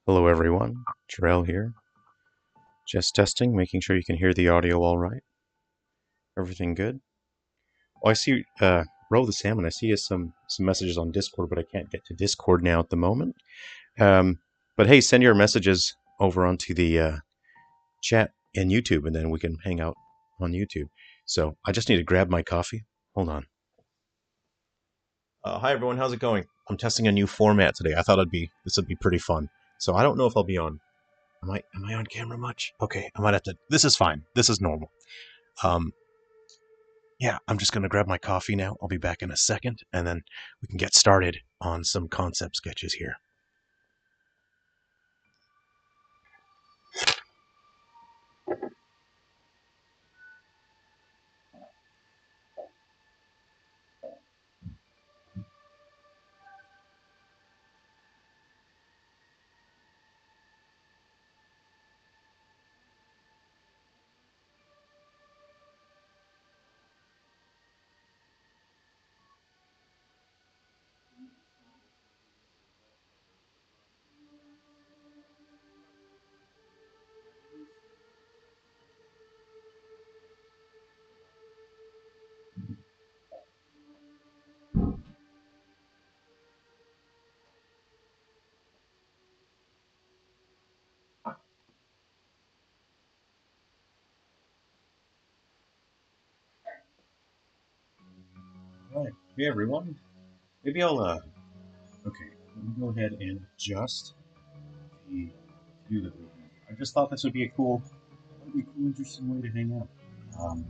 Hello everyone, Jerrel here. Just testing, making sure you can hear the audio all right. Everything good? Oh, I see, Roll the Salmon, I see you some messages on Discord, but I can't get to Discord now at the moment. But hey, send your messages over onto the chat in YouTube, and then we can hang out on YouTube. So, I just need to grab my coffee. Hold on. Hi everyone, how's it going? I'm testing a new format today. I thought this would be pretty fun. So I don't know if I'll be on. Am I on camera much? Okay, I might have to. This is fine. This is normal. Yeah, I'm just gonna grab my coffee now. I'll be back in a second, and then we can get started on some concept sketches here. All right, hey everyone. Maybe I'll Okay, let me go ahead and adjust the view that we have. I just thought this would be a cool, interesting way to hang out. I'll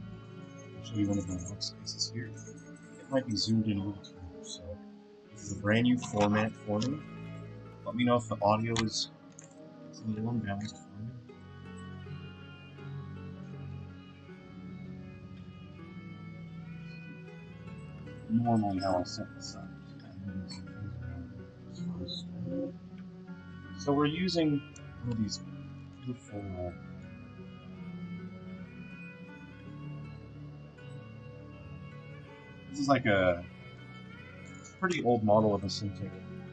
show you one of my workspaces here. It might be zoomed in a little too much, so this is a brand new format for me. Let me know if the audio is a little unbalanced for me. Normally how I set this up. So we're using one of these beautiful this is like a pretty old model of a Cintiq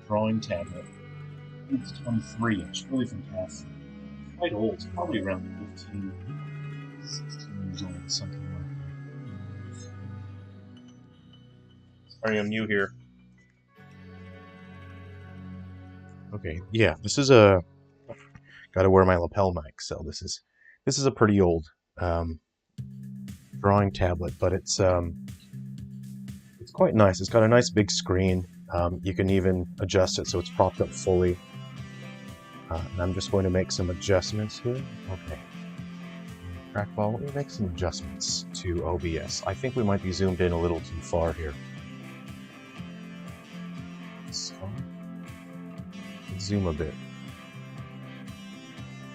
drawing tablet. I think it's 23 inch, really fantastic. It's quite old, it's probably around 15, 16 years old, something like that. Sorry, I'm new here. Okay, yeah, this is a gotta wear my lapel mic, so this is a pretty old drawing tablet, but it's quite nice. It's got a nice big screen. You can even adjust it so it's propped up fully. And I'm just going to make some adjustments here. Okay. Trackball, let me make some adjustments to OBS. I think we might be zoomed in a little too far here. So, let's zoom a bit.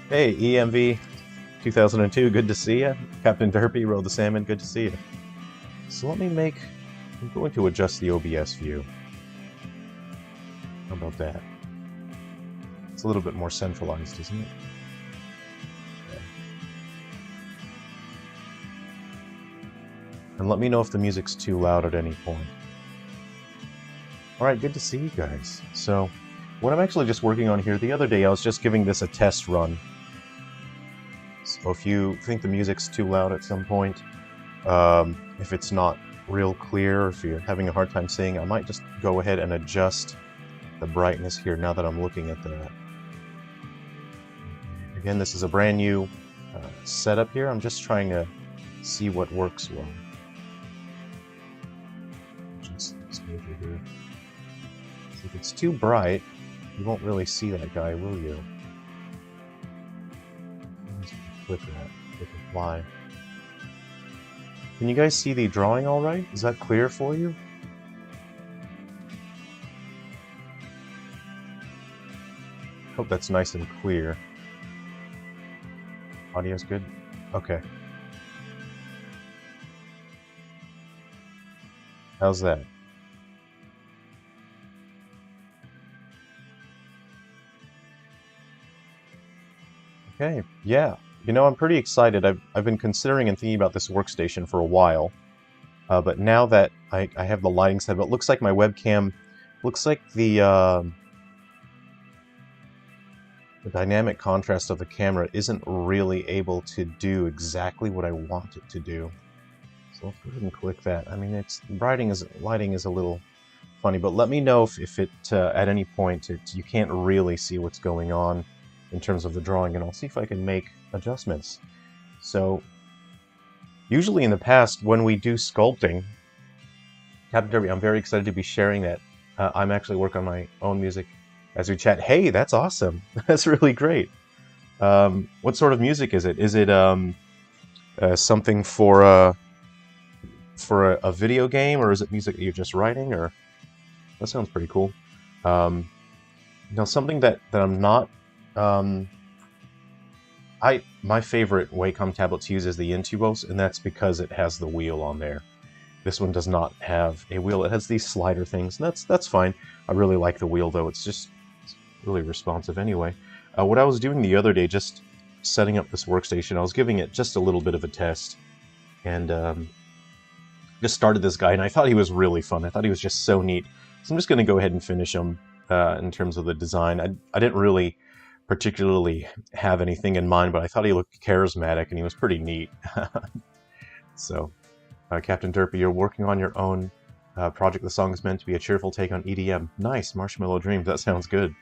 Hey, EMV 2002, good to see you. Captain Derpy, Roll the Salmon, good to see you. So let me make... I'm going to adjust the OBS view. How about that? It's a little bit more centralized, isn't it? Okay. And let me know if the music's too loud at any point. Alright, good to see you guys. So, what I'm actually just working on here, the other day I was just giving this a test run. So if you think the music's too loud at some point, if it's not real clear, or if you're having a hard time seeing, I might just go ahead and adjust the brightness here now that I'm looking at that. Again, this is a brand new setup here. I'm just trying to see what works well. Just over here. So if it's too bright, you won't really see that guy, will you? Click that. Click apply. Can you guys see the drawing all right? Is that clear for you? Hope that's nice and clear. Audio's good? Okay. How's that? Okay, yeah. You know, I'm pretty excited. I've been considering and thinking about this workstation for a while. But now that I have the lighting set up, it looks like my webcam... Looks like the... the dynamic contrast of the camera isn't really able to do exactly what I want it to do. So let's go ahead and click that. I mean, it's lighting is a little funny, but let me know if it at any point you can't really see what's going on in terms of the drawing, and I'll see if I can make adjustments. So usually in the past when we do sculpting, Captain Derby, I'm very excited to be sharing that. I'm actually working on my own music as we chat. Hey, that's awesome. That's really great. What sort of music is it? Is it something for a video game, or is it music that you're just writing? Or that sounds pretty cool. Now, something that I'm not. My favorite Wacom tablet to use is the Intuos, and that's because it has the wheel on there. This one does not have a wheel. It has these slider things. That's fine. I really like the wheel, though. It's really responsive anyway. What I was doing the other day, just setting up this workstation, I was giving it just a little bit of a test, and just started this guy, and I thought he was really fun. I thought he was just so neat. So I'm just going to go ahead and finish him in terms of the design. I didn't really particularly have anything in mind, but I thought he looked charismatic, and he was pretty neat. So, Captain Derpy, you're working on your own project. The song is meant to be a cheerful take on EDM. Nice, Marshmallow Dreams. That sounds good.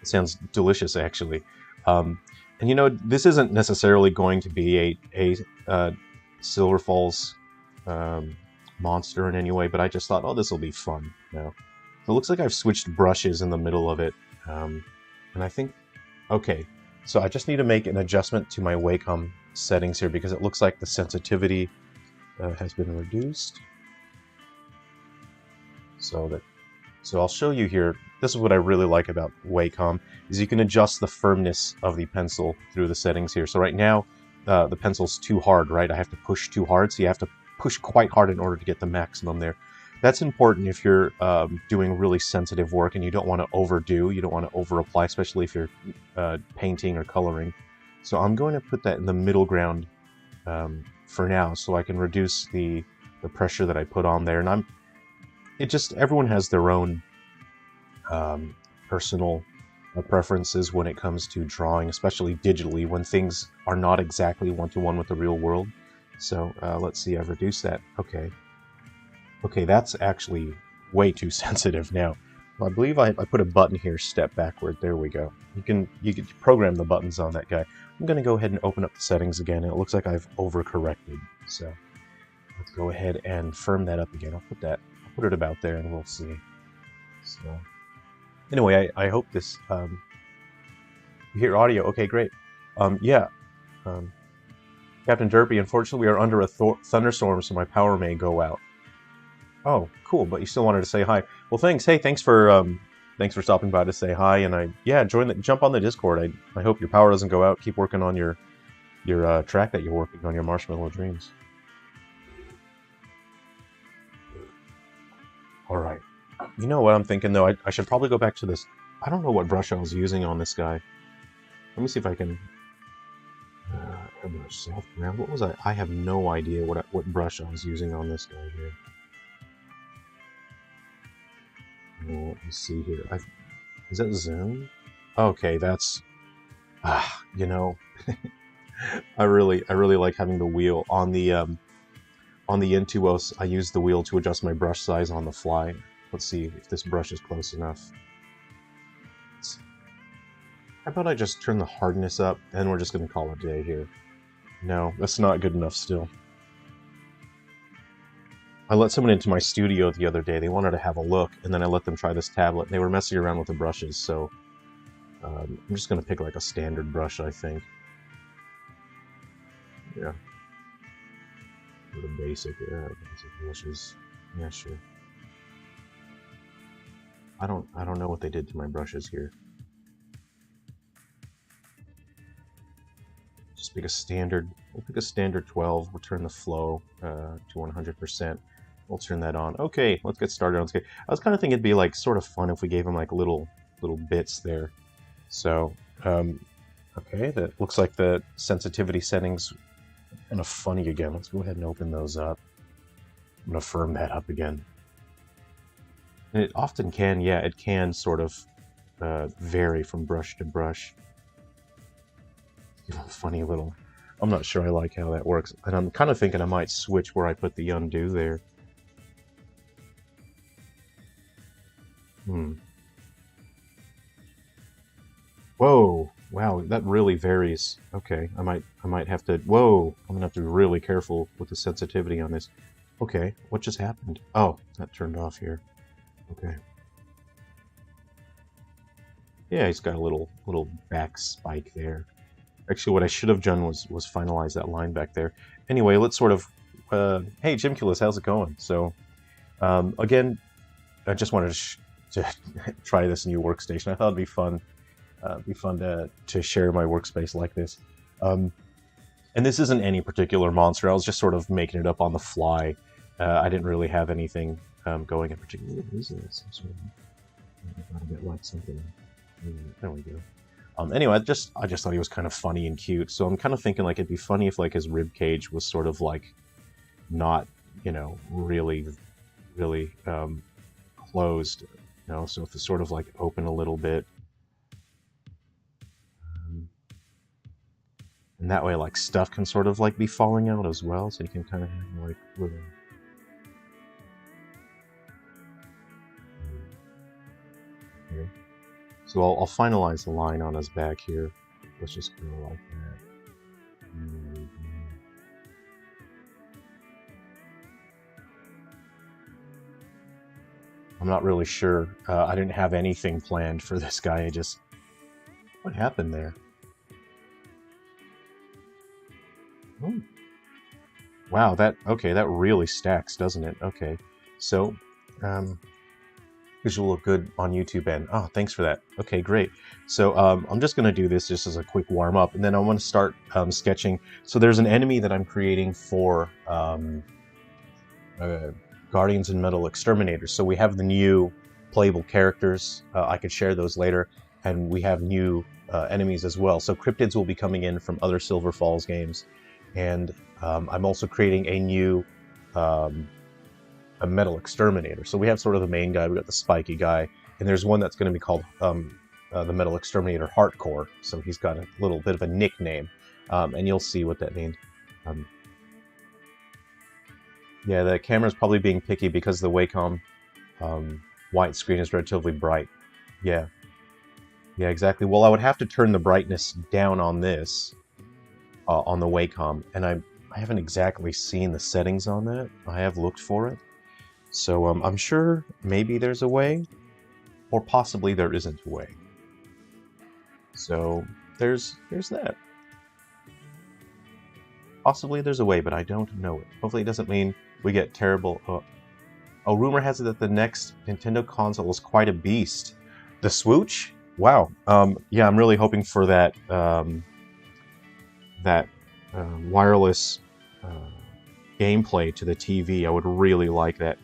It sounds delicious, actually. And you know, this isn't necessarily going to be a Silver Falls monster in any way, but I just thought, oh, this will be fun. You know? So it looks like I've switched brushes in the middle of it, and I think, okay, so I just need to make an adjustment to my Wacom settings here because it looks like the sensitivity has been reduced. So I'll show you here. This is what I really like about Wacom, is you can adjust the firmness of the pencil through the settings here. So right now, the pencil's too hard, right? I have to push too hard, so you have to push quite hard in order to get the maximum there. That's important if you're doing really sensitive work and you don't want to overdo, you don't want to over-apply, especially if you're painting or coloring. So I'm going to put that in the middle ground for now, so I can reduce the pressure that I put on there. And everyone has their own personal preferences when it comes to drawing, especially digitally, when things are not exactly one-to-one with the real world. So let's see, I've reduced that. Okay, that's actually way too sensitive now. I believe I put a button here, step backward. There we go. You can program the buttons on that guy. I'm going to go ahead and open up the settings again. It looks like I've overcorrected. So let's go ahead and firm that up again. I'll put it about there, and we'll see. So anyway, I hope this. You hear audio? Okay, great. Captain Derpy, unfortunately, we are under a thunderstorm, so my power may go out. Oh, cool! But you still wanted to say hi. Well, thanks. Hey, thanks for stopping by to say hi. And jump on the Discord. I hope your power doesn't go out. Keep working on your track that you're working on, your Marshmallow Dreams. All right. You know what I'm thinking though? I should probably go back to this. I don't know what brush I was using on this guy. Let me see if I can. Soft ground. What was I? I have no idea what brush I was using on this guy here. Let me see here. Is that zoom? Okay, that's. You know, I really like having the wheel on the Intuos. I use the wheel to adjust my brush size on the fly. Let's see if this brush is close enough. How about I just turn the hardness up, and we're just going to call it a day here. No, that's not good enough still. I let someone into my studio the other day. They wanted to have a look, and then I let them try this tablet. They were messing around with the brushes, so I'm just going to pick like a standard brush, I think. Yeah. The basic brushes. Yeah, sure. I don't know what they did to my brushes here. Just pick a standard. We'll pick a standard 12. We'll turn the flow to 100%. We'll turn that on. Okay, let's get started on this. I was kind of thinking it'd be like sort of fun if we gave them like little bits there. So, okay, that looks like the sensitivity settings are kind of funny again. Let's go ahead and open those up. I'm gonna firm that up again. And it often can, yeah, it can sort of vary from brush to brush. Funny little... I'm not sure I like how that works. And I'm kind of thinking I might switch where I put the undo there. Whoa! Wow, that really varies. Okay, I might have to... Whoa! I'm gonna have to be really careful with the sensitivity on this. Okay, what just happened? Oh, that turned off here. Okay. Yeah, he's got a little back spike there. Actually, what I should have done was finalize that line back there. Anyway, let's sort of... hey, Jimculus, how's it going? So, again, I just wanted to try this new workstation. I thought it'd be fun. To share my workspace like this. And this isn't any particular monster. I was just sort of making it up on the fly. I didn't really have anything going in particular. What is this? Some sort of... a bit like something... There we go. Anyway, I just thought he was kind of funny and cute. So I'm kind of thinking like it'd be funny if like his rib cage was sort of like not, you know, really closed. You know, so if it's sort of like open a little bit. And that way, like, stuff can sort of, like, be falling out as well, so you can kind of have, like, little... Okay. So I'll finalize the line on his back here. Let's just go like that. I'm not really sure. I didn't have anything planned for this guy. I just... What happened there? Oh. Wow, that really stacks, doesn't it? Okay, so, visual look good on YouTube, and thanks for that. Okay, great. So, I'm just going to do this just as a quick warm-up, and then I want to start sketching. So there's an enemy that I'm creating for Guardians and Metal Exterminators. So we have the new playable characters. I could share those later, and we have new enemies as well. So cryptids will be coming in from other Silver Falls games. And I'm also creating a new a Metal Exterminator. So we have sort of the main guy, we got the spiky guy, and there's one that's going to be called the Metal Exterminator Hardcore. So he's got a little bit of a nickname, and you'll see what that means. Yeah, the camera's probably being picky because the Wacom widescreen is relatively bright. Yeah, exactly. Well, I would have to turn the brightness down on this. On the Wacom, and I haven't exactly seen the settings on that. I have looked for it, so I'm sure maybe there's a way, or possibly there isn't a way. So there's that. Possibly there's a way, but I don't know it. Hopefully it doesn't mean we get terrible... Oh, rumor has it that the next Nintendo console is quite a beast. The Swoosh? Wow. Yeah, I'm really hoping for that... wireless gameplay to the TV. I would really like that.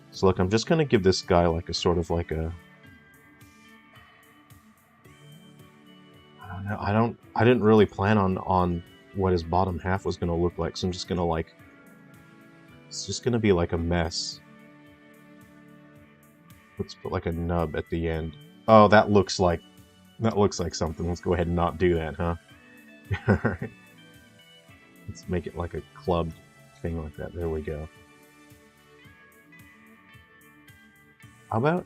So look, I'm just gonna give this guy like a sort of like a... I don't know. I didn't really plan on what his bottom half was gonna look like. So I'm just gonna like... It's just gonna be like a mess. Let's put like a nub at the end. Oh, that looks like something. Let's go ahead and not do that, huh? Alright. Let's make it like a clubbed thing like that. There we go. How about...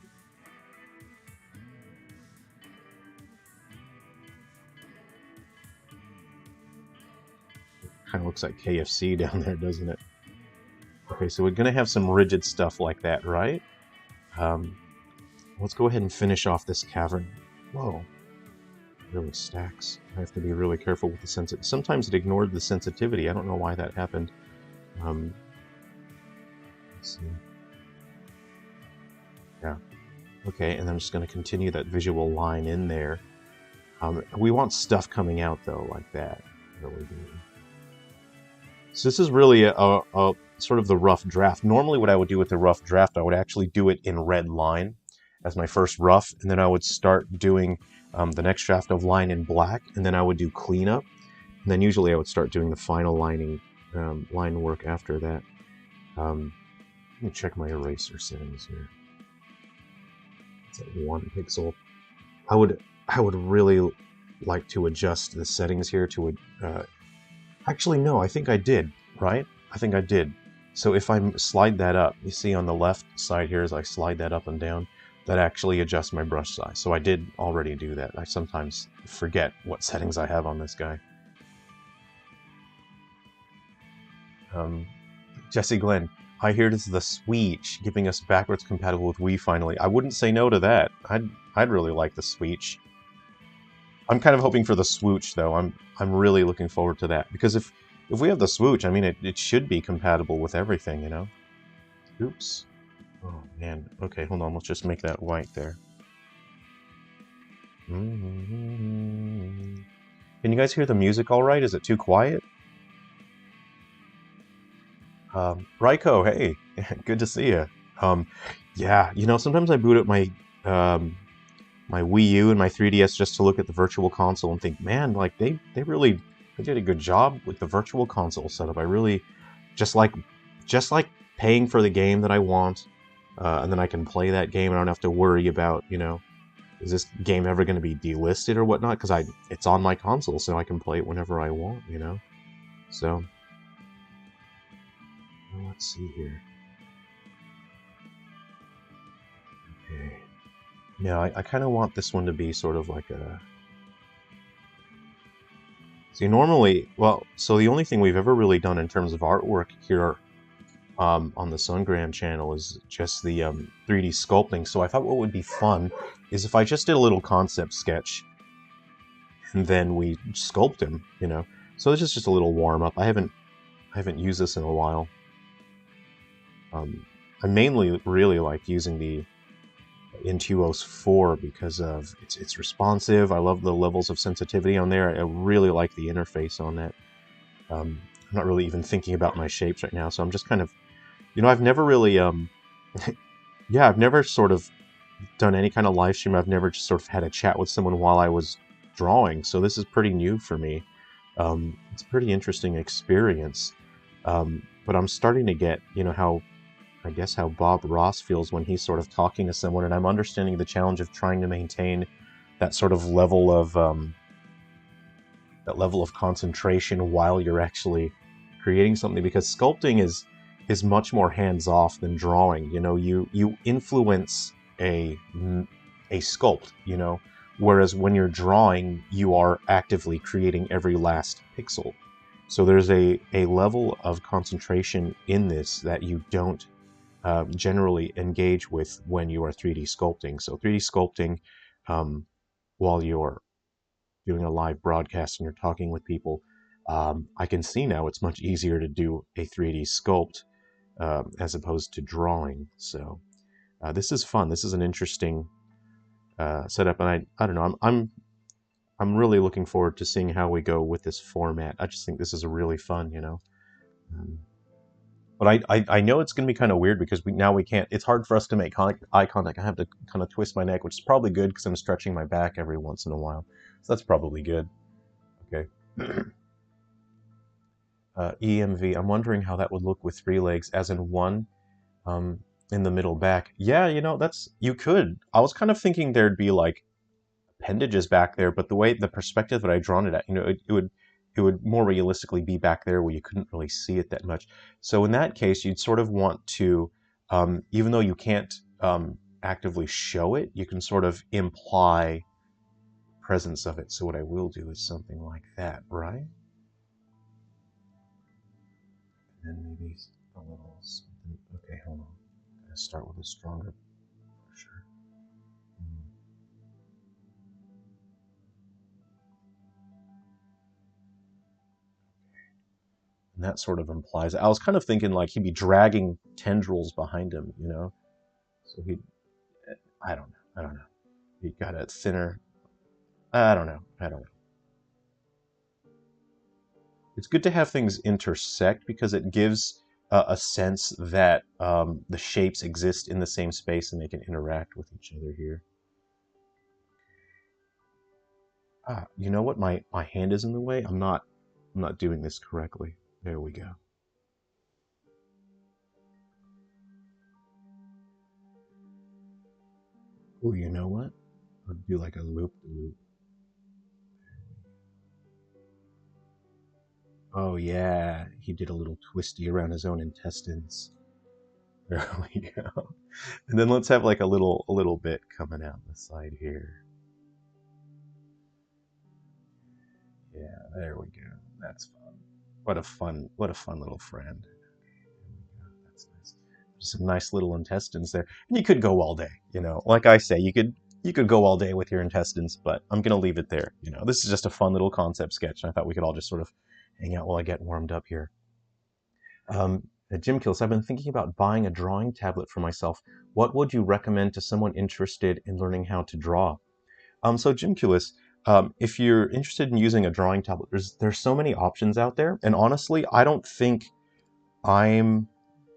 Kind of looks like KFC down there, doesn't it? Okay, so we're going to have some rigid stuff like that, right? Let's go ahead and finish off this cavern. Whoa. Really stacks. I have to be really careful with the sensitivity. Sometimes it ignored the sensitivity. I don't know why that happened. Let's see. Yeah. Okay, and I'm just going to continue that visual line in there. We want stuff coming out, though, like that. Really do. So this is really a sort of the rough draft. Normally what I would do with the rough draft, I would actually do it in red line as my first rough, and then I would start doing the next draft of line in black, and then I would do cleanup, and then usually I would start doing the final line work after that. Let me check my eraser settings here. It's at 1 pixel. I would really like to adjust the settings here to actually no, I think I did, right? I think I did. So if I slide that up, you see on the left side here as I slide that up and down, that actually adjusts my brush size. So I did already do that. I sometimes forget what settings I have on this guy. Jesse Glenn, I hear this is the Switch giving us backwards compatible with Wii finally. I wouldn't say no to that. I'd really like the Switch. I'm kind of hoping for the Swooch though. I'm really looking forward to that because if we have the Swooch, I mean it should be compatible with everything, you know. Oops. Oh man. Okay, hold on. Let's just make that white there. Can you guys hear the music all right? Is it too quiet? Raiko, hey, good to see you. Yeah, you know, sometimes I boot up my my Wii U and my 3DS just to look at the Virtual Console and think, man, like they really did a good job with the Virtual Console setup. I really just like paying for the game that I want, and then I can play that game and I don't have to worry about, you know, is this game ever going to be delisted or whatnot? Because it's on my console, so I can play it whenever I want, you know. So let's see here. Okay. Yeah, I kind of want this one to be sort of like a... See, normally, well, so the only thing we've ever really done in terms of artwork here on the Sungram channel is just the 3D sculpting. So I thought what would be fun is if I just did a little concept sketch and then we sculpt him, you know. So this is just a little warm-up. I haven't used this in a while. I mainly really like using the Intuos 4 because of it's responsive. I love the levels of sensitivity on there. I really like the interface on that. I'm not really even thinking about my shapes right now, so I'm just kind of, you know, I've never really, yeah, I've never sort of done any kind of live stream. I've never just sort of had a chat with someone while I was drawing, so this is pretty new for me. It's a pretty interesting experience, but I'm starting to get, you know, how I guess how Bob Ross feels when he's sort of talking to someone, and I'm understanding the challenge of trying to maintain that sort of level of concentration while you're actually creating something, because sculpting is much more hands-off than drawing. You know, you influence a sculpt, you know, whereas when you're drawing, you are actively creating every last pixel. So there's a level of concentration in this that you don't generally engage with when you are 3D sculpting. So 3D sculpting, while you're doing a live broadcast and you're talking with people, I can see now it's much easier to do a 3D sculpt as opposed to drawing. So this is fun. This is an interesting setup, and I don't know. I'm really looking forward to seeing how we go with this format. I just think this is really fun, you know. But I know it's going to be kind of weird because we can't. It's hard for us to make eye contact. I have to kind of twist my neck, which is probably good because I'm stretching my back every once in a while. So that's probably good. Okay. EMV. I'm wondering how that would look with 3 legs, as in one in the middle back. Yeah, you know, you could. I was kind of thinking there'd be like appendages back there, but the perspective that I drawn it at, you know, it would more realistically be back there where you couldn't really see it that much. So in that case, you'd sort of want to, even though you can't actively show it, you can sort of imply presence of it. So what I will do is something like that, right? And then maybe a little something. Okay, hold on. I'm gonna start with a stronger pressure. And that sort of implies. I was kind of thinking like he'd be dragging tendrils behind him, you know. So he, I don't know. I don't know. He got a thinner. I don't know. I don't know. It's good to have things intersect because it gives a sense that the shapes exist in the same space and they can interact with each other here. Ah, you know what? My hand is in the way. I'm not doing this correctly. There we go. Oh, you know what? Or do like a loop. Oh yeah, he did a little twisty around his own intestines. There we go. And then let's have like a little bit coming out the side here. Yeah, there we go. That's fun. What a fun little friend. That's nice. Some nice little intestines there. And you could go all day, you know. Like I say, you could go all day with your intestines, but I'm gonna leave it there. You know, this is just a fun little concept sketch, and I thought we could all just sort of hang out while I get warmed up here. Jim Kills, I've been thinking about buying a drawing tablet for myself. What would you recommend to someone interested in learning how to draw? So Jim Killis, if you're interested in using a drawing tablet, there's so many options out there, and honestly, I don't think I'm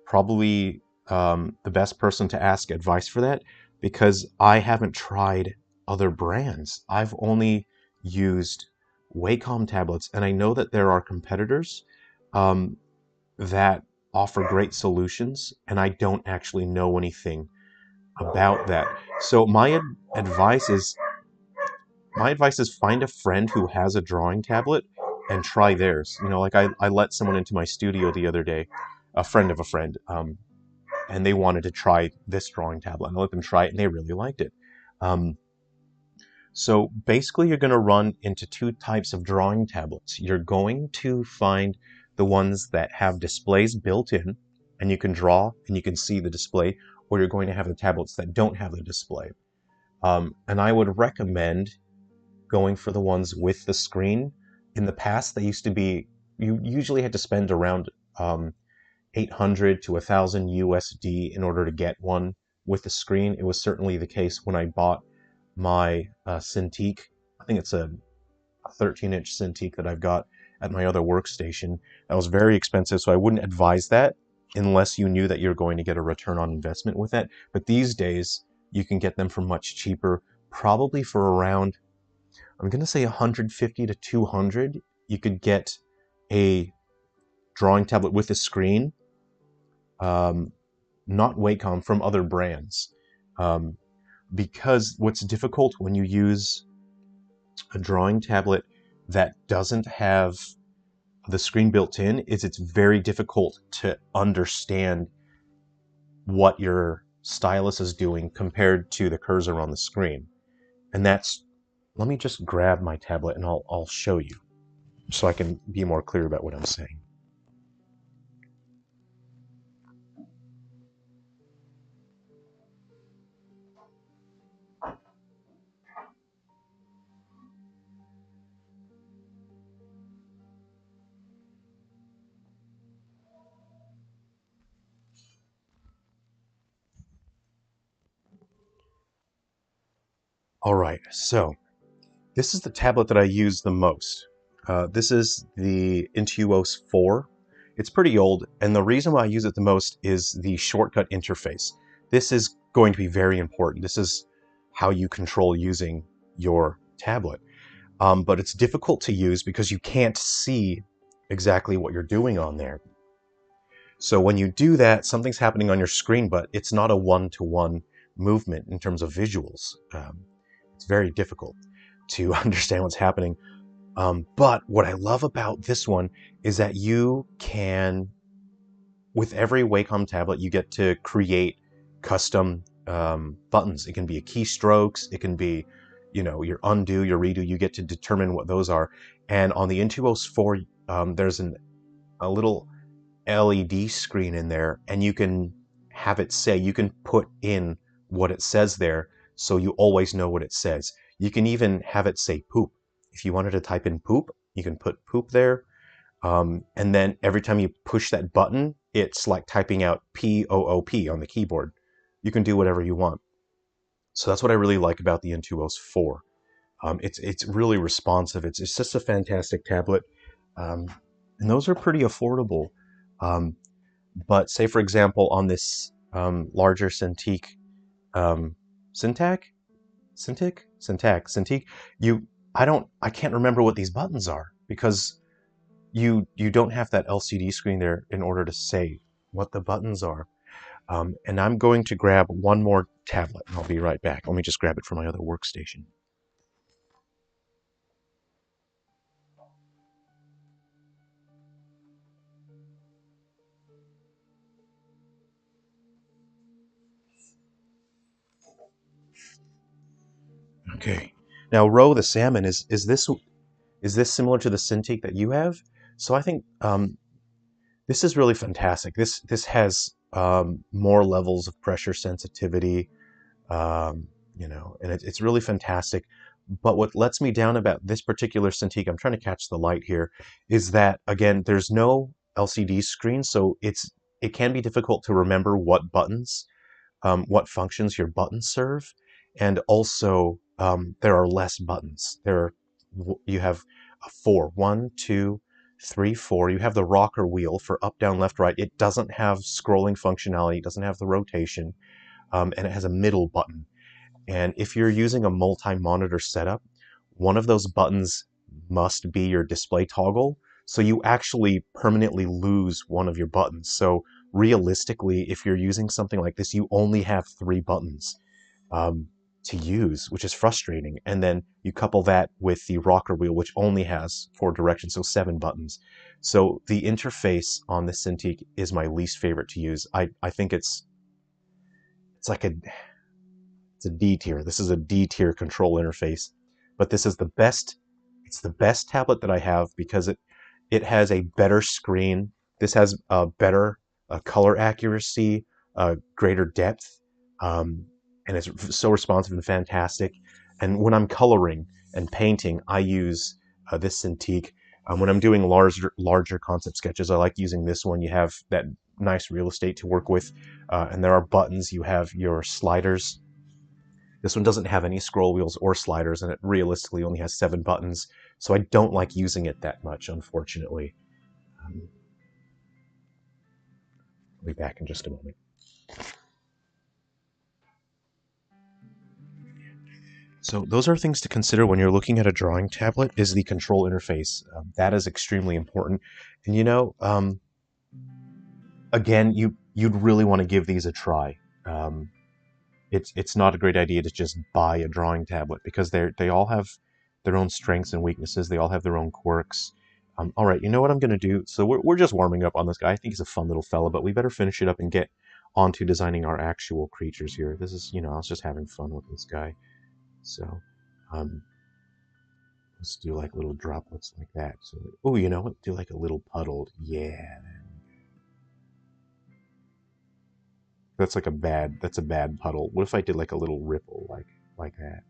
probably the best person to ask advice for that because I haven't tried other brands. I've only used Wacom tablets, and I know that there are competitors um, that offer great solutions, and I don't actually know anything about that. So advice is find a friend who has a drawing tablet and try theirs. You know, like I let someone into my studio the other day, a friend of a friend, and they wanted to try this drawing tablet, and I let them try it, and they really liked it. So basically, you're going to run into two types of drawing tablets. You're going to find the ones that have displays built in, and you can draw and you can see the display, or you're going to have the tablets that don't have the display. And I would recommend going for the ones with the screen. In the past, they used to be, you usually had to spend around 800 to 1,000 USD in order to get one with the screen. It was certainly the case when I bought my Cintiq. I think it's a 13-inch Cintiq that I've got at my other workstation. That was very expensive, so I wouldn't advise that unless you knew that you're going to get a return on investment with it. But these days, you can get them for much cheaper, probably for around, I'm going to say 150 to 200. You could get a drawing tablet with a screen, not Wacom, from other brands. Because what's difficult when you use a drawing tablet that doesn't have the screen built in is it's very difficult to understand what your stylus is doing compared to the cursor on the screen. And that's, let me just grab my tablet and I'll show you so I can be more clear about what I'm saying. All right, so this is the tablet that I use the most. This is the Intuos 4. It's pretty old, and the reason why I use it the most is the shortcut interface. This is going to be very important. This is how you control using your tablet. But it's difficult to use because you can't see exactly what you're doing on there. So when you do that, something's happening on your screen, but it's not a one-to-one movement in terms of visuals. It's very difficult to understand what's happening. But what I love about this one is that you can, with every Wacom tablet, you get to create custom buttons. It can be a keystrokes, it can be, you know, your undo, your redo. You get to determine what those are. And on the Intuos 4, there's a little LED screen in there, and you can have it say, you can put in what it says there, so you always know what it says. You can even have it say poop. If you wanted to type in poop, you can put poop there. And then every time you push that button, it's like typing out P-O-O-P on the keyboard. You can do whatever you want. So that's what I really like about the Intuos 4. It's really responsive. It's just a fantastic tablet. And those are pretty affordable. But say, for example, on this larger Cintiq, Cintac, I can't remember what these buttons are because you don't have that LCD screen there in order to say what the buttons are. And I'm going to grab one more tablet, and I'll be right back. Let me just grab it from my other workstation. Okay. Now, Ro the salmon, is this similar to the Cintiq that you have? So I think this is really fantastic. This has more levels of pressure sensitivity, and it's really fantastic. But what lets me down about this particular Cintiq, I'm trying to catch the light here, is that again, there's no LCD screen, so it can be difficult to remember what functions your buttons serve, and also there are less buttons. You have four, one, two, three, four. You have the rocker wheel for up, down, left, right. It doesn't have scrolling functionality. It doesn't have the rotation, and it has a middle button. And if you're using a multi-monitor setup, one of those buttons must be your display toggle. So you actually permanently lose one of your buttons. So realistically, if you're using something like this, you only have three buttons to use, which is frustrating. And then you couple that with the rocker wheel, which only has four directions, so seven buttons. So the interface on the Cintiq is my least favorite to use. I think it's like it's a D tier. This is a D tier control interface, but this is the best. It's the best tablet that I have because it has a better screen. This has a better color accuracy, greater depth, and it's so responsive and fantastic. And when I'm coloring and painting, I use this Cintiq. When I'm doing larger concept sketches, I like using this one. You have that nice real estate to work with, and there are buttons. You have your sliders. This one doesn't have any scroll wheels or sliders, and it realistically only has seven buttons, so I don't like using it that much, unfortunately. I'll be back in just a moment. So those are things to consider when you're looking at a drawing tablet, is the control interface. That is extremely important. And again, you'd really want to give these a try. Um, it's not a great idea to just buy a drawing tablet because they all have their own strengths and weaknesses. They all have their own quirks. All right, you know what I'm going to do? So we're just warming up on this guy. I think he's a fun little fella, but we better finish it up and get onto designing our actual creatures here. This is, I was just having fun with this guy. So um, let's do like little droplets like that. So, oh, you know what? Do like a little puddled. Yeah, that's a bad puddle. What if I did like a little ripple like that?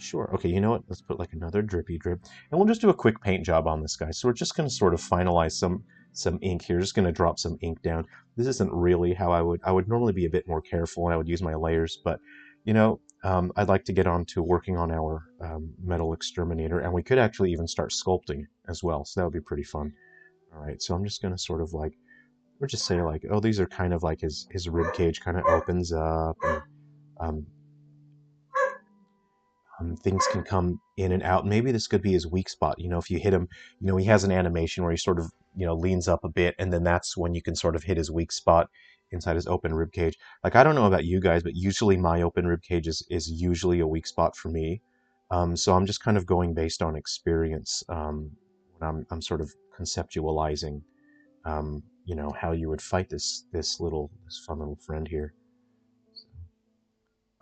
Sure. Okay, you know what? Let's put like another drippy drip. And we'll just do a quick paint job on this guy. So we're just going to sort of finalize some ink here. Just going to drop some ink down. This isn't really how I would normally be a bit more careful and I would use my layers, but I'd like to get on to working on our metal exterminator, and we could actually even start sculpting as well. So that would be pretty fun. All right, so I'm just going to sort of like, or just say like, oh, these are kind of like his rib cage kind of opens up, and um, things can come in and out. Maybe this could be his weak spot. If you hit him, he has an animation where he sort of, leans up a bit, and then that's when you can sort of hit his weak spot inside his open rib cage. Like, I don't know about you guys, but usually my open rib cage is usually a weak spot for me. So I'm just kind of going based on experience when I'm sort of conceptualizing, how you would fight this fun little friend here.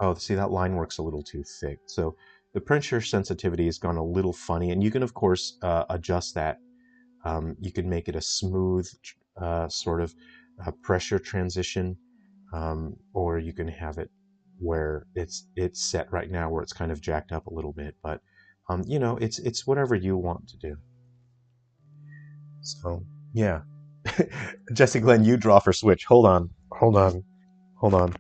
Oh, see, that line works a little too thick. So the pressure sensitivity has gone a little funny, and you can, of course, adjust that. You can make it a smooth sort of pressure transition, or you can have it where it's set right now where it's kind of jacked up a little bit. But, it's whatever you want to do. So, yeah. Jesse Glenn, you draw for Switch. Hold on. Hold on. Hold on.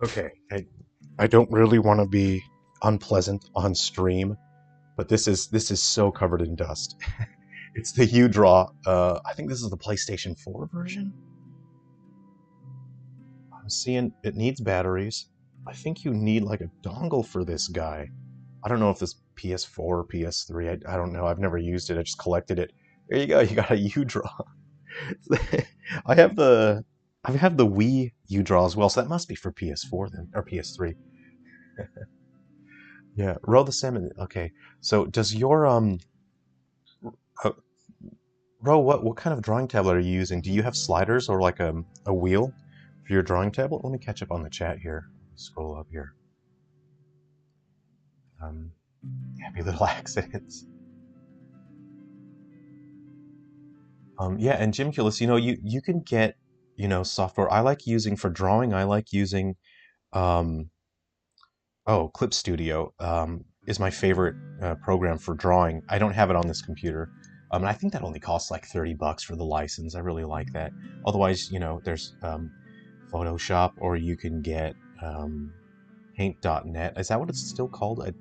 Okay, I don't really want to be unpleasant on stream, but this is so covered in dust. It's the U-Draw. I think this is the PlayStation 4 version. I'm seeing it needs batteries. I think you need like a dongle for this guy. I don't know if this PS4 or PS3. I don't know. I've never used it. I just collected it. There you go. You got a U-Draw. I have the Wii U-Draw as well, so that must be for PS4 then, or PS3. Yeah, row the salmon. Okay, so does your uh, Ro, what kind of drawing tablet are you using? Do you have sliders or like a wheel for your drawing tablet? Let me catch up on the chat here. Scroll up here. Um, Happy little accidents. Yeah, and Jimculus, you can get, software. I like using for drawing. I like using, um, Clip Studio is my favorite program for drawing. I don't have it on this computer. And I think that only costs like $30 for the license. I really like that. Otherwise, there's Photoshop, or you can get Paint.net. Is that what it's still called? I don't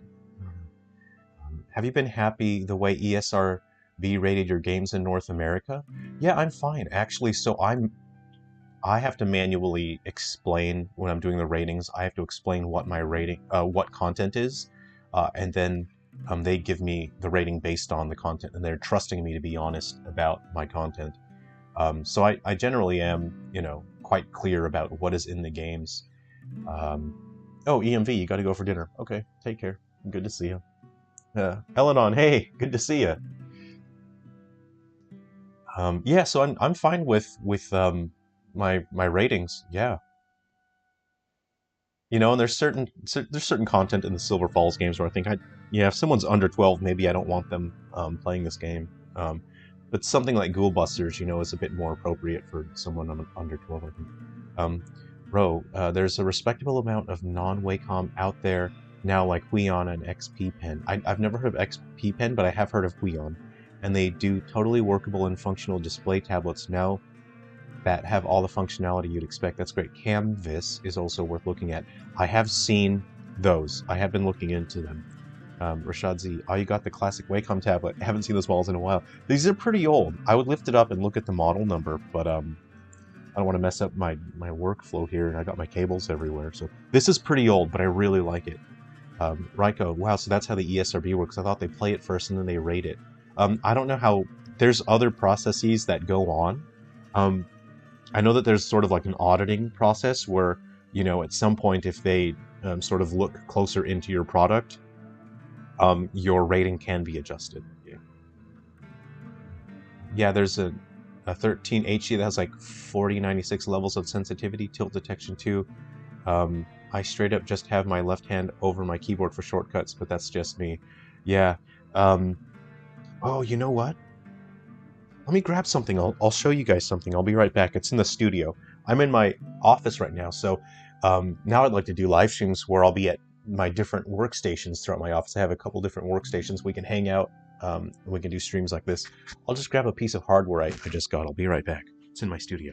know. Have you been happy the way ESRB rated your games in North America? Yeah, I'm fine actually. I have to manually explain when I'm doing the ratings. I have to explain what my rating, what content is, and then they give me the rating based on the content, and they're trusting me to be honest about my content. So I generally am, quite clear about what is in the games. Um, oh, EMV, you got to go for dinner. Okay, take care. Good to see you. Elenon, hey, good to see you. Yeah, so I'm fine with my ratings. Yeah. And there's certain content in the Silver Falls games where I think if someone's under 12, maybe I don't want them playing this game. But something like Ghoul Busters, is a bit more appropriate for someone under 12, I think. Um, there's a respectable amount of non-Wacom out there now, like Huion and XP Pen. I've never heard of XP Pen, but I have heard of Huion, and they do totally workable and functional display tablets now that have all the functionality you'd expect. That's great. Canvas is also worth looking at. I have seen those. I have been looking into them. Rashad Z, you got the classic Wacom tablet. I haven't seen those models in a while. These are pretty old. I would lift it up and look at the model number, but I don't want to mess up my workflow here, and I got my cables everywhere. So this is pretty old, but I really like it. Raiko, wow, so that's how the ESRB works. I thought they play it first and then they rate it. I don't know how. There's other processes that go on. I know that there's sort of like an auditing process where, at some point, if they sort of look closer into your product, your rating can be adjusted. Yeah, there's a 13 HD that has like 4096 levels of sensitivity, tilt detection too. I straight up just have my left hand over my keyboard for shortcuts, but that's just me. Yeah. Oh, you know what? Let me grab something. I'll show you guys something. I'll be right back. It's in the studio. I'm in my office right now, so now I'd like to do live streams where I'll be at my different workstations throughout my office. I have a couple different workstations. We can hang out. We can do streams like this. I'll just grab a piece of hardware I just got. I'll be right back. It's in my studio.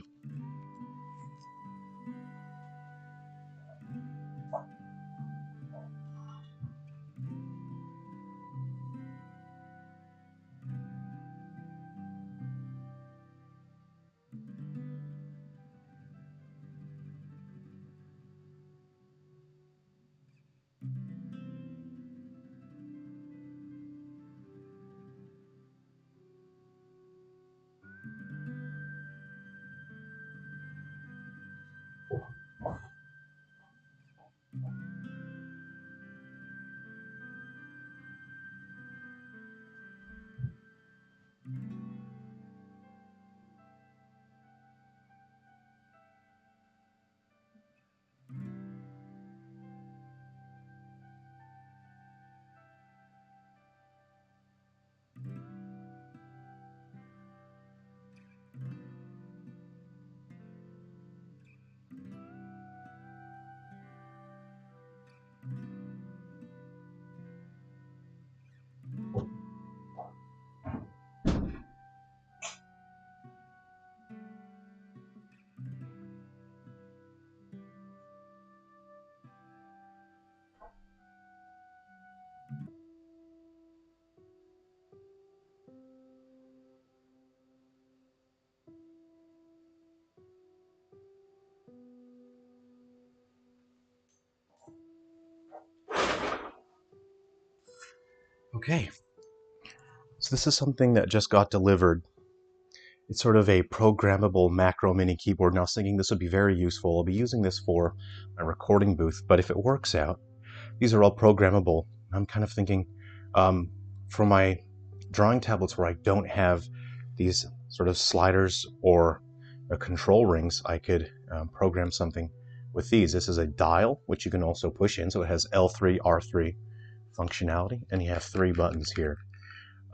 Okay, so this is something that just got delivered. It's sort of a programmable macro mini keyboard. Now I was thinking this would be very useful. I'll be using this for my recording booth, but if it works out, these are all programmable. I'm kind of thinking for my drawing tablets where I don't have these sort of sliders or control rings, I could program something with these. This is a dial, which you can also push in, so it has L3, R3 functionality, and you have 3 buttons here.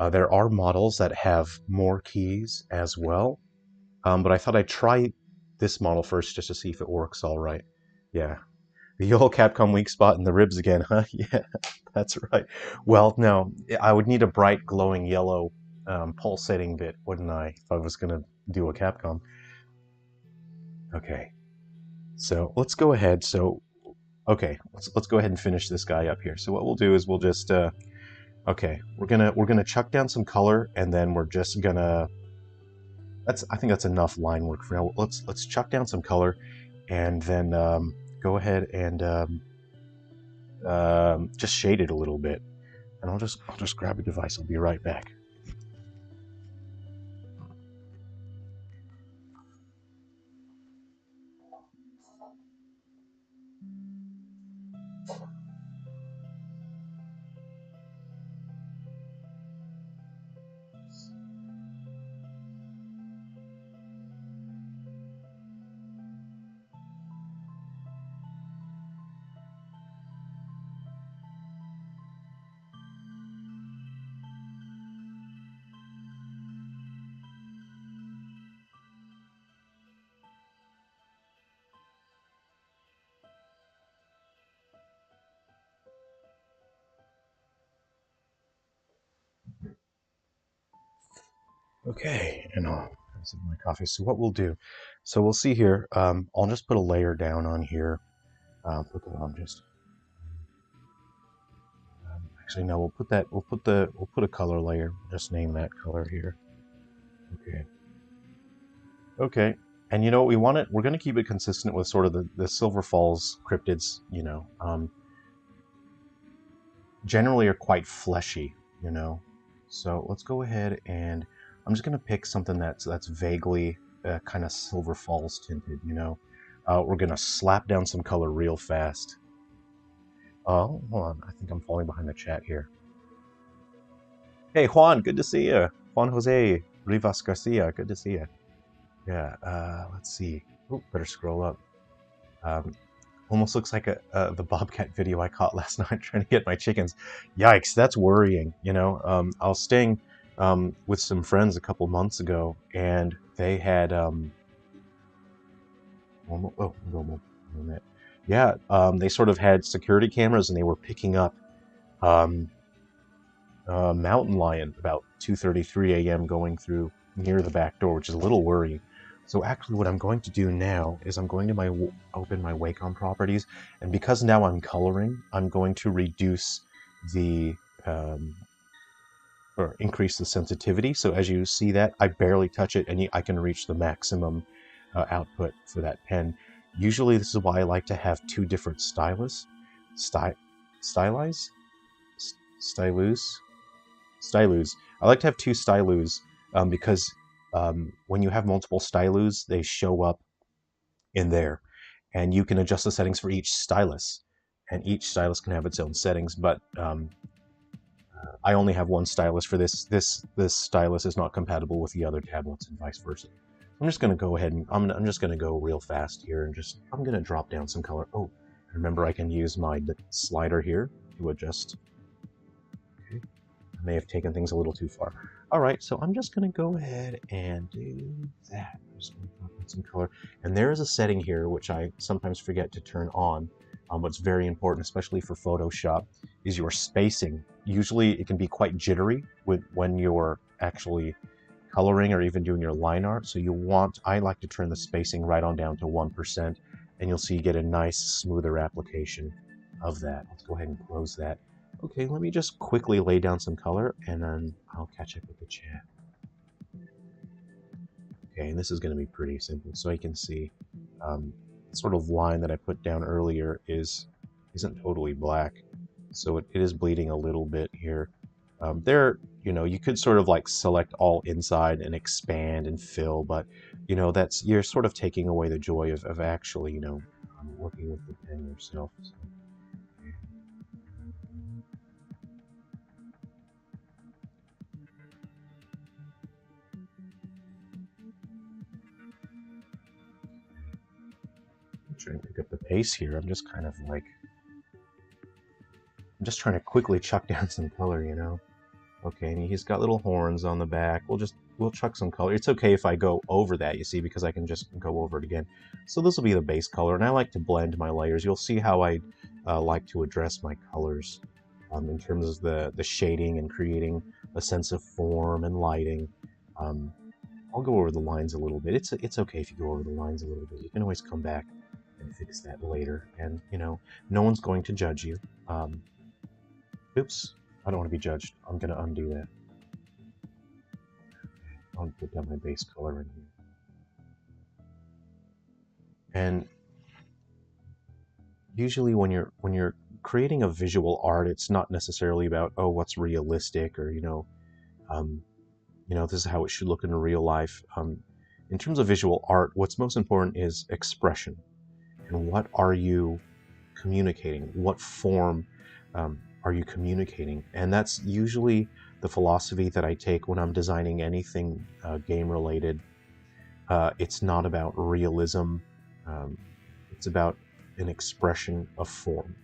There are models that have more keys as well, but I thought I'd try this model first just to see if it works all right. Yeah, the old Capcom weak spot in the ribs again, huh? Yeah, that's right. Well, no, I would need a bright glowing yellow pulsating bit, wouldn't I, if I was going to do a Capcom. Okay, so let's go ahead. So, okay, let's go ahead and finish this guy up here. So what we'll do is we'll just okay, we're gonna chuck down some color, and then we're just gonna. I think that's enough line work for now. Let's chuck down some color, and then go ahead and just shade it a little bit. And I'll just grab a device. I'll be right back. Okay, and I'll sip my coffee. So what we'll do, so we'll see here. I'll just put a layer down on here. Put that on just. Actually, no. We'll put that. We'll put a color layer. Just name that color here. Okay. Okay. And you know what we want it? We're going to keep it consistent with sort of the Silver Falls cryptids. Generally are quite fleshy. So let's go ahead and I'm just going to pick something that's vaguely kind of Silver Falls tinted. We're going to slap down some color real fast. Oh, hold on. I think I'm falling behind the chat here. Hey, Juan, good to see you. Juan Jose Rivas Garcia, good to see you. Yeah, let's see. Oh, better scroll up. Almost looks like the Bobcat video I caught last night trying to get my chickens. Yikes, that's worrying. I was staying with some friends a couple months ago, and they had they sort of had security cameras, and they were picking up mountain lion about 2:33 a.m. going through near the back door, which is a little worrying. So actually what I'm going to do now is I'm going to open my Wacom properties, and because now I'm coloring, I'm going to reduce the or increase the sensitivity. So as you see that, I barely touch it, and I can reach the maximum output for that pen. Usually this is why I like to have 2 different stylus. Stylus. I like to have 2 stylus because when you have multiple stylus, they show up in there, and you can adjust the settings for each stylus, and each stylus can have its own settings. But I only have 1 stylus for this. This stylus is not compatible with the other tablets, and vice versa. I'm just going to go ahead and I'm just going to go real fast here, and I'm going to drop down some color. Oh, remember I can use my slider here to adjust. Okay. I may have taken things a little too far. All right, so I'm just going to go ahead and do that. I'm just going to drop in some color. And there is a setting here which I sometimes forget to turn on. What's very important, especially for Photoshop, is your spacing. Usually it can be quite jittery when you're actually coloring or even doing your line art. So I like to turn the spacing right on down to 1%, and you'll see you get a nice smoother application of that. Let's go ahead and close that. Okay, let me just quickly lay down some color, and then I'll catch up with the chat. Okay, and this is going to be pretty simple. So you can see the sort of line that I put down earlier isn't totally black. So it is bleeding a little bit here. There, you could sort of like select all inside and expand and fill, but you're sort of taking away the joy of actually, working with the pen yourself. So. I'm trying to pick up the pace here. I'm just kind of like, I'm just trying to quickly chuck down some color, Okay, and he's got little horns on the back. We'll chuck some color. It's okay if I go over that, you see, because I can just go over it again. So this will be the base color, and I like to blend my layers. You'll see how I like to address my colors in terms of the shading and creating a sense of form and lighting. I'll go over the lines a little bit. It's okay if you go over the lines a little bit. You can always come back and fix that later, and no one's going to judge you. Oops. I don't want to be judged. I'm going to undo that. I'll put down my base color in here. And usually when you're creating a visual art, it's not necessarily about, oh, what's realistic, or this is how it should look in real life. In terms of visual art, what's most important is expression. And what are you communicating? What form are you communicating? And that's usually the philosophy that I take when I'm designing anything game related. It's not about realism. It's about an expression of form.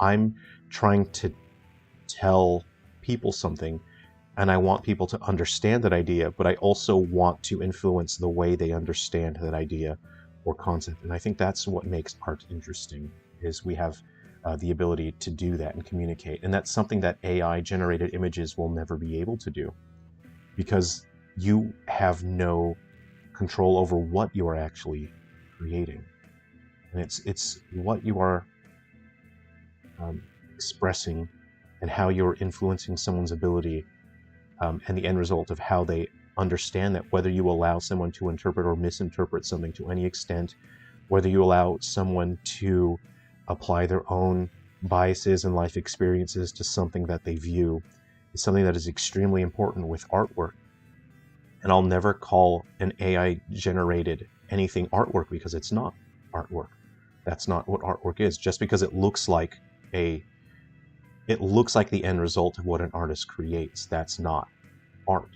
I'm trying to tell people something, and I want people to understand that idea, but I also want to influence the way they understand that idea or concept. And I think that's what makes art interesting, is we have the ability to do that and communicate. And that's something that AI-generated images will never be able to do, because you have no control over what you are actually creating. And it's what you are expressing and how you're influencing someone's ability and the end result of how they understand that, whether you allow someone to interpret or misinterpret something to any extent, whether you allow someone to apply their own biases and life experiences to something that they view, is something that is extremely important with artwork. And I'll never call an AI-generated anything artwork, because it's not artwork. That's not what artwork is. Just because it looks like the end result of what an artist creates, that's not art.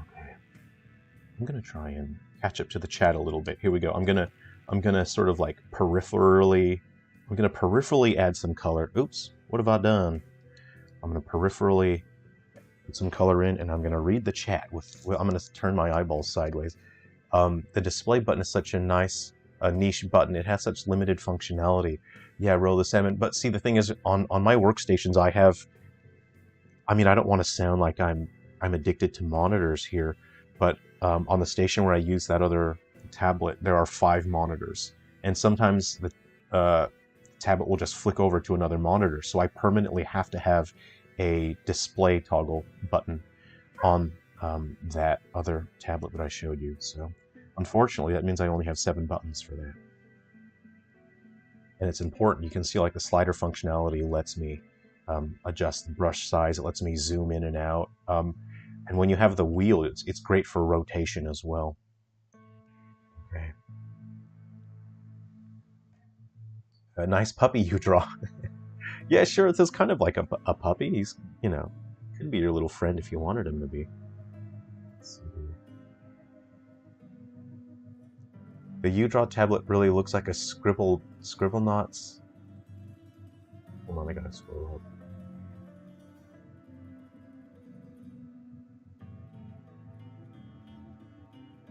Okay. I'm gonna try and catch up to the chat a little bit. Here we go. I'm gonna sort of like peripherally add some color. Oops, what have I done? I'm gonna peripherally put some color in, and I'm gonna read the chat I'm gonna turn my eyeballs sideways. The display button is such a nice niche button. It has such limited functionality. Yeah, roll the salmon. But see, the thing is, on my workstations, I don't want to sound like I'm addicted to monitors here, but on the station where I use that other tablet, there are 5 monitors, and sometimes the tablet will just flick over to another monitor, so I permanently have to have a display toggle button on that other tablet that I showed you. So unfortunately, that means I only have 7 buttons for that. And it's important. You can see like the slider functionality lets me adjust the brush size. It lets me zoom in and out. And when you have the wheel, it's great for rotation as well. Okay. A nice puppy you draw. Yeah, sure. This is kind of like a puppy. He's, could be your little friend if you wanted him to be. The UDraw tablet really looks like a Scribble Knots. Hold on, I gotta scroll up.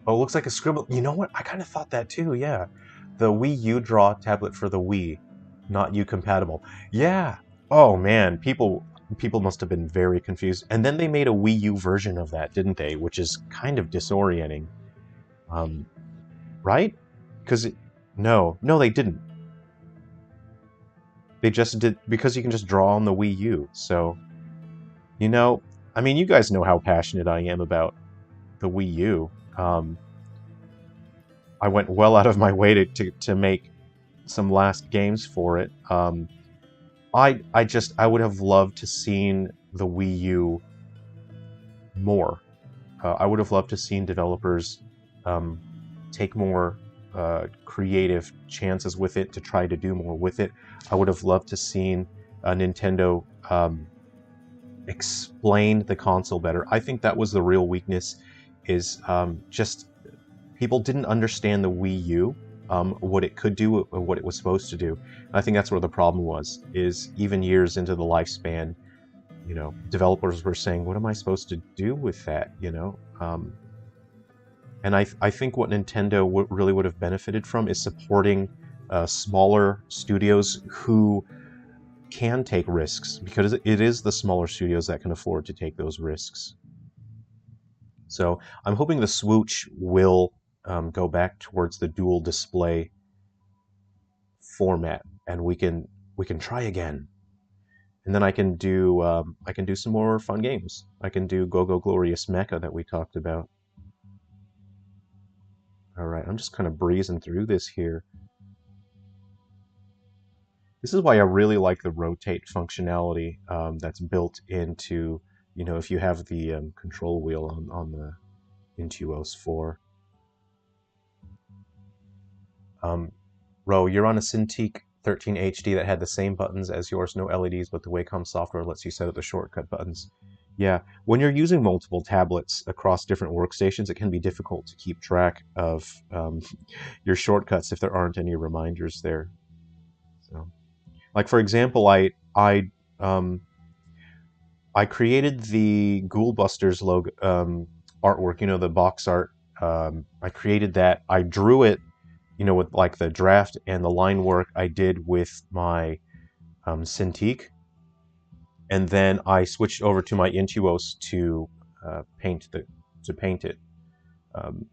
Oh, it looks like a Scribble. You know what? I kind of thought that too. Yeah, the Wii UDraw tablet for the Wii, not U compatible. Yeah. Oh man, people must have been very confused. And then they made a Wii U version of that, didn't they? Which is kind of disorienting. Right? Because no, they didn't. They just did, because you can just draw on the Wii U. So, I mean, you guys know how passionate I am about the Wii U. I went well out of my way to make some last games for it. I would have loved to seen the Wii U more. I would have loved to seen developers um, take more creative chances with it to try to do more with it. I would have loved to seen Nintendo explain the console better. I think that was the real weakness, is just people didn't understand the Wii U, what it could do, what it was supposed to do. And I think that's where the problem was, is even years into the lifespan, you know, developers were saying, what am I supposed to do with that, you know? And I think what Nintendo really would have benefited from is supporting smaller studios who can take risks, because it is the smaller studios that can afford to take those risks. So I'm hoping the Swoosh will go back towards the dual display format, and we can try again. And then I can do some more fun games. I can do Go Go Glorious Mecha that we talked about. All right, I'm just kind of breezing through this here. This is why I really like the rotate functionality that's built into, you know, if you have the control wheel on the Intuos 4. Ro, you're on a Cintiq 13 HD that had the same buttons as yours, no LEDs, but the Wacom software lets you set up the shortcut buttons. Yeah, when you're using multiple tablets across different workstations, it can be difficult to keep track of your shortcuts if there aren't any reminders there. So, like for example, um, I created the Ghoul Busters logo artwork, you know, the box art. I created that. I drew it, you know, with like the draft and the line work I did with my Cintiq, and then I switched over to my Intuos to paint it. Um,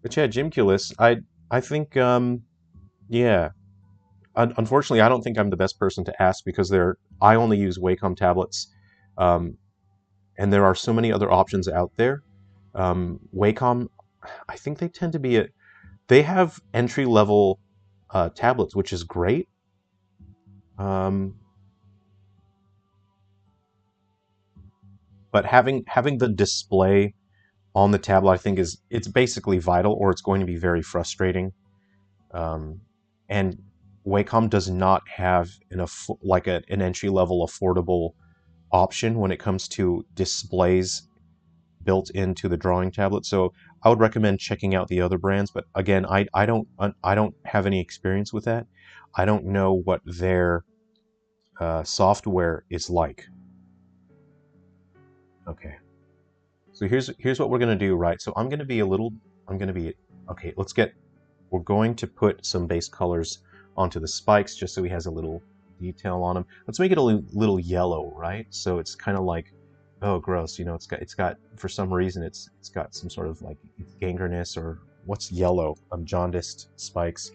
but yeah, Jimculus, I think yeah. Unfortunately, I don't think I'm the best person to ask, because I only use Wacom tablets, um, and there are so many other options out there. Wacom, I think they tend to be they have entry level tablets, which is great. Um, but having the display on the tablet, I think it's basically vital, or it's going to be very frustrating. Um, and Wacom does not have an entry level affordable option when it comes to displays built into the drawing tablet. So I would recommend checking out the other brands. But again, I don't have any experience with that. I don't know what their software is like. Okay, so here's what we're gonna do, right? So I'm gonna be okay. We're going to put some base colors onto the spikes just so he has a little detail on them. Let's make it a little yellow, right? So it's kind of like, oh, gross. You know, it's got for some reason it's got some sort of like gangrenous, or what's yellow? Jaundiced spikes.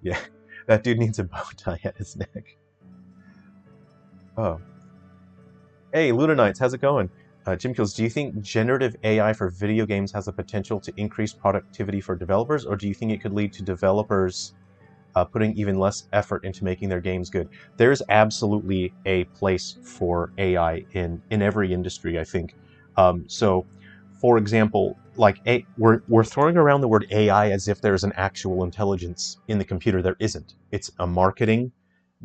Yeah, that dude needs a bow tie at his neck. Oh, hey, Lunanites, how's it going? Jim Kills, do you think generative AI for video games has the potential to increase productivity for developers, or do you think it could lead to developers putting even less effort into making their games good? There's absolutely a place for AI in every industry, I think. So, for example, we're throwing around the word AI as if there's an actual intelligence in the computer. There isn't. It's a marketing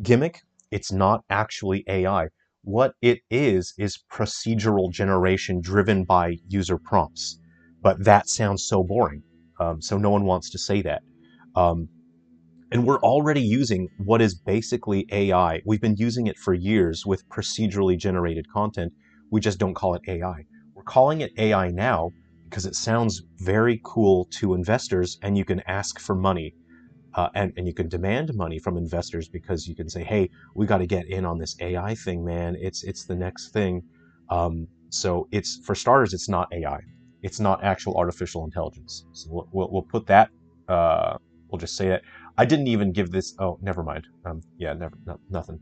gimmick. It's not actually AI. What it is procedural generation driven by user prompts. But that sounds so boring. So no one wants to say that. Um, and we're already using what is basically AI. We've been using it for years with procedurally generated content. We just don't call it AI. We're calling it AI now because it sounds very cool to investors, and you can ask for money. And you can demand money from investors because you can say, hey, we got to get in on this AI thing, man. It's the next thing. So it's, for starters, it's not AI. It's not actual artificial intelligence. So we'll put that, we'll just say that. I didn't even give this, oh, never mind. Yeah, never, no, nothing.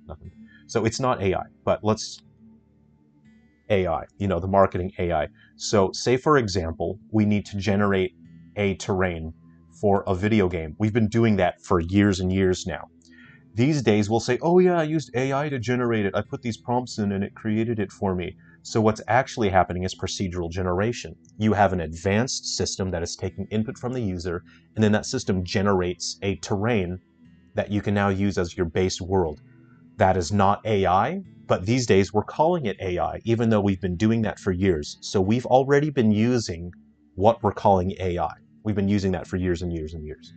So it's not AI, but AI, you know, the marketing AI. So say, for example, we need to generate a terrain for a video game. We've been doing that for years and years now. These days we'll say, oh yeah, I used AI to generate it. I put these prompts in and it created it for me. So what's actually happening is procedural generation. You have an advanced system that is taking input from the user, and then that system generates a terrain that you can now use as your base world. That is not AI, but these days we're calling it AI, even though we've been doing that for years. So we've already been using what we're calling AI. We've been using that for years and years and years.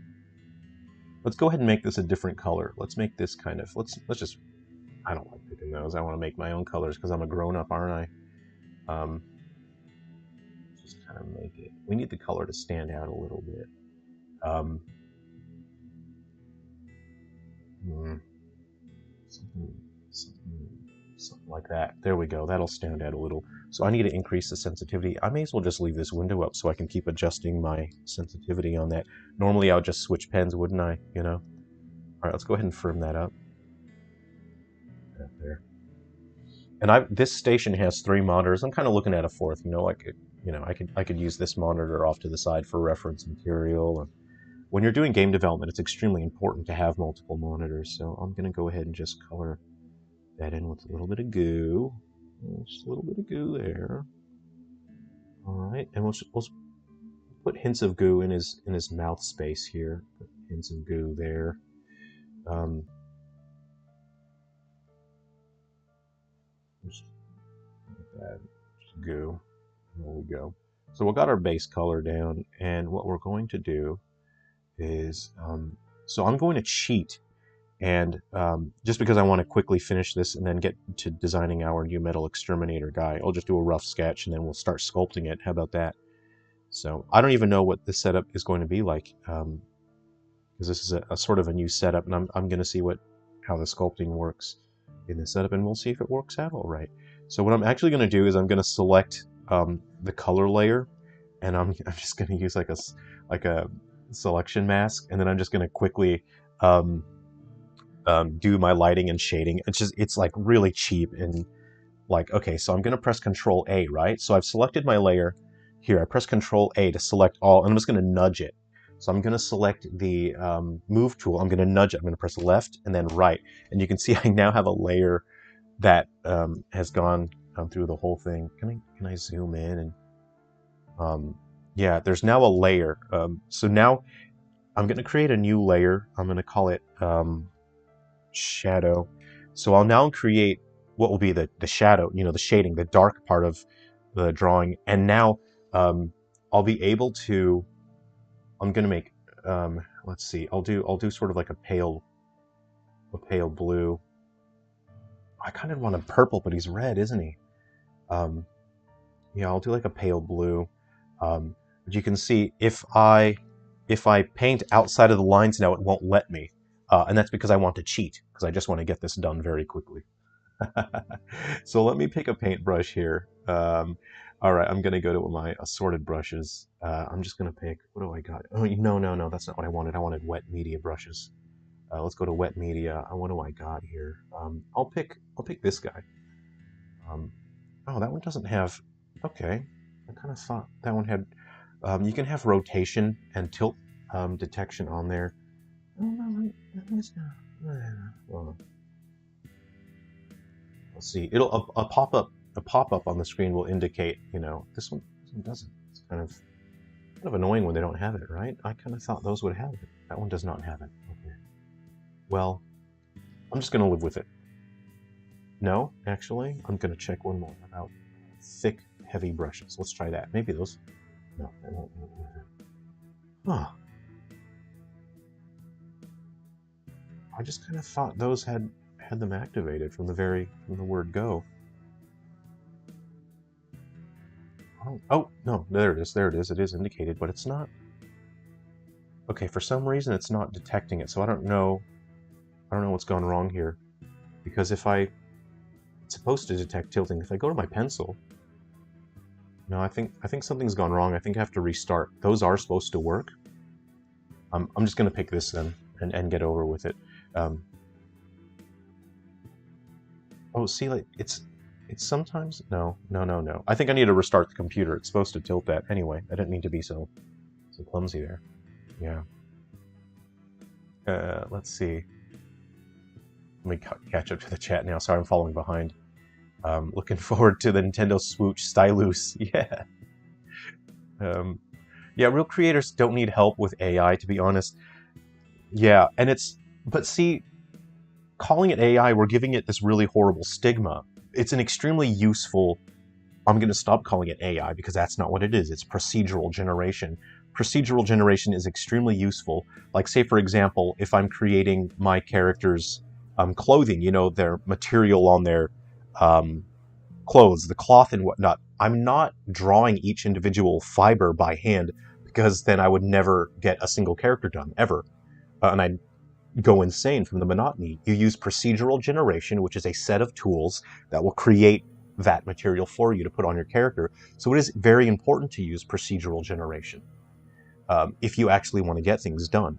Let's go ahead and make this a different color. Let's make this kind of, let's just, I don't like picking those. I want to make my own colors because I'm a grown-up, aren't I? Just kind of make it, we need the color to stand out a little bit. Something like that. There we go. That'll stand out a little. So I need to increase the sensitivity. I may as well just leave this window up so I can keep adjusting my sensitivity on that. Normally I would just switch pens, wouldn't I? You know? All right, let's go ahead and firm that up. There. And this station has 3 monitors. I'm kind of looking at a 4th. You know, like, you know, I could use this monitor off to the side for reference material. And when you're doing game development, it's extremely important to have multiple monitors. So I'm going to go ahead and just color that in with a little bit of goo. Just a little bit of goo there. All right, and we'll put hints of goo in his mouth space here. Put hints of goo there. Just like that. Just goo. There we go. So we've got our base color down, and what we're going to do is, so I'm going to cheat. And just because I want to quickly finish this and then get to designing our new metal exterminator guy, I'll just do a rough sketch and then we'll start sculpting it. How about that? So I don't even know what this setup is going to be like, because this is a sort of a new setup, and I'm going to see how the sculpting works in this setup, and we'll see if it works out all right. So what I'm actually going to do is I'm going to select the color layer, and I'm just going to use like a selection mask, and then I'm just going to quickly do my lighting and shading. It's like really cheap, and like, okay, so I'm gonna press Control A, right? So I've selected my layer here. I press Control A to select all, and I'm just gonna nudge it. So I'm gonna select the move tool. I'm gonna nudge it. I'm gonna press left and then right, and you can see I now have a layer that has gone through the whole thing. Can I zoom in? And yeah, there's now a layer. So now I'm gonna create a new layer. I'm gonna call it shadow. So I'll now create what will be the shadow, you know, the shading, the dark part of the drawing. And now I'll be able to, I'm going to make, let's see, I'll do sort of like a pale blue. I kind of want him purple, but he's red, isn't he? Yeah, I'll do like a pale blue. But you can see if I paint outside of the lines now, it won't let me. And that's because I want to cheat, because I just want to get this done very quickly. So let me pick a paintbrush here. All right, I'm going to go to my assorted brushes. I'm just going to pick, what do I got? Oh, no, that's not what I wanted. I wanted wet media brushes. Let's go to wet media. What do I got here? I'll pick this guy. Oh, that one doesn't have, okay. I kind of thought that one had, you can have rotation and tilt detection on there. Oh, no, it's not. Let's see. It'll a pop up on the screen will indicate, you know, this one doesn't. It's kind of annoying when they don't have it, right? I kind of thought those would have it. That one does not have it. Okay. Well, I'm just gonna live with it. No, actually, I'm gonna check one more about thick, heavy brushes. Let's try that. Maybe those. No, they won't. Huh. I just kind of thought those had them activated from the word go. Oh no, there it is. It is indicated, but it's not. Okay, for some reason it's not detecting it, so I don't know what's gone wrong here. Because it's supposed to detect tilting. If I go to my pencil, no, I think something's gone wrong. I think I have to restart. Those are supposed to work. I'm just gonna pick this then and get over with it. Oh, see, like It's sometimes... No. I think I need to restart the computer. It's supposed to tilt that. Anyway, I didn't mean to be so clumsy there. Yeah. Let's see. Let me catch up to the chat now. Sorry, I'm falling behind. Looking forward to the Nintendo Switch Stylus. Yeah. Yeah, real creators don't need help with AI, to be honest. Yeah, and it's... But see, calling it AI, we're giving it this really horrible stigma. It's an extremely useful... I'm going to stop calling it AI because that's not what it is. It's procedural generation. Procedural generation is extremely useful. Like, say, for example, if I'm creating my character's clothing, you know, their material on their clothes, the cloth and whatnot, I'm not drawing each individual fiber by hand because then I would never get a single character done, ever. And I'd go insane from the monotony. You use procedural generation, which is a set of tools that will create that material for you to put on your character. So it is very important to use procedural generation if you actually want to get things done.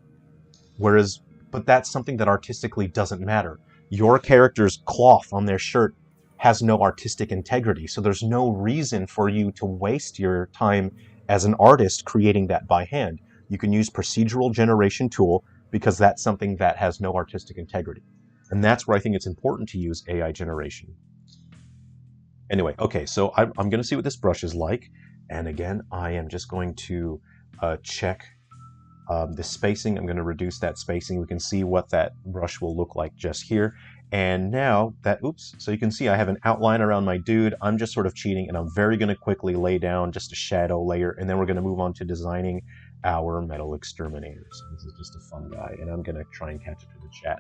But that's something that artistically doesn't matter. Your character's cloth on their shirt has no artistic integrity, so there's no reason for you to waste your time as an artist creating that by hand. You can use procedural generation tool because that's something that has no artistic integrity. And that's where I think it's important to use AI generation. Anyway, okay, so I'm going to see what this brush is like. And again, I am just going to check the spacing. I'm going to reduce that spacing. We can see what that brush will look like just here. And now that, oops, so you can see I have an outline around my dude. I'm just sort of cheating, and I'm very going to quickly lay down just a shadow layer, and then we're going to move on to designing our metal exterminators. This is just a fun guy, and I'm going to try and catch up to the chat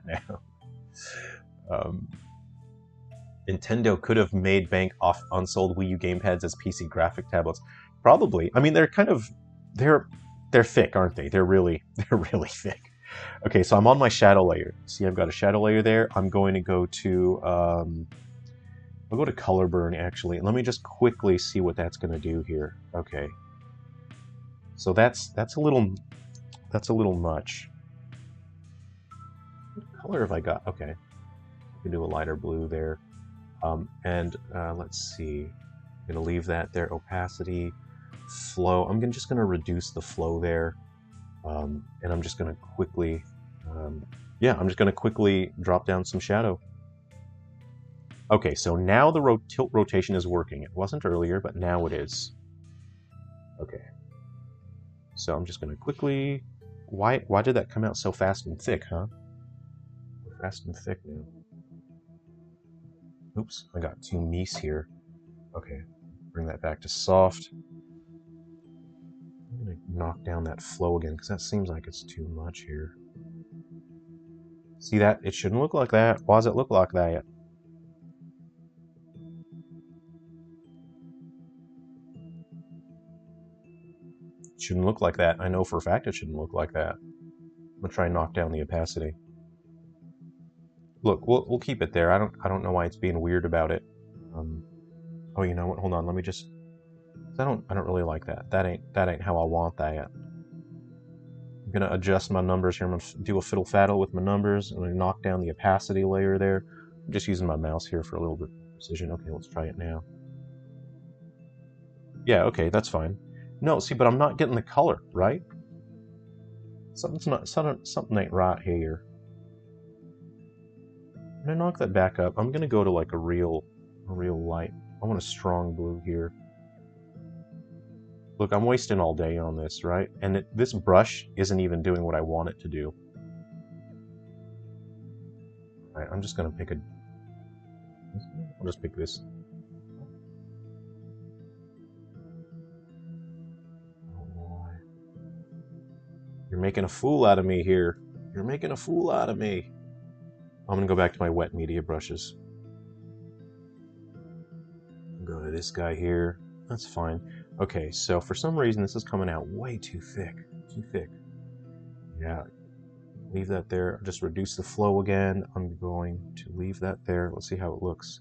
now. Nintendo could have made bank off unsold Wii U gamepads as PC graphic tablets. Probably. I mean, they're kind of... They're thick, aren't they? They're really thick. Okay, so I'm on my shadow layer. See, I've got a shadow layer there. I'm going to go to... I'll go to color burn, actually. And let me just quickly see what that's going to do here. Okay. So that's a little much. What color have I got? Okay. I can do a lighter blue there. Let's see. I'm going to leave that there. Opacity, flow. I'm just going to reduce the flow there. And I'm just going to quickly... I'm just going to quickly drop down some shadow. Okay, so now the tilt rotation is working. It wasn't earlier, but now it is. Okay. So I'm just going to quickly... Why did that come out so fast and thick, huh? We're fast and thick now. Oops, I got too meese here. Okay, bring that back to soft. I'm going to knock down that flow again, because that seems like it's too much here. See that? It shouldn't look like that. Why does it look like that? It shouldn't look like that. I know for a fact it shouldn't look like that. I'm going to try and knock down the opacity. Look, we'll keep it there. I don't know why it's being weird about it. Oh, you know what? Hold on. Let me just... I don't really like that. That ain't how I want that. I'm gonna adjust my numbers here. I'm gonna do a fiddle faddle with my numbers. I'm gonna knock down the opacity layer there. I'm just using my mouse here for a little bit of precision. Okay, let's try it now. Yeah, okay, that's fine. No, see, but I'm not getting the color, right? Something ain't right here. I'm gonna knock that back up. I'm gonna go to like a real light. I want a strong blue here. Look, I'm wasting all day on this, right? And this brush isn't even doing what I want it to do. Alright, I'm just gonna pick a... I'll just pick this. You're making a fool out of me here. You're making a fool out of me. I'm gonna go back to my wet media brushes. Go to this guy here. That's fine. Okay, so for some reason this is coming out way too thick. Too thick. Yeah. Leave that there. Just reduce the flow again. I'm going to leave that there. Let's see how it looks.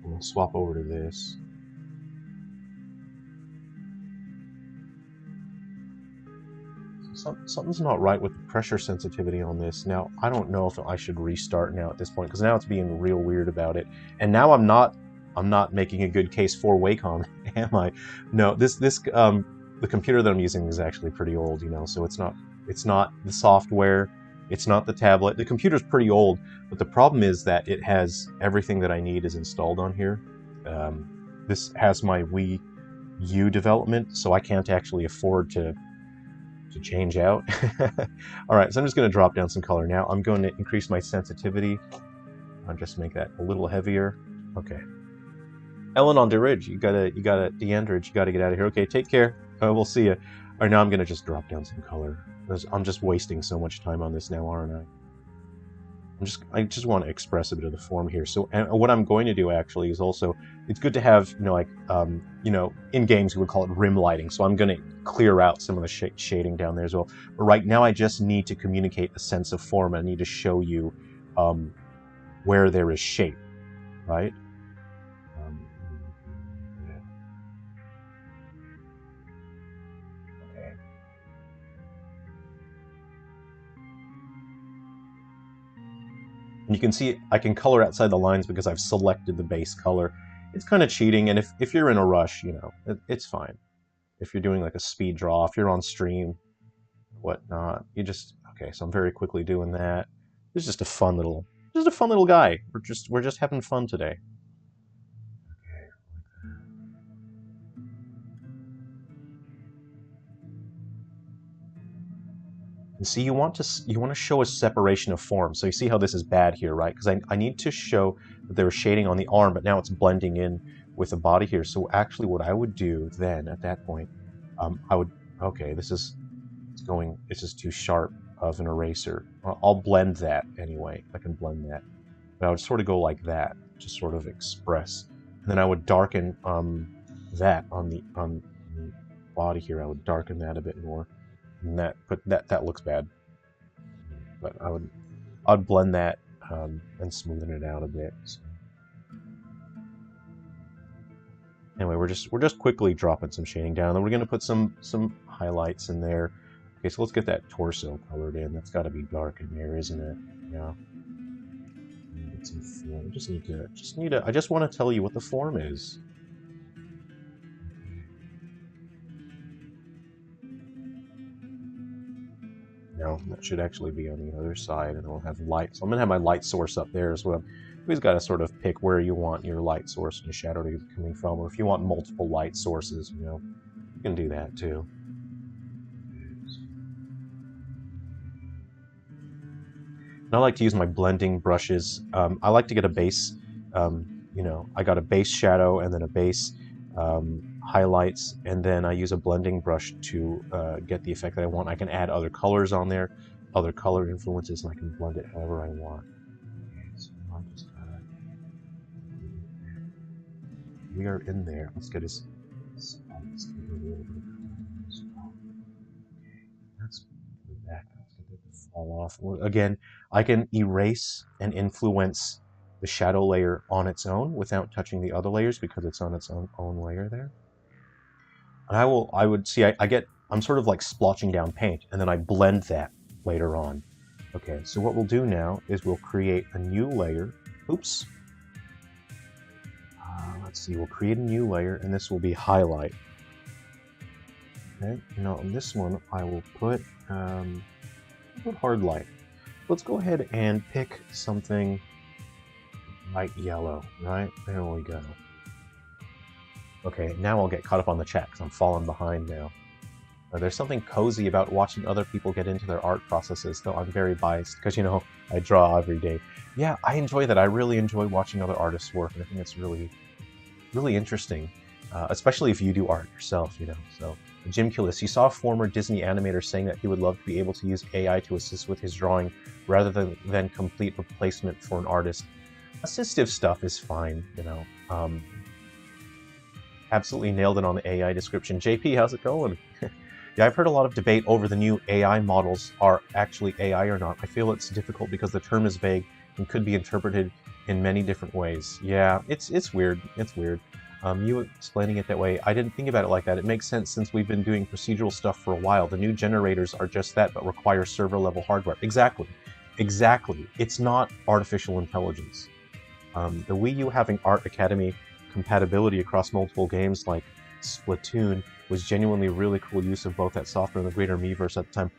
We'll swap over to this. something's not right with the pressure sensitivity on this. Now, I don't know if I should restart now at this point, because now it's being real weird about it. And now I'm not making a good case for Wacom, am I? No, the computer that I'm using is actually pretty old, you know, so it's not the software, it's not the tablet. The computer's pretty old, but the problem is that it has everything that I need is installed on here. This has my Wii U development, so I can't actually afford to change out. All right, so I'm just going to drop down some color now. I'm going to increase my sensitivity. I'll just make that a little heavier. Okay. Ellen on the ridge, you gotta Deandridge, you gotta get out of here. Okay, take care. We'll see you. All right, now I'm gonna just drop down some color. I'm just wasting so much time on this now, aren't I? I just want to express a bit of the form here. So, and what I'm going to do actually is also, it's good to have, you know, like, you know, in games we would call it rim lighting. So I'm going to clear out some of the shading down there as well. But right now I just need to communicate a sense of form. I need to show you where there is shape, right? And you can see I can color outside the lines because I've selected the base color. It's kind of cheating, and if you're in a rush, you know, it's fine. If you're doing like a speed draw, if you're on stream, whatnot, you just, okay, so I'm very quickly doing that. It's just a fun little guy. We're just having fun today. And see, you want to show a separation of form. So you see how this is bad here, right? Because I need to show that there was shading on the arm, but now it's blending in with the body here. So actually what I would do then at that point, okay, this is too sharp of an eraser. I'll blend that anyway. I can blend that. But I would sort of go like that, to sort of express. And then I would darken that on the body here. I would darken that a bit more. And that looks bad. But I'd blend that and smoothen it out a bit. So. Anyway, we're just quickly dropping some shading down. Then we're gonna put some highlights in there. Okay, so let's get that torso colored in. That's got to be dark in there, isn't it? Yeah. Get some form. I just want to tell you what the form is. No, that should actually be on the other side, and I'll have light. So I'm gonna have my light source up there as well. You always got to sort of pick where you want your light source and your shadow to be coming from, or if you want multiple light sources, you know, you can do that too. And I like to use my blending brushes. I like to get a base, you know, I got a base shadow and then a base highlights, and then I use a blending brush to get the effect that I want. I can add other colors on there, other color influences, and I can blend it however I want. Okay, so I just gotta... We are in there. Let's get his... Let's get a little bit of... Okay, let's go back. Let's get that to fall off. Again, I can erase and influence the shadow layer on its own without touching the other layers because it's on its own layer there. And I would see, I'm sort of like splotching down paint, and then I blend that later on. Okay, so what we'll do now is we'll create a new layer. Oops. Let's see, we'll create a new layer, and this will be highlight. Okay, now on this one, I will put hard light. Let's go ahead and pick something light yellow, right? There we go. Okay, now I'll get caught up on the chat because I'm falling behind now. There's something cozy about watching other people get into their art processes, though I'm very biased because, you know, I draw every day. Yeah, I enjoy that. I really enjoy watching other artists work, and I think it's really, really interesting, especially if you do art yourself, you know. So, Jim Killis, you saw a former Disney animator saying that he would love to be able to use AI to assist with his drawing rather than complete replacement for an artist. Assistive stuff is fine, you know. Absolutely nailed it on the AI description. JP, how's it going? Yeah, I've heard a lot of debate over the new AI models are actually AI or not. I feel it's difficult because the term is vague and could be interpreted in many different ways. Yeah, it's weird. It's weird. You explaining it that way, I didn't think about it like that. It makes sense since we've been doing procedural stuff for a while. The new generators are just that, but require server-level hardware. Exactly. Exactly. It's not artificial intelligence. The Wii U having Art Academy compatibility across multiple games like Splatoon was genuinely really cool use of both that software and the greater Miiverse at the time.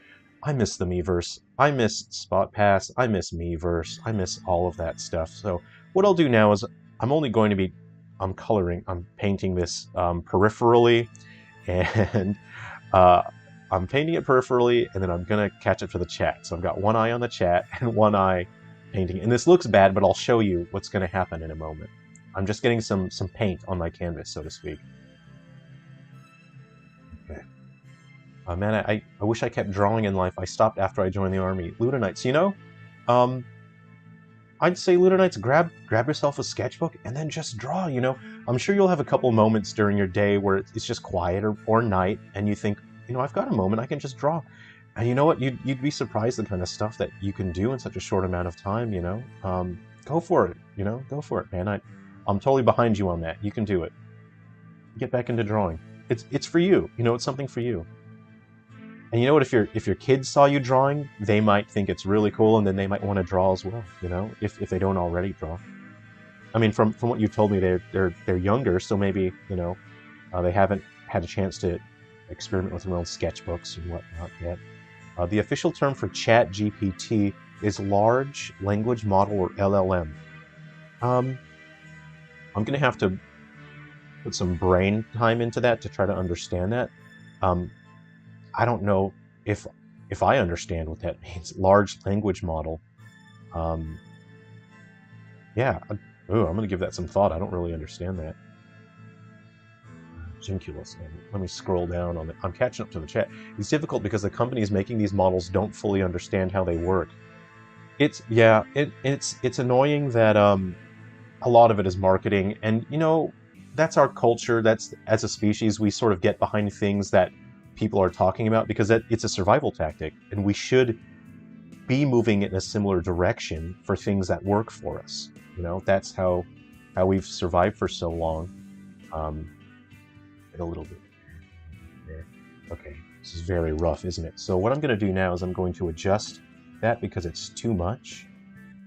I miss the Miiverse. I miss Spot Pass. I miss Miiverse. I miss all of that stuff. So what I'll do now is I'm only going to be I'm painting this peripherally, and I'm painting it peripherally, and then I'm gonna catch it for the chat. So I've got one eye on the chat and one eye painting. And this looks bad, but I'll show you what's gonna happen in a moment. I'm just getting some paint on my canvas, so to speak. Okay. Man, I wish I kept drawing in life. I stopped after I joined the army. Ludonites, you know, I'd say Ludonites, grab yourself a sketchbook and then just draw, you know. I'm sure you'll have a couple moments during your day where it's just quiet or night, and you think, you know, I've got a moment, I can just draw. And you know what, you'd be surprised the kind of stuff that you can do in such a short amount of time, you know. Go for it, you know, go for it, man. I'm totally behind you on that. You can do it. Get back into drawing. It's for you, you know, it's something for you. And you know what, if your kids saw you drawing, they might think it's really cool, and then they might want to draw as well, you know, if they don't already draw. I mean, from what you told me, they're younger, so maybe, you know, they haven't had a chance to experiment with their own sketchbooks and whatnot yet. The official term for ChatGPT is Large Language Model, or LLM. I'm gonna have to put some brain time into that to try to understand that. I don't know if I understand what that means. Large language model. Yeah. Oh, I'm gonna give that some thought. I don't really understand that. Jinculus. Let me scroll down on it. I'm catching up to the chat. It's difficult because the companies making these models don't fully understand how they work. It's annoying that a lot of it is marketing, and you know, that's our culture. That's, as a species, we sort of get behind things that people are talking about because it's a survival tactic, and we should be moving in a similar direction for things that work for us. You know, that's how we've survived for so long. A little bit there. Okay, this is very rough, isn't it? So what I'm going to do now is I'm going to adjust that because it's too much.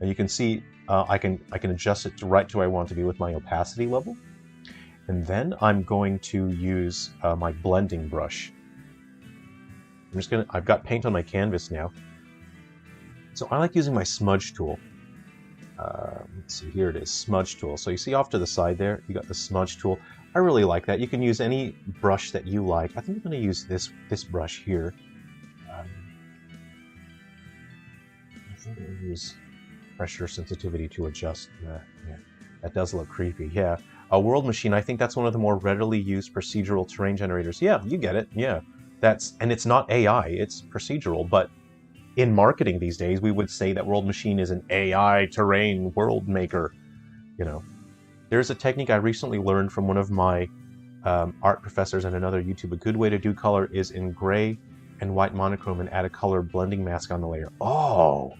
And you can see I can adjust it to right to where I want to be with my opacity level. And then I'm going to use my blending brush. I've got paint on my canvas now. So I like using my smudge tool. Let's see, here it is, smudge tool. So you see off to the side there, you got the smudge tool. I really like that. You can use any brush that you like. I think I'm going to use this brush here. I think I'll use pressure sensitivity to adjust. Yeah, that does look creepy. Yeah, a world machine. I think that's one of the more readily used procedural terrain generators. Yeah, you get it. Yeah, and it's not AI. It's procedural. But in marketing these days, we would say that world machine is an AI terrain world maker. You know. There's a technique I recently learned from one of my art professors and another YouTube. A good way to do color is in gray and white monochrome and add a color blending mask on the layer. Oh,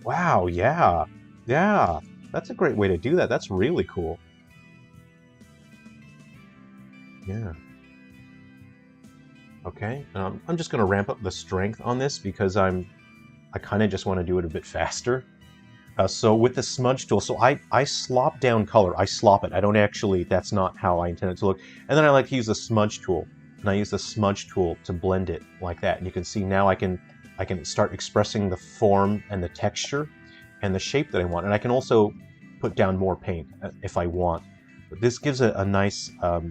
wow, yeah. Yeah, that's a great way to do that. That's really cool. Yeah. Okay, I'm just going to ramp up the strength on this because I kind of just want to do it a bit faster. So with the smudge tool, so I slop down color. I slop it. I don't actually, that's not how I intend it to look. And then I like to use the smudge tool. And I use the smudge tool to blend it like that. And you can see now I can start expressing the form and the texture and the shape that I want. And I can also put down more paint if I want. But this gives a nice,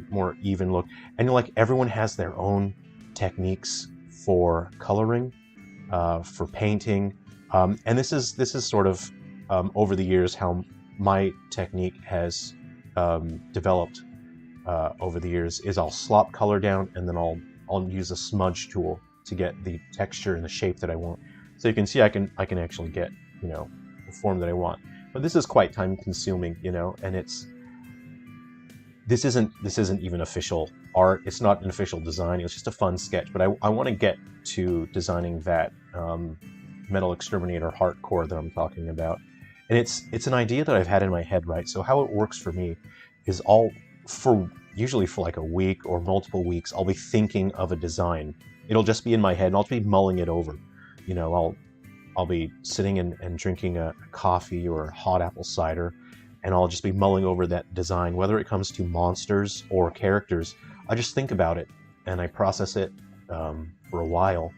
more even look. And like everyone has their own techniques for coloring, for painting. And this is sort of over the years how my technique has developed over the years is I'll slop color down and then I'll use a smudge tool to get the texture and the shape that I want. So you can see I can actually get, you know, the form that I want. But this is quite time consuming, you know, and this isn't even official art. It's not an official design. It's just a fun sketch. But I want to get to designing that Metal Exterminator heart core that I'm talking about. And it's an idea that I've had in my head, right? So how it works for me is I'll usually for like a week or multiple weeks, I'll be thinking of a design. It'll just be in my head, and I'll just be mulling it over. You know, I'll be sitting and drinking a coffee or a hot apple cider, and I'll just be mulling over that design, whether it comes to monsters or characters. I just think about it, and I process it for a while.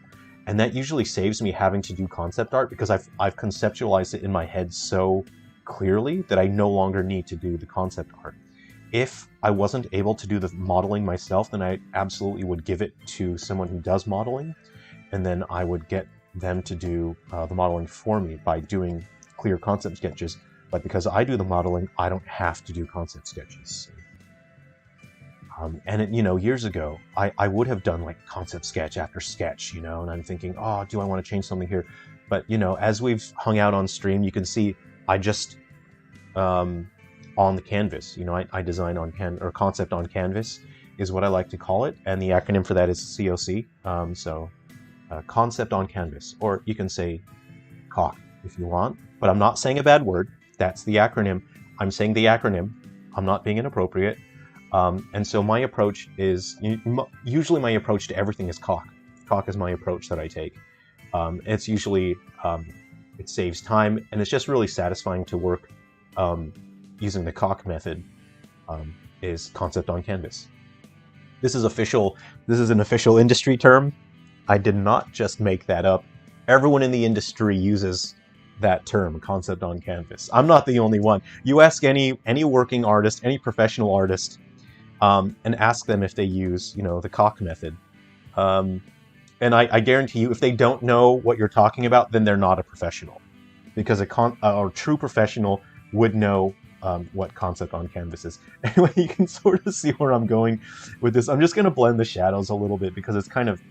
And that usually saves me having to do concept art, because I've conceptualized it in my head so clearly that I no longer need to do the concept art. If I wasn't able to do the modeling myself, then I absolutely would give it to someone who does modeling, and then I would get them to do the modeling for me by doing clear concept sketches. But because I do the modeling, I don't have to do concept sketches. And it, you know, years ago, I would have done like concept sketch after sketch, you know, and I'm thinking, oh, do I want to change something here? But, you know, as we've hung out on stream, you can see I just, on the canvas, you know, I design on concept on canvas is what I like to call it. And the acronym for that is COC. Concept on canvas, or you can say COC if you want, but I'm not saying a bad word. That's the acronym. I'm saying the acronym. I'm not being inappropriate. And so my approach is, usually my approach to everything is COC. COC is my approach that I take. It's usually, it saves time, and it's just really satisfying to work using the COC method, is concept on canvas. This is official. This is an official industry term. I did not just make that up. Everyone in the industry uses that term, concept on canvas. I'm not the only one. You ask any working artist, any professional artist, and ask them if they use, you know, the COC method. And I guarantee you, if they don't know what you're talking about, then they're not a professional. Because a true professional would know what concept on canvas is. Anyway, you can sort of see where I'm going with this. I'm just going to blend the shadows a little bit, because it's kind of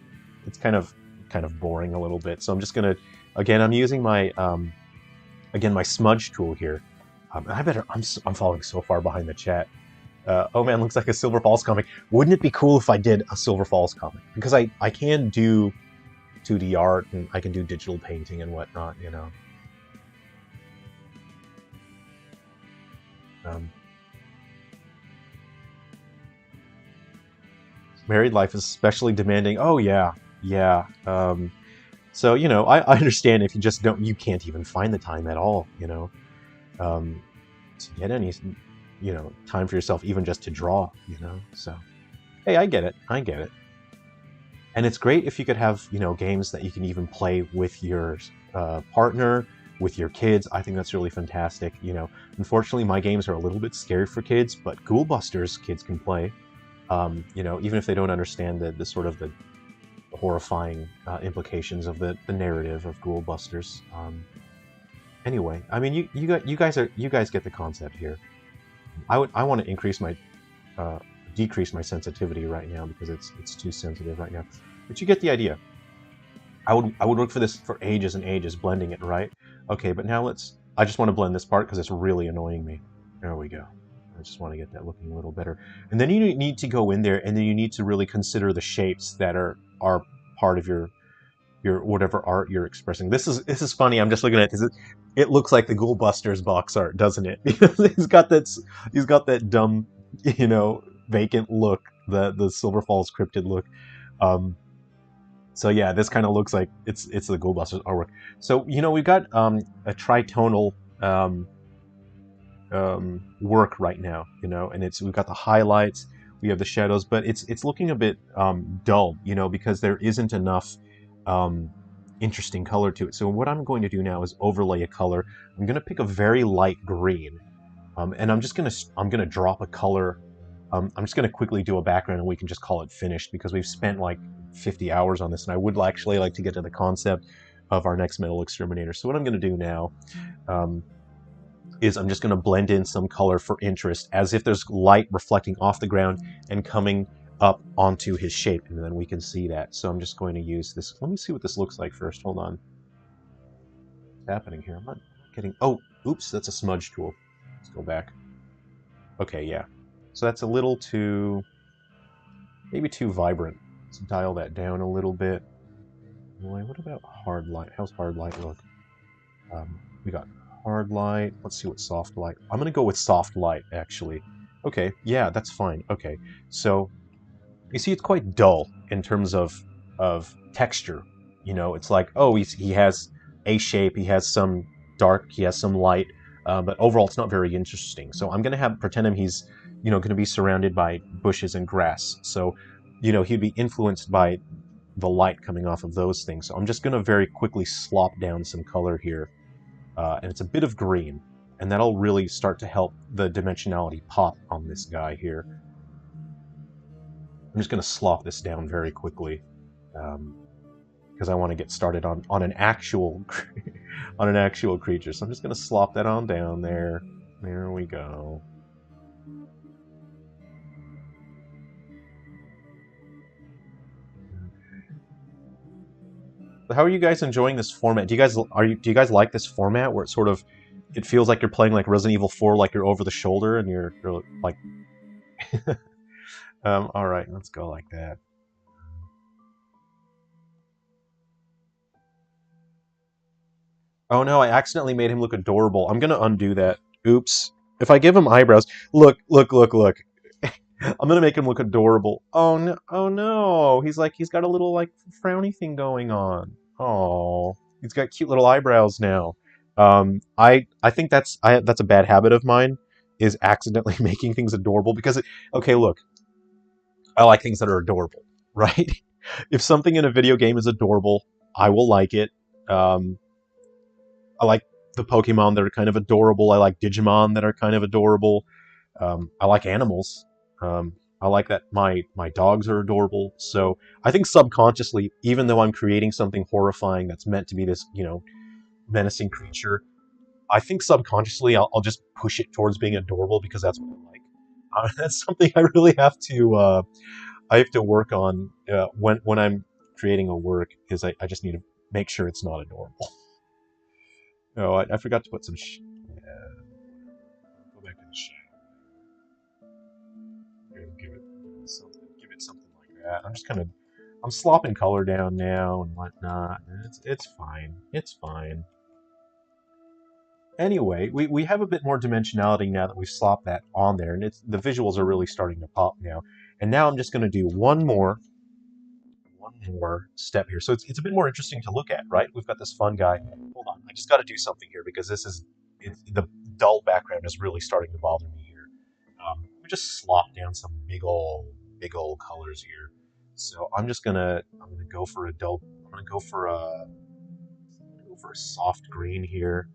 boring a little bit. So I'm just gonna, again, I'm using my my smudge tool here. I'm falling so far behind the chat. Oh man, looks like a Silver Falls comic. Wouldn't it be cool if I did a Silver Falls comic? Because I can do 2D art, and I can do digital painting and whatnot, you know. Married life is especially demanding. Oh yeah. Yeah, so, you know, I understand if you just you can't even find the time at all, you know, to get any, you know, time for yourself, even just to draw, you know, so, hey, I get it, and it's great if you could have, you know, games that you can even play with your partner, with your kids. I think that's really fantastic, you know. Unfortunately, my games are a little bit scary for kids, but Ghoul Busters kids can play, you know, even if they don't understand the sort of the horrifying implications of the narrative of Ghoul Busters. Anyway, I mean, you guys get the concept here. I want to decrease my sensitivity right now, because it's too sensitive right now. But you get the idea. I would work for this for ages and ages, blending it, right? Okay, but now I just want to blend this part because it's really annoying me. There we go. I just want to get that looking a little better. And then you need to go in there, and then you need to really consider the shapes that are part of your whatever art you're expressing. This is funny. I'm just looking at this. It looks like the Ghoul Busters box art, doesn't it? Because he's got that dumb, you know, vacant look, the Silver Falls cryptid look. So yeah, this kind of looks like it's the Ghoul Busters artwork. So, you know, we've got a tritonal work right now, you know, and we've got the highlights, we have the shadows, but it's looking a bit dull, you know, because there isn't enough interesting color to it. So what I'm going to do now is overlay a color. I'm going to pick a very light green, and I'm going to drop a color. I'm just going to quickly do a background, and we can just call it finished, because we've spent like 50 hours on this, and I would actually like to get to the concept of our next metal exterminator. So what I'm going to do now is I'm just going to blend in some color for interest, as if there's light reflecting off the ground and coming up onto his shape, and then we can see that. So I'm just going to use this. Let me see what this looks like first. Hold on. What's happening here? I'm not getting... Oh, oops, that's a smudge tool. Let's go back. Okay, yeah. So that's a little too... maybe too vibrant. Let's dial that down a little bit. Anyway, what about hard light? How's hard light look? We got hard light. Let's see what soft light... I'm going to go with soft light, actually. Okay, yeah, that's fine. Okay, so you see, it's quite dull in terms of texture. You know, it's like, oh, he has a shape, he has some dark, he has some light, but overall, it's not very interesting. So I'm gonna have pretend him he's gonna be surrounded by bushes and grass. So he'd be influenced by the light coming off of those things. So I'm just gonna very quickly slop down some color here, and it's a bit of green, and that'll really start to help the dimensionality pop on this guy here. I'm just going to slop this down very quickly, because I want to get started on an actual on an actual creature. So I'm just going to slop that on down there. There we go. So how are you guys enjoying this format? Do you guys like this format where it feels like you're playing like Resident Evil 4, like you're over the shoulder and you're like all right, let's go like that. Oh no, I accidentally made him look adorable. I'm gonna undo that. Oops. If I give him eyebrows, look, look, look, look. I'm gonna make him look adorable. Oh no! Oh no! He's got a little like frowny thing going on. Oh, he's got cute little eyebrows now. I think that's a bad habit of mine, is accidentally making things adorable because okay, look, I like things that are adorable, right? If something in a video game is adorable, I will like it. Um, I like the Pokemon that are kind of adorable. I like Digimon that are kind of adorable. I like animals. I like that my dogs are adorable. So I think subconsciously, even though I'm creating something horrifying that's meant to be this, menacing creature, I think subconsciously I'll just push it towards being adorable because that's what I like. That's something I really I have to work on when I'm creating a work, because I just need to make sure it's not adorable. Oh, I forgot to put some. Yeah, go back to the shadow. Give it something like that. I'm slopping color down now and whatnot. And it's fine. It's fine. Anyway, we have a bit more dimensionality now that we've slopped that on there, and the visuals are really starting to pop now. And now I'm just going to do one more step here. So it's a bit more interesting to look at, right? We've got this fun guy. Hold on, I just got to do something here because the dull background is really starting to bother me here. We just slop down some big old colors here. So I'm gonna go for a dull. I'm gonna go for a soft green here,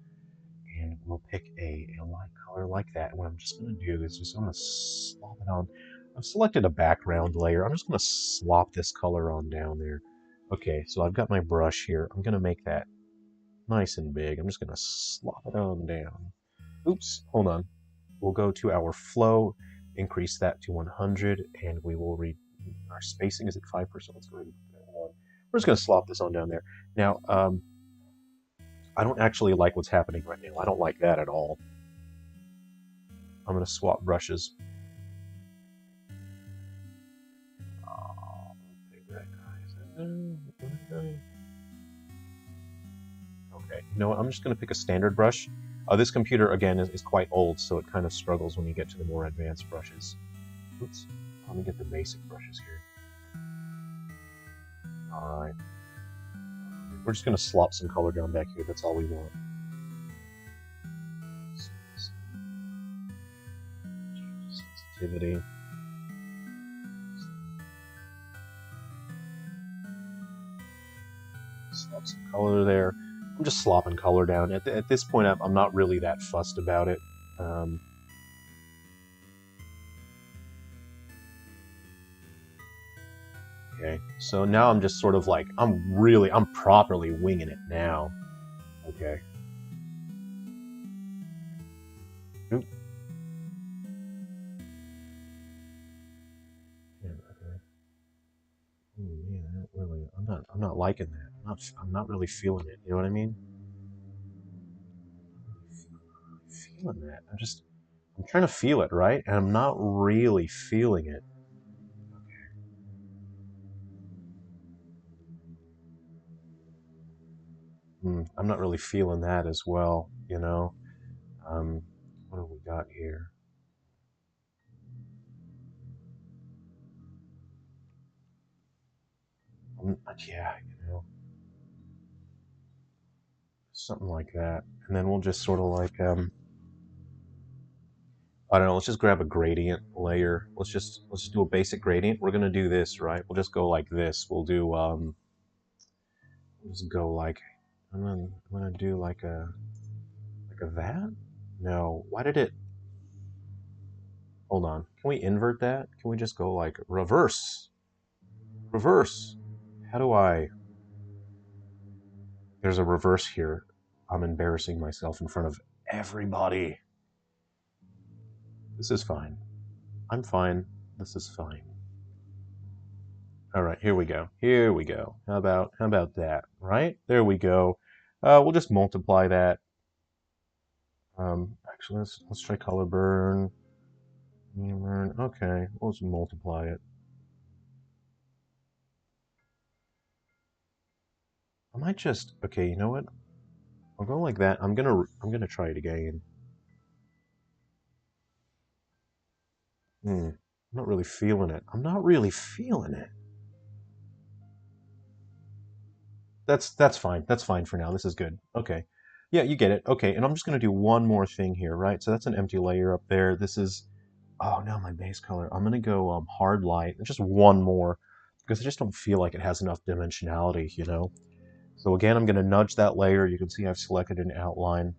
and we'll pick a light color like that. And what I'm just gonna do is I'm gonna slop it on. I've selected a background layer. I'm just gonna slop this color on down there. Okay, so I've got my brush here. I'm gonna make that nice and big. I'm just gonna slop it on down. Oops, hold on. We'll go to our flow, increase that to 100, and we will read our spacing is at 5%. Let's go ahead and put that on. We're just gonna slop this on down there. Now, I don't actually like what's happening right now. I don't like that at all. I'm gonna swap brushes. Okay, you know what? I'm just going to pick a standard brush. This computer, again, is quite old, so it kind of struggles when you get to the more advanced brushes. Oops. Let me get the basic brushes here. Alright. We're just going to slop some color down back here. That's all we want. Sensitivity. Slop some color there. I'm just slopping color down. At this point, I'm not really that fussed about it. Okay, so now I'm just sort of like, I'm properly winging it now. Okay. Oop. Yeah, okay. Oh man, I don't really, I'm not liking that. I'm not really feeling it. You know what I mean? Feeling that. I'm trying to feel it, right? And I'm not really feeling it. I'm not really feeling that as well, you know? What do we got here? Yeah, you know, something like that. And then we'll just sort of like, I don't know, let's just grab a gradient layer. Let's just do a basic gradient. We're gonna do this, right? We'll just go like this. We'll do, let's go like, I'm gonna do like a that? No, why did it, hold on. Can we invert that? Can we just go like reverse? Reverse. How do I, there's a reverse here. I'm embarrassing myself in front of everybody. This is fine. I'm fine. This is fine. All right, here we go. Here we go. How about that? Right there we go. We'll just multiply that. Actually, let's try color burn. Burn. Okay, we'll just multiply it. I might just. Okay, you know what? I'll go like that. I'm gonna try it again. I'm not really feeling it. I'm not really feeling it. That's fine. That's fine for now. This is good. Okay. Yeah, you get it. Okay, and I'm just gonna do one more thing here, right? So that's an empty layer up there. This is, oh no, my base color. I'm gonna go hard light. Just one more, because I just don't feel like it has enough dimensionality, you know? So again, I'm gonna nudge that layer. You can see I've selected an outline.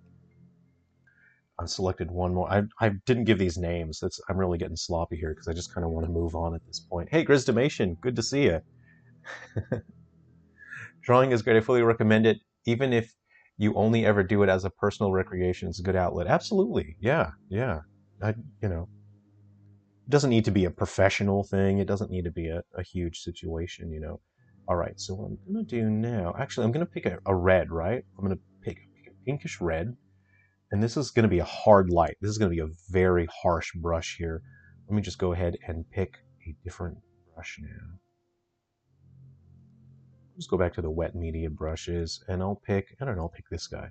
I've selected one more. I didn't give these names. I'm really getting sloppy here because I just kind of want to move on at this point. Hey, Grizdimation, good to see you. Drawing is great. I fully recommend it, even if you only ever do it as a personal recreation. It's a good outlet. Absolutely, yeah, yeah. I, you know, it doesn't need to be a professional thing. It doesn't need to be a huge situation, you know. All right, so what I'm gonna do now, actually, I'm gonna pick a red, right? I'm gonna pick a pinkish red, and this is gonna be a hard light. This is gonna be a very harsh brush here. Let me just go ahead and pick a different brush now. Just go back to the wet media brushes, and I'll pick, I don't know, I'll pick this guy.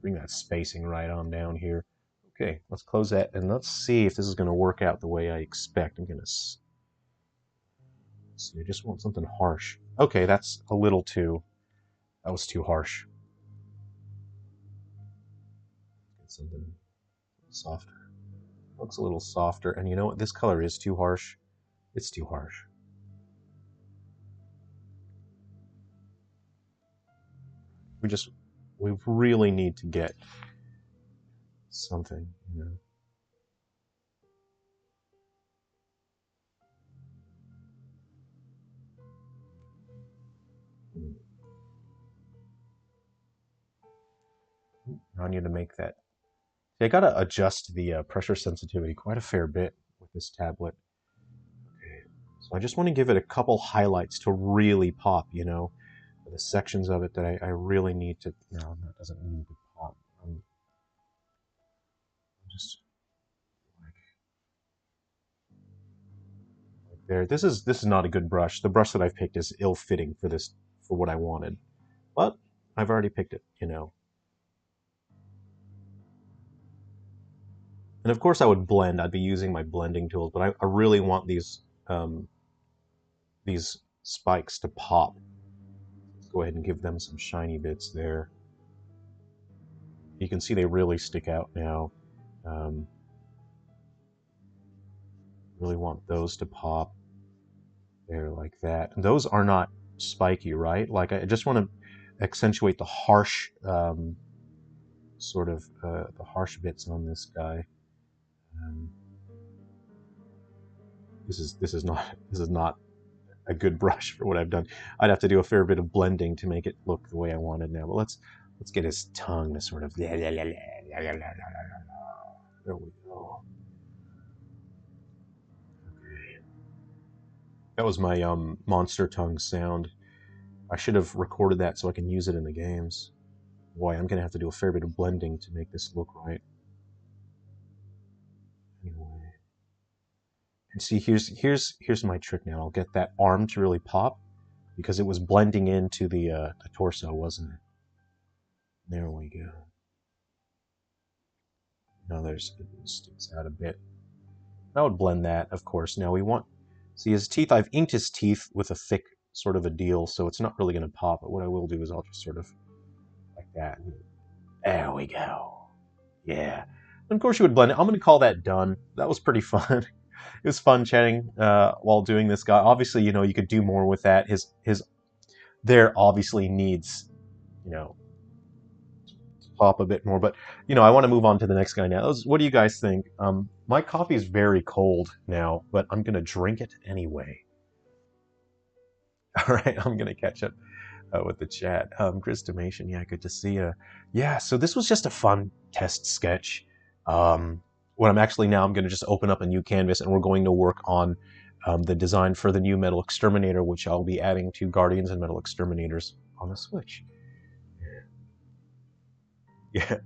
Bring that spacing right on down here. Okay, let's close that, and let's see if this is going to work out the way I expect. I'm going to see, I just want something harsh. Okay, that's a little too, that was too harsh. Get something softer. Looks a little softer, and you know what? This color is too harsh. It's too harsh. We really need to get something, you know. I need to make that. See, I gotta adjust the pressure sensitivity quite a fair bit with this tablet. Okay. So I just want to give it a couple highlights to really pop, you know, the sections of it that I really need to. No, that doesn't need to pop. Just like there. This is not a good brush. The brush that I've picked is ill-fitting for this, for what I wanted, but I've already picked it, you know. And of course, I would blend. I'd be using my blending tools, but I really want these spikes to pop. Let's go ahead and give them some shiny bits there. You can see they really stick out now. Um, really want those to pop there like that. And those are not spiky, right? Like I just want to accentuate the harsh the harsh bits on this guy. Um, this is not a good brush for what I've done. I'd have to do a fair bit of blending to make it look the way I wanted now. But let's get his tongue to sort of there we go. Okay. That was my monster tongue sound. I should have recorded that so I can use it in the games. Boy, I'm gonna have to do a fair bit of blending to make this look right. Anyway, and see, here's my trick now. I'll get that arm to really pop because it was blending into the torso, wasn't it? There we go. Now it sticks out a bit. I would blend that, of course. Now we want, see his teeth. I've inked his teeth with a thick sort of a deal, so it's not really going to pop. But what I will do is I'll just sort of like that. There we go. Yeah. And of course you would blend it. I'm going to call that done. That was pretty fun. It was fun chatting while doing this guy. Obviously, you know, you could do more with that. His there obviously needs, you know, to pop a bit more. But, you know, I want to move on to the next guy now. What do you guys think? My coffee is very cold now, but I'm going to drink it anyway. All right, I'm going to catch up with the chat. Gristomation, yeah, good to see you. Yeah, so this was just a fun test sketch. What I'm going to just open up a new canvas and we're going to work on the design for the new Metal Exterminator, which I'll be adding to Guardians and Metal Exterminators on the Switch. Yeah,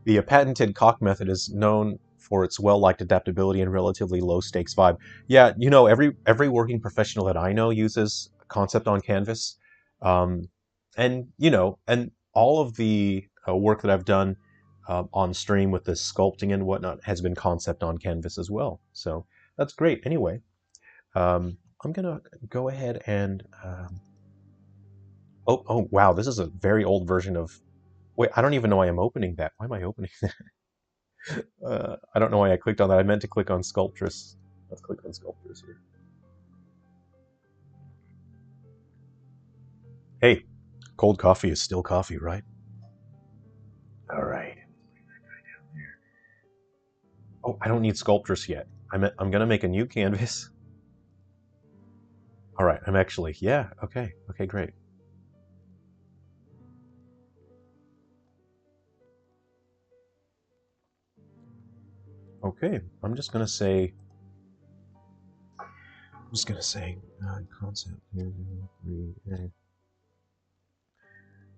the patented cock method is known for its well-liked adaptability and relatively low-stakes vibe. Yeah, you know, every working professional that I know uses concept on canvas, um, and you know, and all of the work that I've done on stream with the sculpting and whatnot has been concept on canvas as well. So that's great. Anyway, I'm gonna go ahead and oh wow, this is a very old version of. Wait, I don't even know why I'm opening that. Why am I opening that? I don't know why I clicked on that. I meant to click on Sculptress. Let's click on Sculptress here. Hey, cold coffee is still coffee, right? All right. Oh, I don't need Sculptress yet. I'm gonna make a new canvas. All right, I'm actually, yeah, okay, great. Okay, I'm just gonna say concept.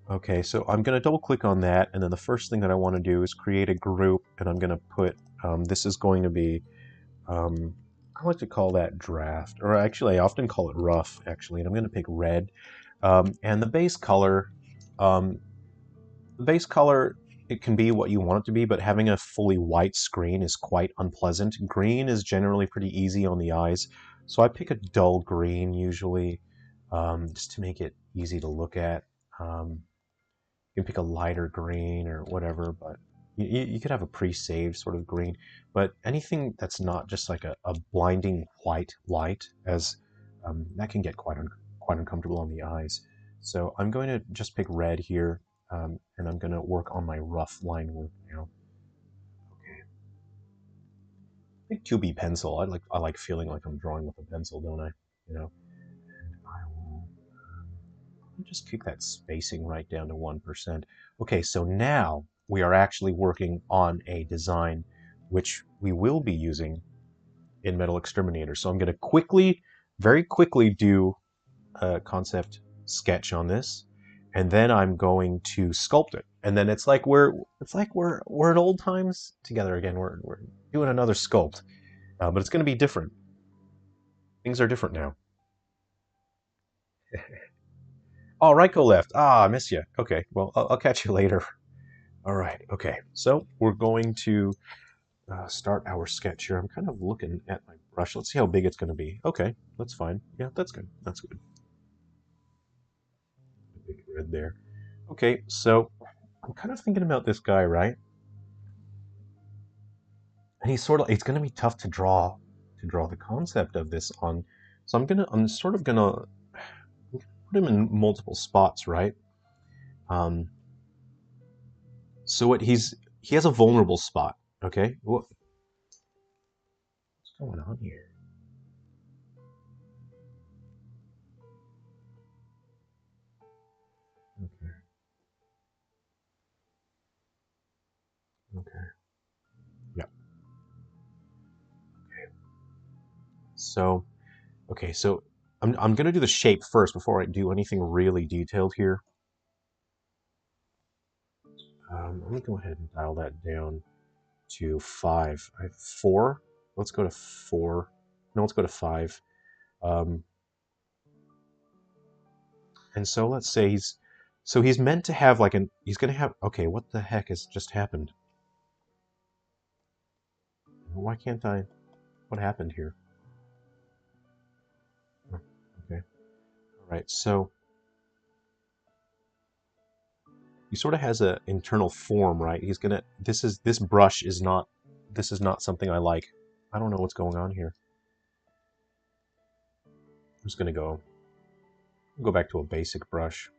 Okay, so I'm going to double click on that, and then the first thing that I want to do is create a group, and I'm going to put, this is going to be, I like to call that draft, or actually I often call it rough, actually, and I'm going to pick red. And um, the base color, it can be what you want it to be, but having a fully white screen is quite unpleasant. Green is generally pretty easy on the eyes, so I pick a dull green usually, just to make it easy to look at. You can pick a lighter green or whatever, but you could have a pre-saved sort of green. But anything that's not just like a blinding white light, as that can get quite uncomfortable on the eyes. So I'm going to just pick red here, and I'm going to work on my rough line work now. Okay. I think 2B pencil. I like feeling like I'm drawing with a pencil, don't I? You know. And I will just keep that spacing right down to 1%. Okay, so now we are actually working on a design which we will be using in Metal Exterminator. So I'm going to very quickly do a concept sketch on this, and then I'm going to sculpt it. And then it's like we're in old times together again. We're doing another sculpt, but it's going to be different. Things are different now. Oh, Ryko left. Ah, I miss you. Okay, well, I'll catch you later. All right, okay. So we're going to start our sketch here. I'm kind of looking at my brush. Let's see how big it's going to be. Okay, that's fine. Yeah, that's good. That's good. Big red there. Okay, so I'm kind of thinking about this guy, right? And it's going to be tough to draw the concept of this on. So I'm sort of gonna put him in multiple spots, right? Um, so he has a vulnerable spot. Okay, what's going on here? Okay, okay, yeah. Okay. So, okay, so I'm gonna do the shape first before I do anything really detailed here. Let me go ahead and dial that down to 5. I have 4. Let's go to 4. No, let's go to 5. Um, and so let's say he's meant to have like he's gonna have, okay, what the heck has just happened? Why can't what happened here? Oh, okay. All right, so he sort of has a internal form, right? He's gonna. This brush is not. This is not something I like. I don't know what's going on here. I'm just gonna go back to a basic brush.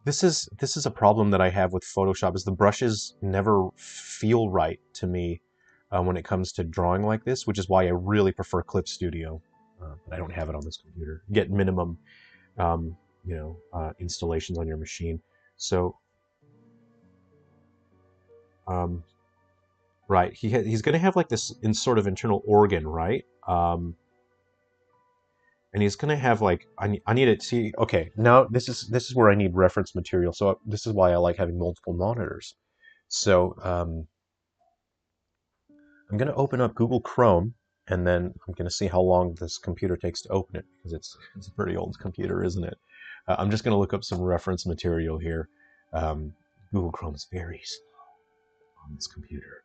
This is a problem that I have with Photoshop is the brushes never feel right to me when it comes to drawing like this, which is why I really prefer Clip Studio. But I don't have it on this computer. Get minimum, installations on your machine. So, um, right, he's going to have like this in sort of internal organ, right? And he's going to have like I need to see. Okay, now this is where I need reference material. So this is why I like having multiple monitors. So I'm going to open up Google Chrome, and then I'm going to see how long this computer takes to open it, because it's a pretty old computer, isn't it? I'm just going to look up some reference material here. Google Chrome is very slow on this computer.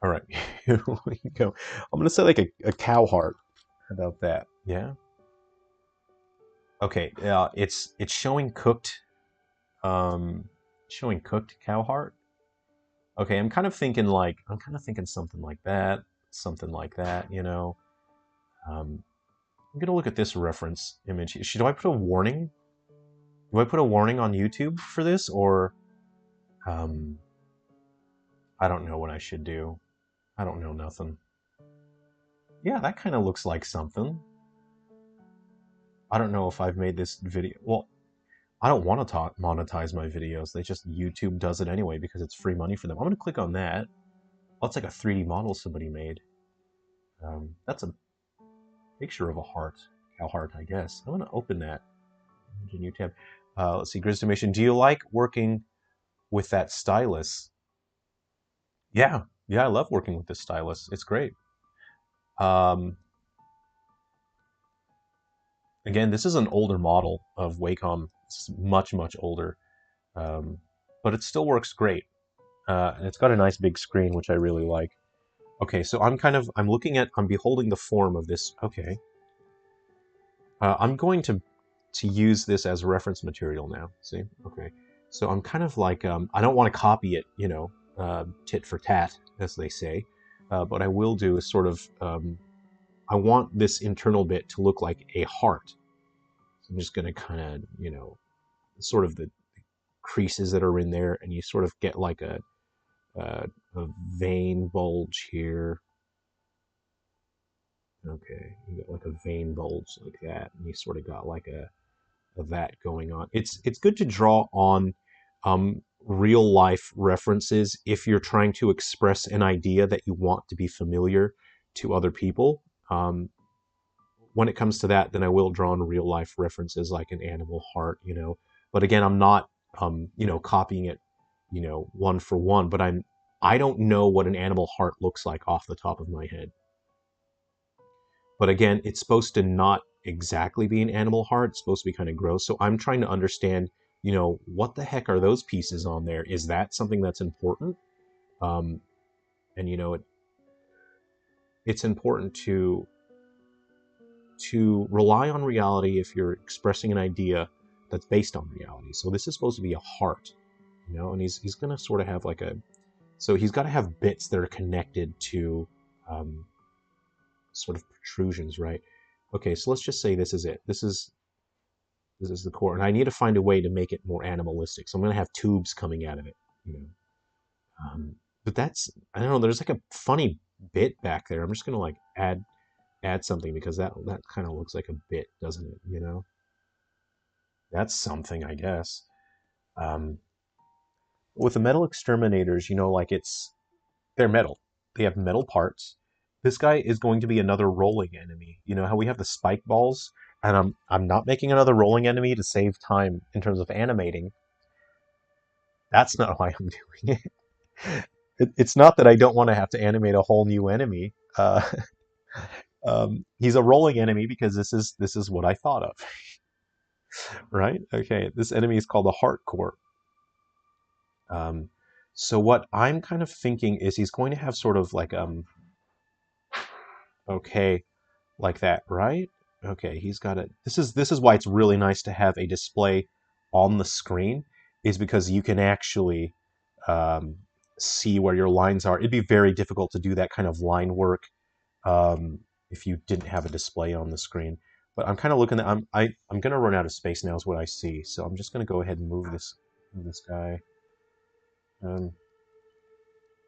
All right, here we go. I'm going to say like a cow heart. How about that? Yeah. Okay. It's showing cooked. Showing cooked cow heart. Okay, I'm kind of thinking something like that, something like that. I'm gonna look at this reference image. Do I put a warning? Do I put a warning on YouTube for this, or um, I don't know what I should do. I don't know nothing. Yeah, that kind of looks like something. I don't know if I've made this video. Well, I don't want to monetize my videos. YouTube does it anyway because it's free money for them. I'm gonna click on that. Oh, it's like a 3D model somebody made. That's a picture of a heart, cow heart, I guess. I'm gonna open that. New tab. Let's see, Grizzdomation. Do you like working with that stylus? Yeah, yeah, I love working with this stylus. It's great. Um, Again, this is an older model of Wacom. It's much, much older, um, but it still works great. And it's got a nice big screen, which I really like. Okay, so I'm beholding the form of this. Okay, I'm going to use this as reference material now. See, okay, so I'm kind of like I don't want to copy it, tit for tat, as they say. What I will do is sort of I want this internal bit to look like a heart. So I'm just going to kind of, sort of the creases that are in there, and you sort of get like a vein bulge here. Okay, you got like a vein bulge like that, and you sort of got like of that going on. It's good to draw on real life references if you're trying to express an idea that you want to be familiar to other people. When it comes to that, then I will draw on real life references like an animal heart, But again, I'm not, copying it, one for one. But I don't know what an animal heart looks like off the top of my head. But again, it's supposed to not exactly be an animal heart. It's supposed to be kind of gross. So I'm trying to understand, what the heck are those pieces on there? Is that something that's important? Um, and it's important to rely on reality if you're expressing an idea that's based on reality. So this is supposed to be a heart, and he's going to sort of have so he's got to have bits that are connected to sort of protrusions, right? Okay, so let's just say this is it. This is the core, and I need to find a way to make it more animalistic. So I'm going to have tubes coming out of it, but I don't know. There's like a funny bit back there. I'm just going to like add something because that kind of looks like a bit, doesn't it? That's something, I guess. Um, with the metal exterminators, like they're metal. They have metal parts. This guy is going to be another rolling enemy. You know how we have the spike balls, and I'm not making another rolling enemy to save time in terms of animating. That's not why I'm doing it. It's not that I don't want to have to animate a whole new enemy. He's a rolling enemy because this is what I thought of. Right? Okay, this enemy is called a heart core. So what I'm kind of thinking is he's going to have sort of like Okay, like that, right? Okay, he's got it. This is why it's really nice to have a display on the screen, is because you can actually um, see where your lines are. It'd be very difficult to do that kind of line work um, if you didn't have a display on the screen. But I'm kind of looking at I'm gonna run out of space now is what I see. So I'm just gonna go ahead and move this guy. Um,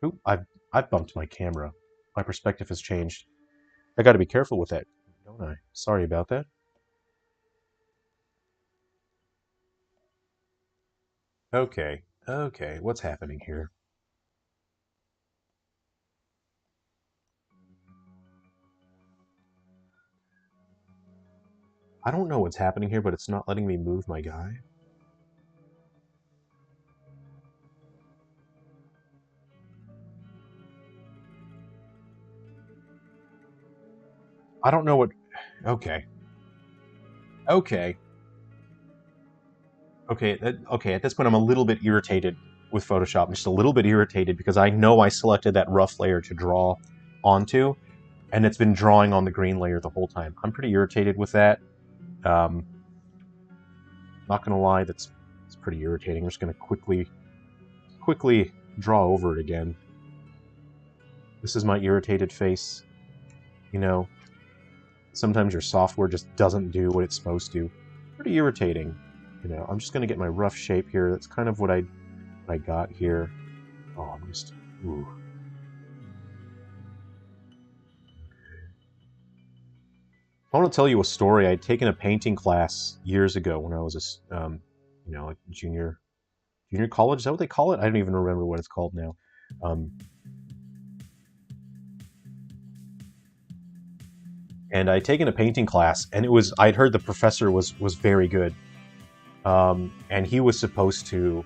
Oop, I've bumped my camera. My perspective has changed. I got to be careful with that, don't I? Sorry about that. Okay, okay, what's happening here? I don't know what's happening here, but it's not letting me move my guy. I don't know what... Okay, okay, okay, at this point I'm a little bit irritated with Photoshop. I'm just a little bit irritated because I know I selected that rough layer to draw onto, and it's been drawing on the green layer the whole time. I'm pretty irritated with that. Um, Not gonna lie, it's pretty irritating. I'm just gonna quickly draw over it again. This is my irritated face. You know, sometimes your software just doesn't do what it's supposed to. Pretty irritating. You know, I'm just gonna get my rough shape here. That's kind of what I got here. Oh, I'm just ooh. I want to tell you a story. I'd taken a painting class years ago when I was like junior college. Is that what they call it? I don't even remember what it's called now. Um, and I'd taken a painting class, and I'd heard the professor was very good, and he was supposed to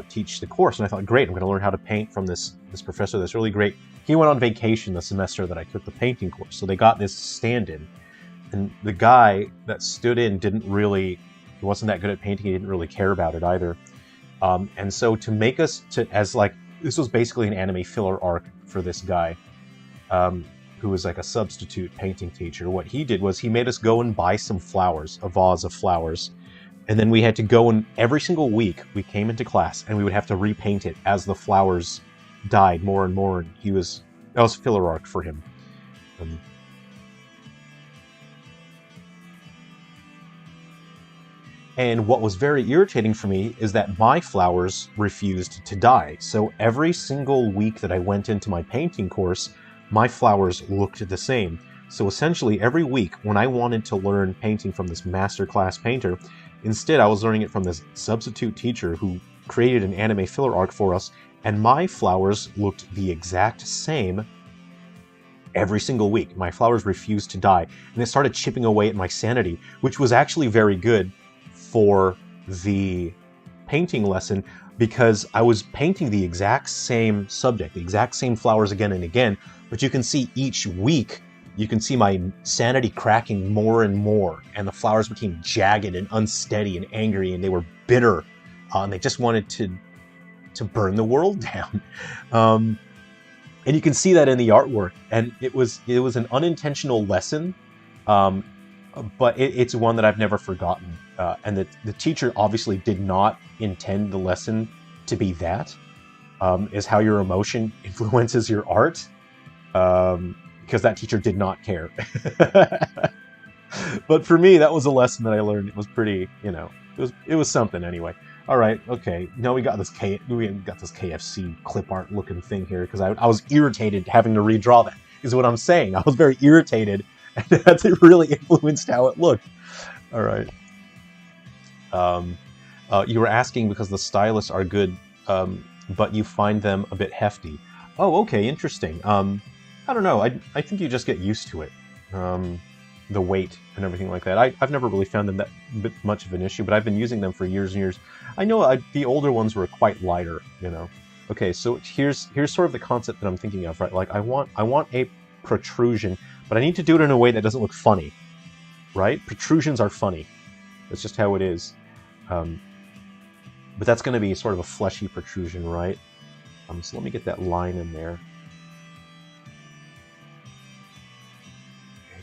teach the course, and I thought, great, I'm going to learn how to paint from this professor that's really great. He went on vacation the semester that I took the painting course, so they got this stand-in, and the guy that stood in he wasn't that good at painting, he didn't really care about it either, and so to make us this was basically an anime filler arc for this guy, who was like a substitute painting teacher. What he did was he made us go and buy some flowers, a vase of flowers, and then we had to go, and every single week we came into class and we would have to repaint it as the flowers died more and more. And that was filler arc for him. And what was very irritating for me is that my flowers refused to die. So every single week that I went into my painting course, my flowers looked the same. So essentially every week when I wanted to learn painting from this masterclass painter, instead I was learning it from this substitute teacher who created an anime filler arc for us, and my flowers looked the exact same every single week. My flowers refused to die, and it started chipping away at my sanity, which was actually very good for the painting lesson, because I was painting the exact same subject, the exact same flowers again and again, but you can see each week, you can see my sanity cracking more and more, and the flowers became jagged and unsteady and angry, and they were bitter, and they just wanted to burn the world down. And you can see that in the artwork, and it was an unintentional lesson, but it's one that I've never forgotten. And the teacher obviously did not intend the lesson to be that, is how your emotion influences your art, because that teacher did not care. But for me, that was a lesson that I learned. It was pretty, it was something anyway. All right, okay. Now we got this KFC clip art looking thing here, because I was irritated having to redraw that, is what I'm saying. I was very irritated, and that really influenced how it looked. All right. You were asking because the stylists are good, but you find them a bit hefty. Oh, okay, interesting. I don't know. I think you just get used to it. The weight and everything like that. I've never really found them that much of an issue, but I've been using them for years and years. I know the older ones were quite lighter, Okay, so here's sort of the concept that I'm thinking of, right? Like I want a protrusion, but I need to do it in a way that doesn't look funny, right? Protrusions are funny. That's just how it is. But that's going to be sort of a fleshy protrusion, right? So let me get that line in there.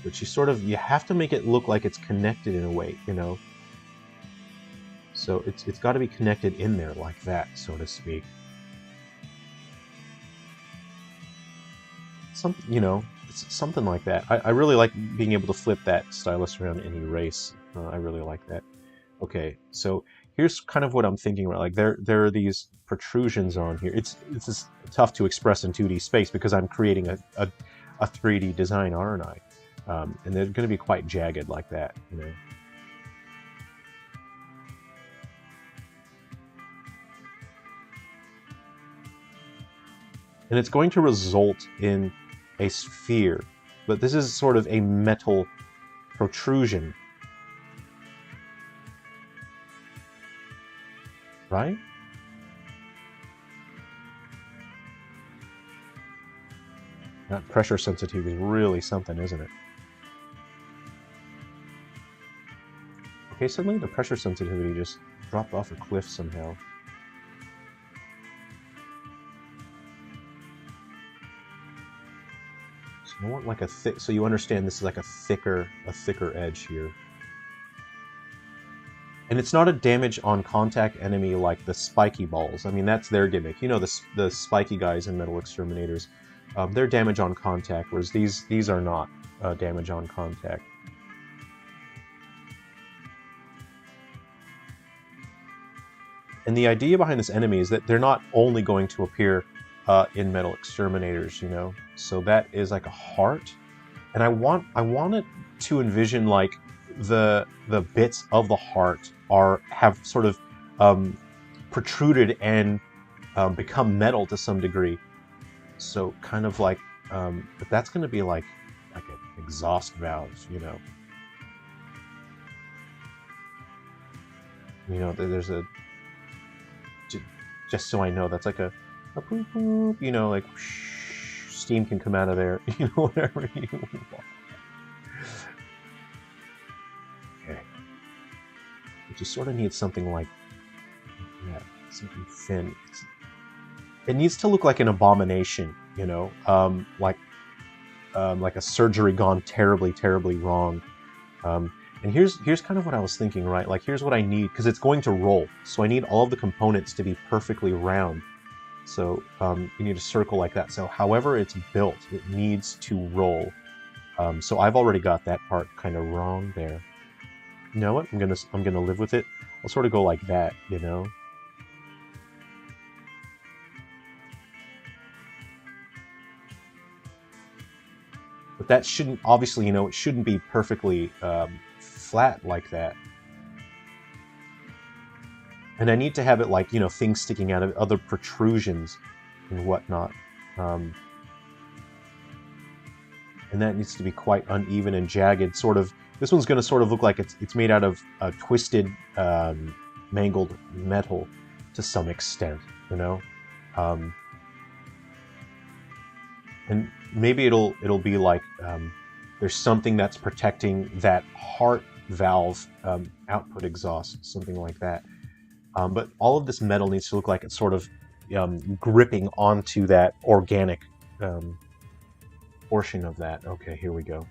But you have to make it look like it's connected in a way, you know. So it's got to be connected in there like that, so to speak. You know, it's something like that. I really like being able to flip that stylus around and erase. I really like that. Okay, so here's kind of what I'm thinking about. Like there are these protrusions on here. It's just tough to express in 2D space because I'm creating a 3D design, aren't I? And they're going to be quite jagged like that, you know. And it's going to result in a sphere, but this is sort of a metal protrusion, right? That pressure sensitivity is really something, isn't it? Okay, suddenly the pressure sensitivity just dropped off a cliff somehow. I want like a thick, so you understand this is like a thicker edge here. And it's not a damage on contact enemy like the spiky balls. I mean, that's their gimmick. You know, the spiky guys in Metal Exterminators, they're damage on contact, whereas these are not damage on contact. And the idea behind this enemy is that they're not only going to appear in Metal Exterminators, you know. So that is like a heart, and I want it to envision like the bits of the heart have sort of protruded and become metal to some degree. So kind of like, but that's going to be like an exhaust valve, you know. You know, there's a, just so I know, that's like a boop, boop, you know, like whoosh, steam can come out of there, you know, whatever you want. Okay. It just sort of needs something like that, something thin. It needs to look like an abomination, you know, like a surgery gone terribly, terribly wrong. And here's kind of what I was thinking, right? Like, here's what I need, because it's going to roll. So I need all of the components to be perfectly round. So you need a circle like that. So however it's built, it needs to roll. So I've already got that part kind of wrong there. You know what? I'm gonna live with it. I'll sort of go like that, you know. But that shouldn't, obviously, you know, it shouldn't be perfectly flat like that. And I need to have it like, you know, things sticking out of other protrusions and whatnot. And that needs to be quite uneven and jagged. Sort of, this one's going to sort of look like it's made out of twisted, mangled metal to some extent, you know. And maybe it'll be like there's something that's protecting that heart valve output exhaust, something like that. But all of this metal needs to look like it's sort of gripping onto that organic portion of that. Okay, here we go.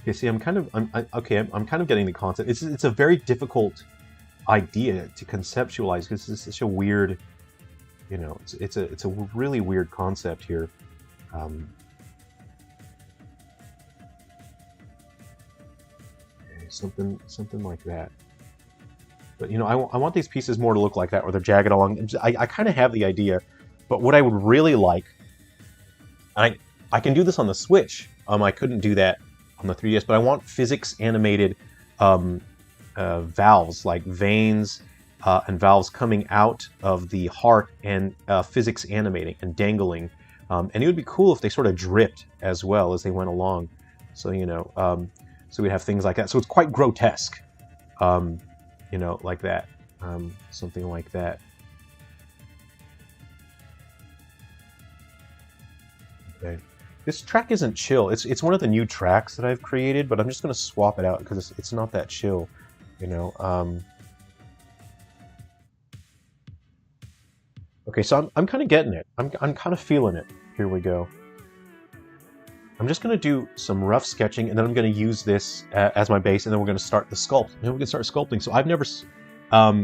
Okay, see, I'm kind of getting the concept. It's a very difficult idea to conceptualize because it's such a weird, you know, it's a really weird concept here. Something like that. But, you know, I want these pieces more to look like that, where they're jagged along. I kind of have the idea, but what I would really like, I can do this on the Switch. I couldn't do that on the 3DS, but I want physics animated valves, like veins and valves coming out of the heart and physics animating and dangling. And it would be cool if they sort of dripped as well as they went along. So, you know, so we'd have things like that. So it's quite grotesque, you know, like that. Something like that. Okay. This track isn't chill. It's one of the new tracks that I've created, but I'm just going to swap it out because it's not that chill, you know. Okay, so I'm kind of getting it. I'm kind of feeling it. Here we go. I'm just going to do some rough sketching, and then I'm going to use this as my base, and then we're going to start the sculpt. And then we can start sculpting. So I've never,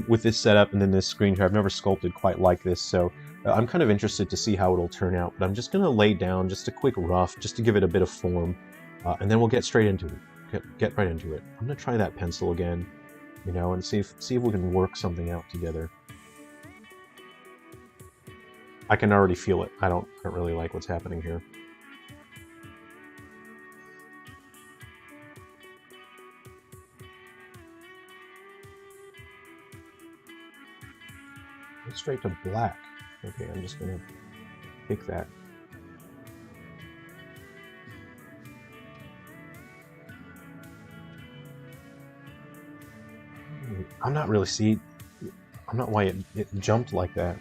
with this setup and then this screen here, I've never sculpted quite like this. So I'm kind of interested to see how it'll turn out. But I'm just going to lay down just a quick rough, just to give it a bit of form, and then we'll get straight into it. Get right into it. I'm going to try that pencil again, you know, and see if we can work something out together. I can already feel it. I don't really like what's happening here. Straight to black. Okay, I'm just gonna pick that. I'm not really I'm not why it jumped like that.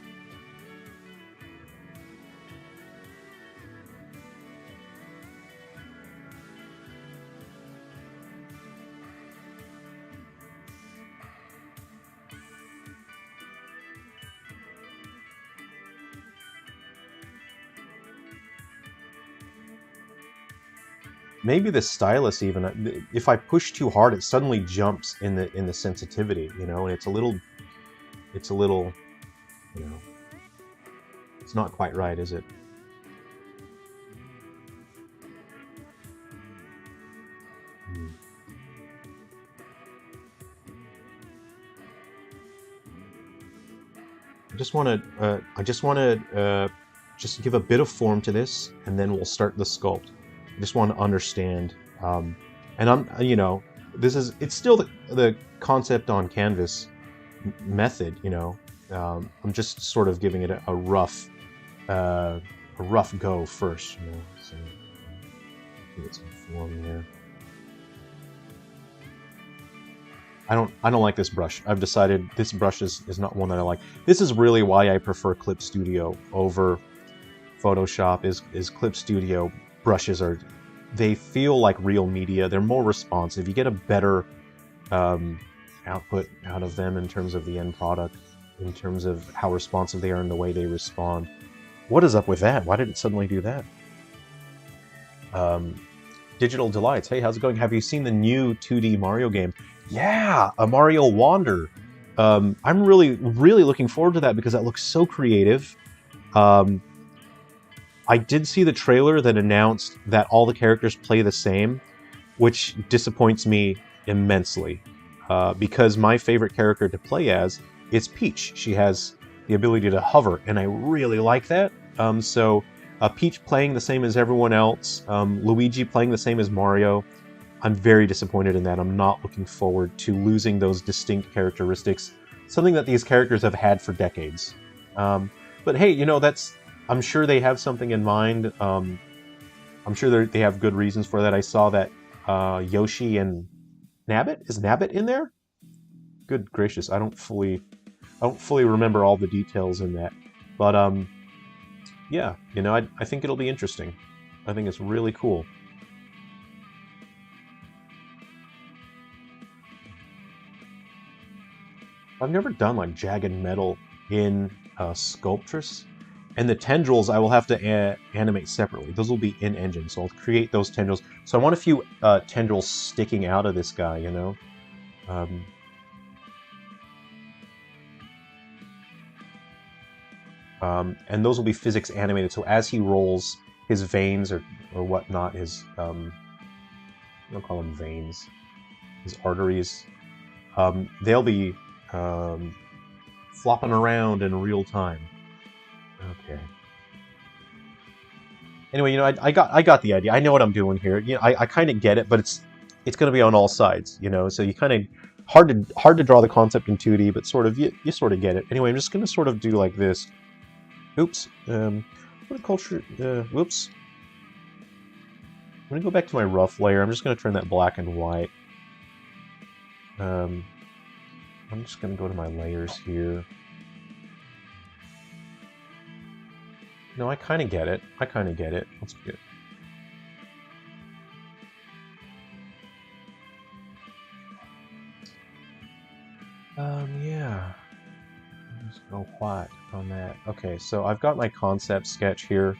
Maybe the stylus even, if I push too hard, it suddenly jumps in the sensitivity, you know, and it's a little, you know, it's not quite right, is it? I just want to just give a bit of form to this, and then we'll start the sculpt. I just want to understand, and you know, it's still the concept on canvas method, you know. I'm just sort of giving it a rough go first, you know. So get some form there. I don't like this brush. I've decided this brush is not one that I like. This is really why I prefer Clip Studio over Photoshop. Is Clip Studio brushes they feel like real media. They're more responsive. You get a better output out of them in terms of the end product, in terms of how responsive they are and the way they respond. What is up with that? Why did it suddenly do that? Digital Delights. Hey, how's it going? Have you seen the new 2D Mario game? Yeah, a Mario Wander. I'm really looking forward to that because that looks so creative. I did see the trailer that announced that all the characters play the same, which disappoints me immensely. Because my favorite character to play as is Peach. She has the ability to hover, and I really like that. So Peach playing the same as everyone else, Luigi playing the same as Mario. I'm very disappointed in that. I'm not looking forward to losing those distinct characteristics, something that these characters have had for decades. But hey, you know, I'm sure they have something in mind. I'm sure they have good reasons for that. I saw that Yoshi and Nabbit? Is Nabbit in there? Good gracious, I don't fully remember all the details in that. But yeah, you know, I think it'll be interesting. I think it's really cool. I've never done like jagged metal in Sculptress, and the tendrils I will have to animate separately. Those will be in engine, so I'll create those tendrils. So I want a few tendrils sticking out of this guy, you know. And those will be physics animated. So as he rolls, his veins or whatnot, his I don't call them veins, his arteries, they'll be flopping around in real time. Okay. Anyway, you know, I got the idea. I know what I'm doing here. You know, I kind of get it, but it's going to be on all sides, you know. So you kind of hard to draw the concept in 2D, but sort of you sort of get it. Anyway, I'm just going to sort of do like this. Oops. What culture? Whoops. I'm going to go back to my rough layer. I'm just going to turn that black and white. I'm just going to go to my layers here. No, I kind of get it. Let's get. Yeah. Just go white on that. Okay, so I've got my concept sketch here.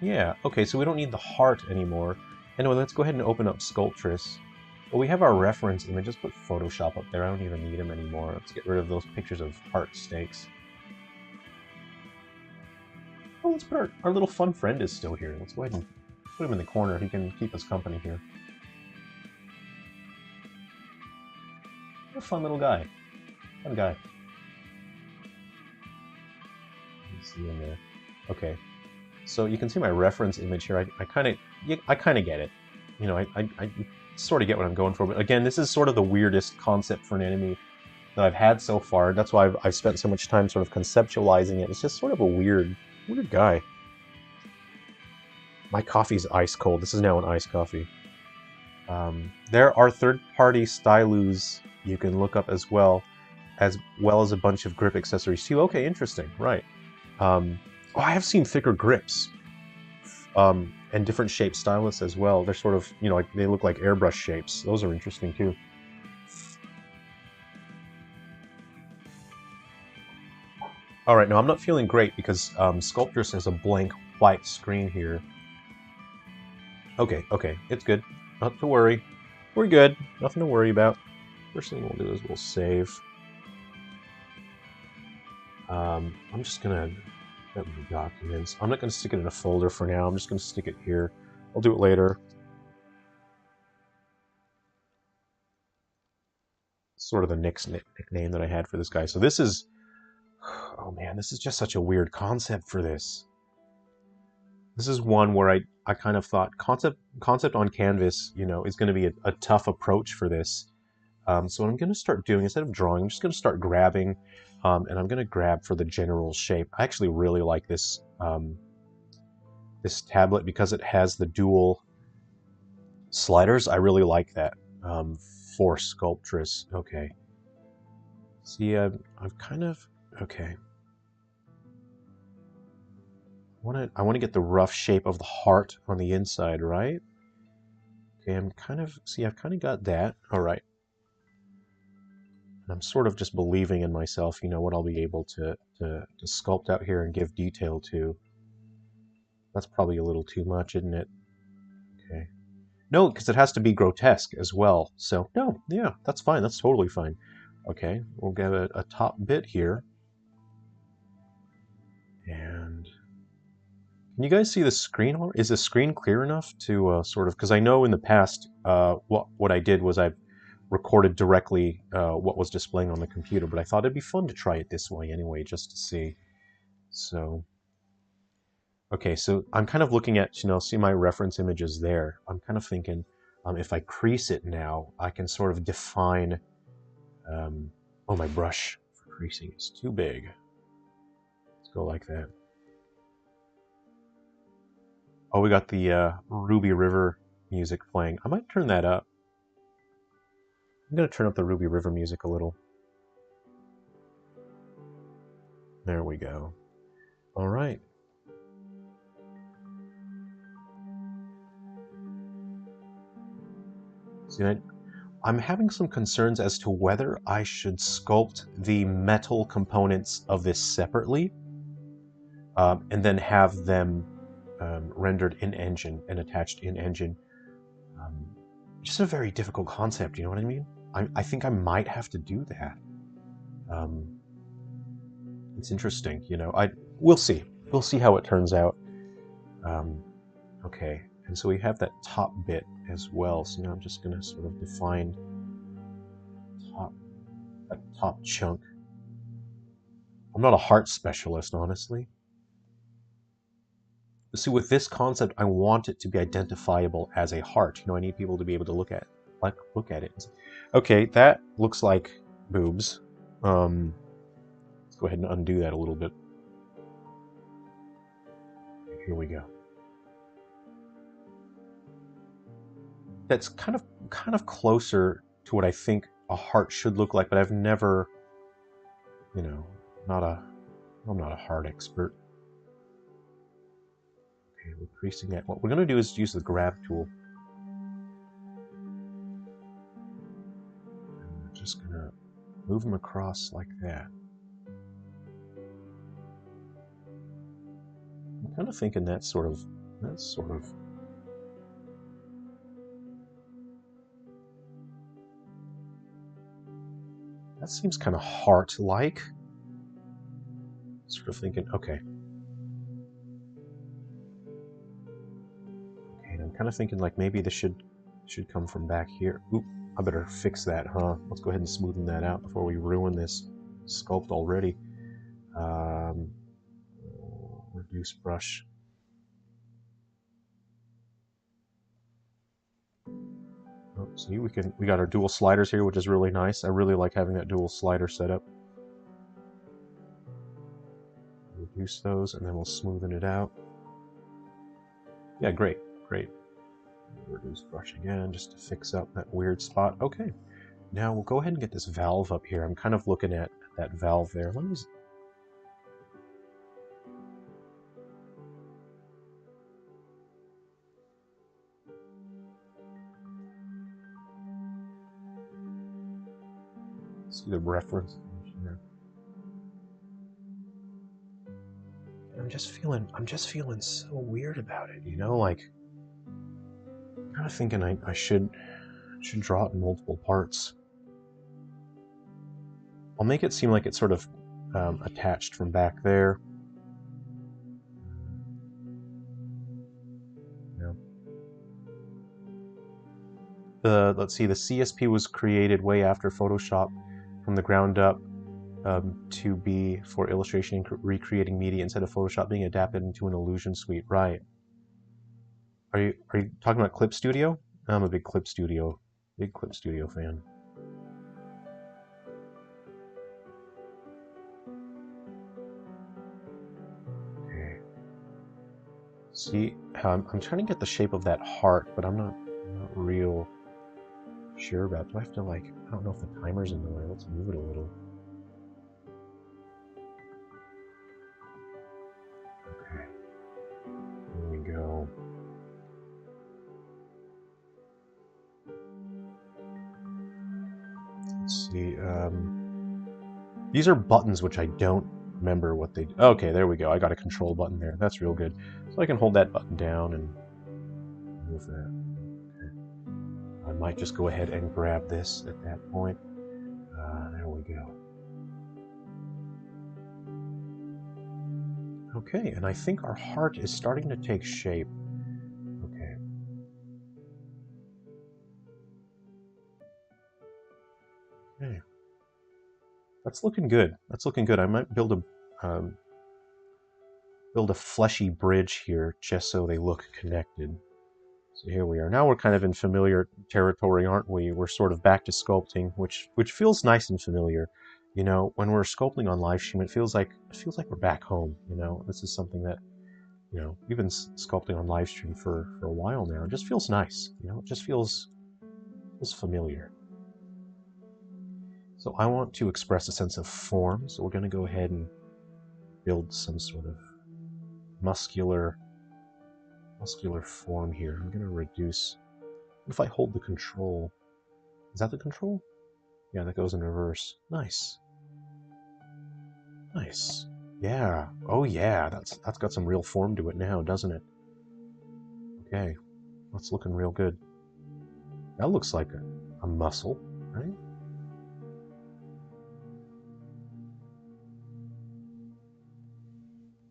Yeah, okay, so we don't need the heart anymore. Anyway, let's go ahead and open up Sculptress. Well, we have our reference image. Just put Photoshop up there. I don't even need them anymore. Let's get rid of those pictures of heart stakes. Oh, let's put our little fun friend is still here. Let's go ahead and put him in the corner. He can keep us company here. What a fun little guy. Fun guy. Let's see in there. Okay. So you can see my reference image here. I kind of get it. You know, I sort of get what I'm going for. But again, this is sort of the weirdest concept for an enemy that I've had so far. That's why I've spent so much time sort of conceptualizing it. It's just sort of a weird guy. My coffee's ice cold. This is now an iced coffee. There are third-party stylus you can look up as well as a bunch of grip accessories too. Okay, interesting. Right. Oh, I have seen thicker grips. And different shape stylus as well. They're sort of, you know, like they look like airbrush shapes. Those are interesting too. All right, now I'm not feeling great because Sculptress has a blank white screen here. Okay, it's good. Not to worry. We're good. Nothing to worry about. First thing we'll do is we'll save. I'm just gonna get my documents. I'm not gonna stick it in a folder for now. I'm just gonna stick it here. I'll do it later. Sort of the nickname that I had for this guy. So this is, oh man, this is just such a weird concept for this. This is one where I kind of thought concept on canvas, you know, is going to be a tough approach for this. So what I'm going to start doing, instead of drawing, I'm just going to start grabbing, and I'm going to grab for the general shape. I actually really like this this tablet because it has the dual sliders. I really like that for Sculptress. Okay. See, I've kind of, okay. I want to get the rough shape of the heart on the inside, right? Okay, I'm kind of, see, I've kind of got that. All right. And I'm sort of just believing in myself, you know, what I'll be able to sculpt out here and give detail to. That's probably a little too much, isn't it? Okay. No, because it has to be grotesque as well. So, no, yeah, that's fine. That's totally fine. Okay, we'll get a top bit here. And can you guys see the screen? Is the screen clear enough to sort of, because I know in the past what I did was I recorded directly what was displaying on the computer, but I thought it'd be fun to try it this way anyway, just to see. So, okay, so I'm kind of looking at, you know, see my reference images there. I'm kind of thinking if I crease it now, I can sort of define, oh, my brush for creasing is too big. Let's go like that. Oh, we got the Ruby River music playing. I might turn that up. I'm going to turn up the Ruby River music a little. There we go. All right. See, I'm having some concerns as to whether I should sculpt the metal components of this separately and then have them rendered in-engine and attached in-engine. Just a very difficult concept, you know what I mean? I think I might have to do that. It's interesting, you know. We'll see. We'll see how it turns out. Okay, and so we have that top bit as well. So now I'm just going to sort of define that top chunk. I'm not a heart specialist, honestly. But see, with this concept, I want it to be identifiable as a heart. You know, I need people to be able to look at it. Okay, that looks like boobs. Let's go ahead and undo that a little bit. Here we go. That's kind of closer to what I think a heart should look like, but I've never, you know, I'm not a heart expert. Okay, we're creasing that. What we're going to do is use the grab tool. Move them across like that. I'm kind of thinking that's sort of... That seems kind of heart-like. Sort of thinking, okay. Okay, and I'm kind of thinking like maybe this should come from back here. Oop, I better fix that, huh? Let's go ahead and smoothen that out before we ruin this sculpt already. Reduce brush. Oh, see, we got our dual sliders here, which is really nice. I really like having that dual slider setup. Reduce those, and then we'll smoothen it out. Yeah, great, great. Reduce brush again, just to fix up that weird spot. Okay, now we'll go ahead and get this valve up here. I'm kind of looking at that valve there. Let me... see the reference here. I'm just feeling so weird about it, you know, like I'm kind of thinking I should draw it in multiple parts. I'll make it seem like it's sort of attached from back there. Yeah. Let's see, the CSP was created way after Photoshop from the ground up to be for illustration and recreating media instead of Photoshop being adapted into an illusion suite. Right. Are you talking about Clip Studio? I'm a big Clip Studio fan. Okay. See, I'm trying to get the shape of that heart, but I'm not real sure about it. Do I have to, like, I don't know if the timer's in the way. Let's move it a little. Okay. There we go. Let's see. These are buttons which I don't remember what they do. Okay, there we go. I got a control button there. That's real good. So I can hold that button down and move that. Okay. I might just go ahead and grab this at that point. There we go. Okay, and I think our heart is starting to take shape. Okay. Okay. That's looking good. That's looking good. I might build a fleshy bridge here just so they look connected. So here we are. Now we're kind of in familiar territory, aren't we? We're sort of back to sculpting, which feels nice and familiar. You know, when we're sculpting on live stream, it feels like we're back home. You know, this is something that, you know, we've been sculpting on live stream for a while now. It just feels nice. You know, it just feels familiar. So I want to express a sense of form. So we're going to go ahead and build some sort of muscular form here. I'm going to reduce. What if I hold the control? Is that the control? Yeah, that goes in reverse. Nice. Nice. Yeah. Oh yeah, that's got some real form to it now, doesn't it? Okay. That's looking real good. That looks like a muscle, right?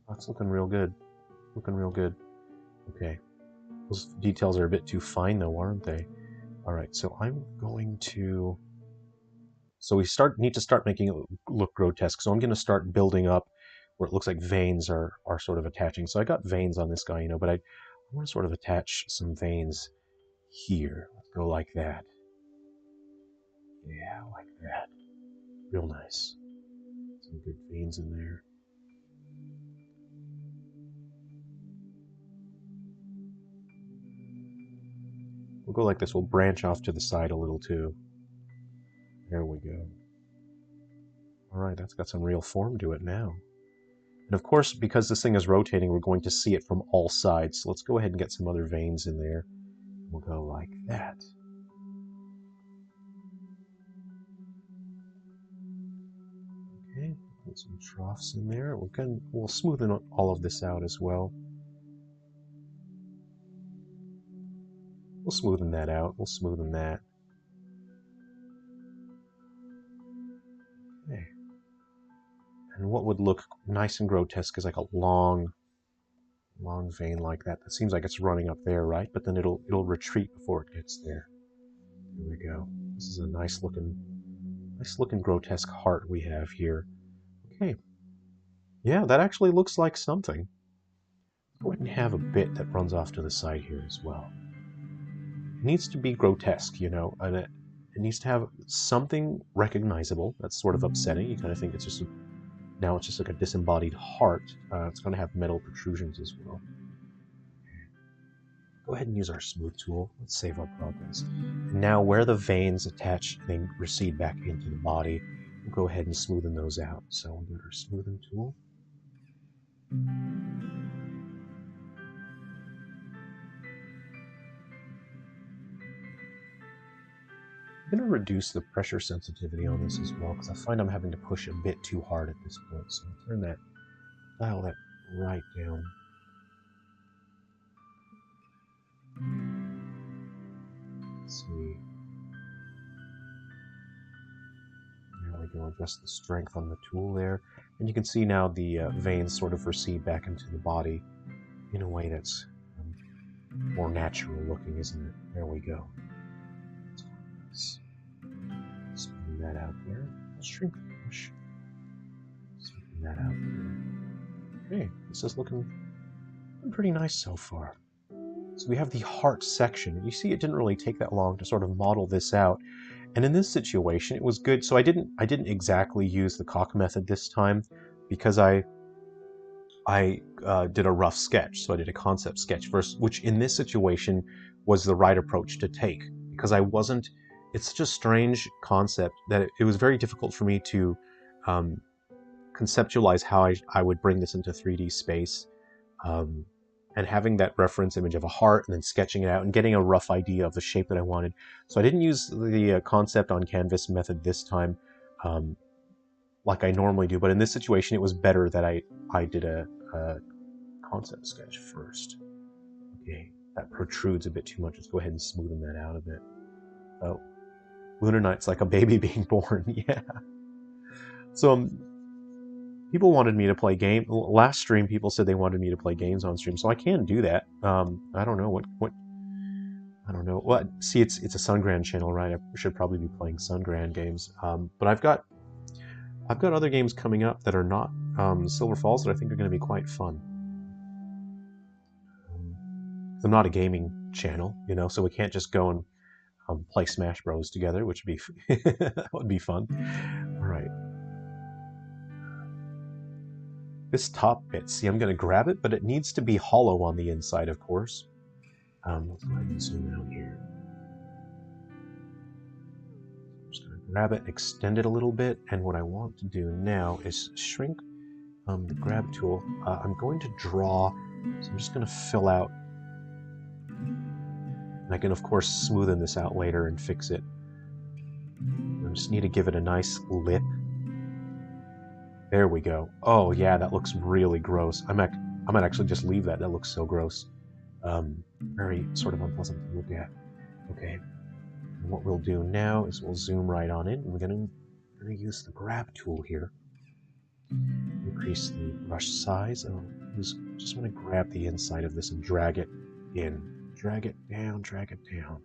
That's looking real good. Looking real good. Okay. Those details are a bit too fine though, aren't they? Alright, so I'm going to... So we need to start making it look grotesque. So I'm going to start building up where it looks like veins are sort of attaching. So I got veins on this guy, you know, but I want to sort of attach some veins here. Let's go like that. Yeah, like that. Real nice. Some good veins in there. We'll go like this. We'll branch off to the side a little too. There we go. Alright, that's got some real form to it now. And of course, because this thing is rotating, we're going to see it from all sides. So let's go ahead and get some other veins in there. We'll go like that. Put some troughs in there. We'll smoothen all of this out as well. We'll smoothen that out. We'll smoothen that. Okay. And what would look nice and grotesque is like a long vein like that. That seems like it's running up there, right? But then it'll retreat before it gets there. Here we go. This is a nice looking grotesque heart we have here. Okay. Yeah, that actually looks like something. Go ahead and have a bit that runs off to the side here as well. It needs to be grotesque, you know, and it needs to have something recognizable. That's sort of upsetting. You kind of think it's just now it's just like a disembodied heart. It's going to have metal protrusions as well. Go ahead and use our smooth tool. Let's save our progress. And now where the veins attach and they recede back into the body, we'll go ahead and smoothen those out. So we'll get our smoothing tool. I'm going to reduce the pressure sensitivity on this as well, because I find I'm having to push a bit too hard at this point. So I'll dial that right down. Let's see. Now we can adjust the strength on the tool there. And you can see now the veins sort of recede back into the body in a way that's more natural looking, isn't it? There we go. Smoothing that out there. Let's shrink the brush. Smoothing that out there. Okay, this is looking pretty nice so far. So we have the heart section. You see, it didn't really take that long to sort of model this out. And in this situation, it was good. So I didn't exactly use the cock method this time because I did a rough sketch. So I did a concept sketch first, which in this situation was the right approach to take because I wasn't. It's such a strange concept that it was very difficult for me to conceptualize how I would bring this into 3D space. And having that reference image of a heart and then sketching it out and getting a rough idea of the shape that I wanted. So I didn't use the concept on canvas method this time like I normally do, but in this situation it was better that I did a concept sketch first. Okay, that protrudes a bit too much. Let's go ahead and smoothen that out a bit. Oh, Lunar Night's like a baby being born, yeah. So people wanted me to play game. Last stream, people said they wanted me to play games on stream, so I can do that. I don't know what. I don't know. Well, see, it's a Sungran channel, right? I should probably be playing Sungran games. But I've got other games coming up that are not Silver Falls that I think are going to be quite fun. I'm not a gaming channel, you know, so we can't just go and play Smash Bros together, which would be that would be fun. All right. This top bit, see, I'm going to grab it, but it needs to be hollow on the inside, of course. Let's go ahead and zoom out here. I'm just going to grab it, extend it a little bit, and what I want to do now is shrink the grab tool. I'm going to draw, so I'm just going to fill out. And I can, of course, smoothen this out later and fix it. I just need to give it a nice lip. There we go. Oh yeah, that looks really gross. I might actually just leave that. That looks so gross. Very sort of unpleasant to look at. Okay. And what we'll do now is we'll zoom right on in. We're gonna use the grab tool here. Increase the brush size. And just want to grab the inside of this and drag it in. Drag it down, drag it down.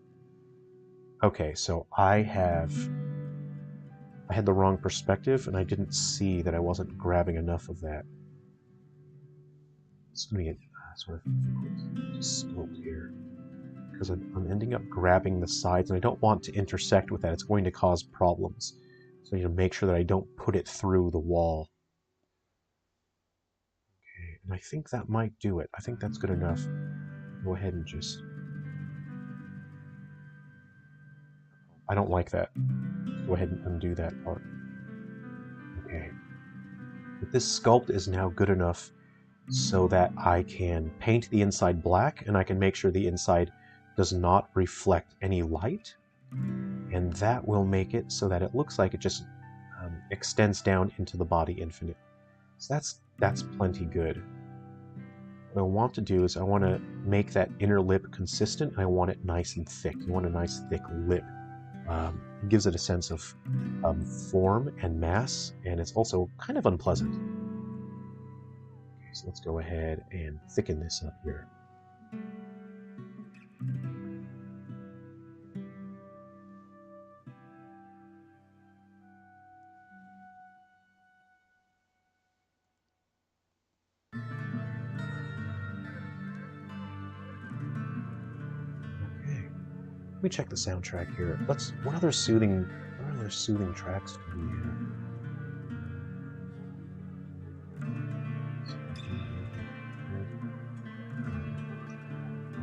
Okay, so I had the wrong perspective, and I didn't see that I wasn't grabbing enough of that. It's going to get sort of difficult to sculpt here, because I'm ending up grabbing the sides, and I don't want to intersect with that. It's going to cause problems. So I need to make sure that I don't put it through the wall. Okay, and I think that might do it. I think that's good enough. Go ahead and just... I don't like that. Go ahead and undo that part. Okay. But this sculpt is now good enough so that I can paint the inside black, and I can make sure the inside does not reflect any light. And that will make it so that it looks like it just extends down into the body infinite. So that's plenty good. What I want to do is I want to make that inner lip consistent. I want it nice and thick. You want a nice thick lip. It gives it a sense of form and mass, and it's also kind of unpleasant. Okay, so let's go ahead and thicken this up here. Let me check the soundtrack here. What other soothing tracks do we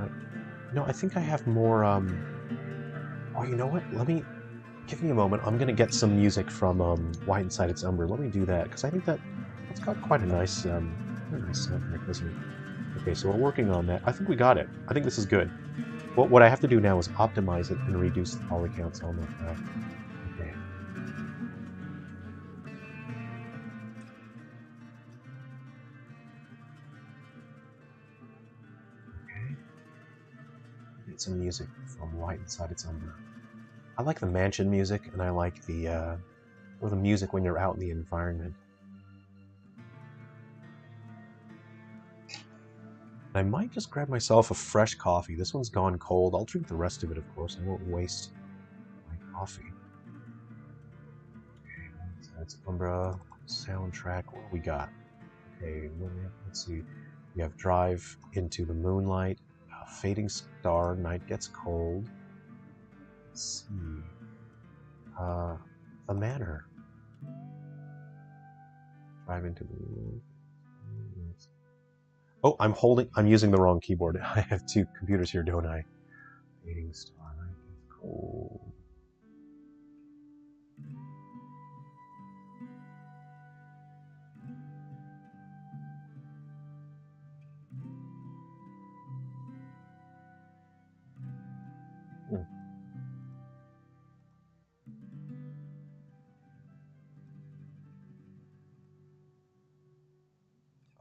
have? No, I think I have more. Oh, you know what? Give me a moment. I'm gonna get some music from White Inside Its Umbra. Let me do that because I think that's got quite a nice soundtrack, doesn't it? Okay, so we're working on that. I think we got it. I think this is good. What I have to do now is optimize it and reduce the poly counts on that track. Okay. Okay. Get some music from White Inside Its Umbra. I like the mansion music, and I like the music when you're out in the environment. I might just grab myself a fresh coffee. This one's gone cold. I'll drink the rest of it, of course. I won't waste my coffee. Okay, so that's Umbra soundtrack. What do we got? Okay, let's see. We have Drive into the Moonlight, Fading Star, Night Gets Cold. Let's see. The Manor. Drive into the Moonlight. Oh, I'm using the wrong keyboard. I have two computers here, don't I? Fading Star, Night Gets Cold.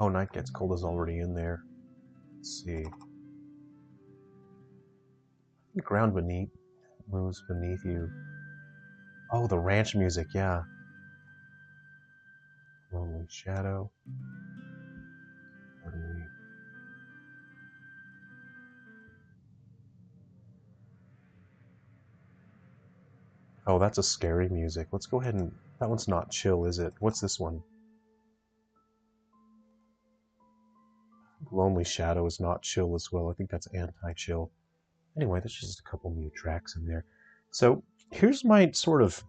Oh, Night Gets Cold is already in there. Let's see. The ground beneath moves beneath you. Oh, the ranch music, yeah. Lonely Shadow. Pardon me. Oh, that's a scary music. Let's go ahead and... That one's not chill, is it? What's this one? Lonely Shadow is not chill as well. I think that's anti-chill. Anyway, there's just a couple new tracks in there. So, here's my sort of...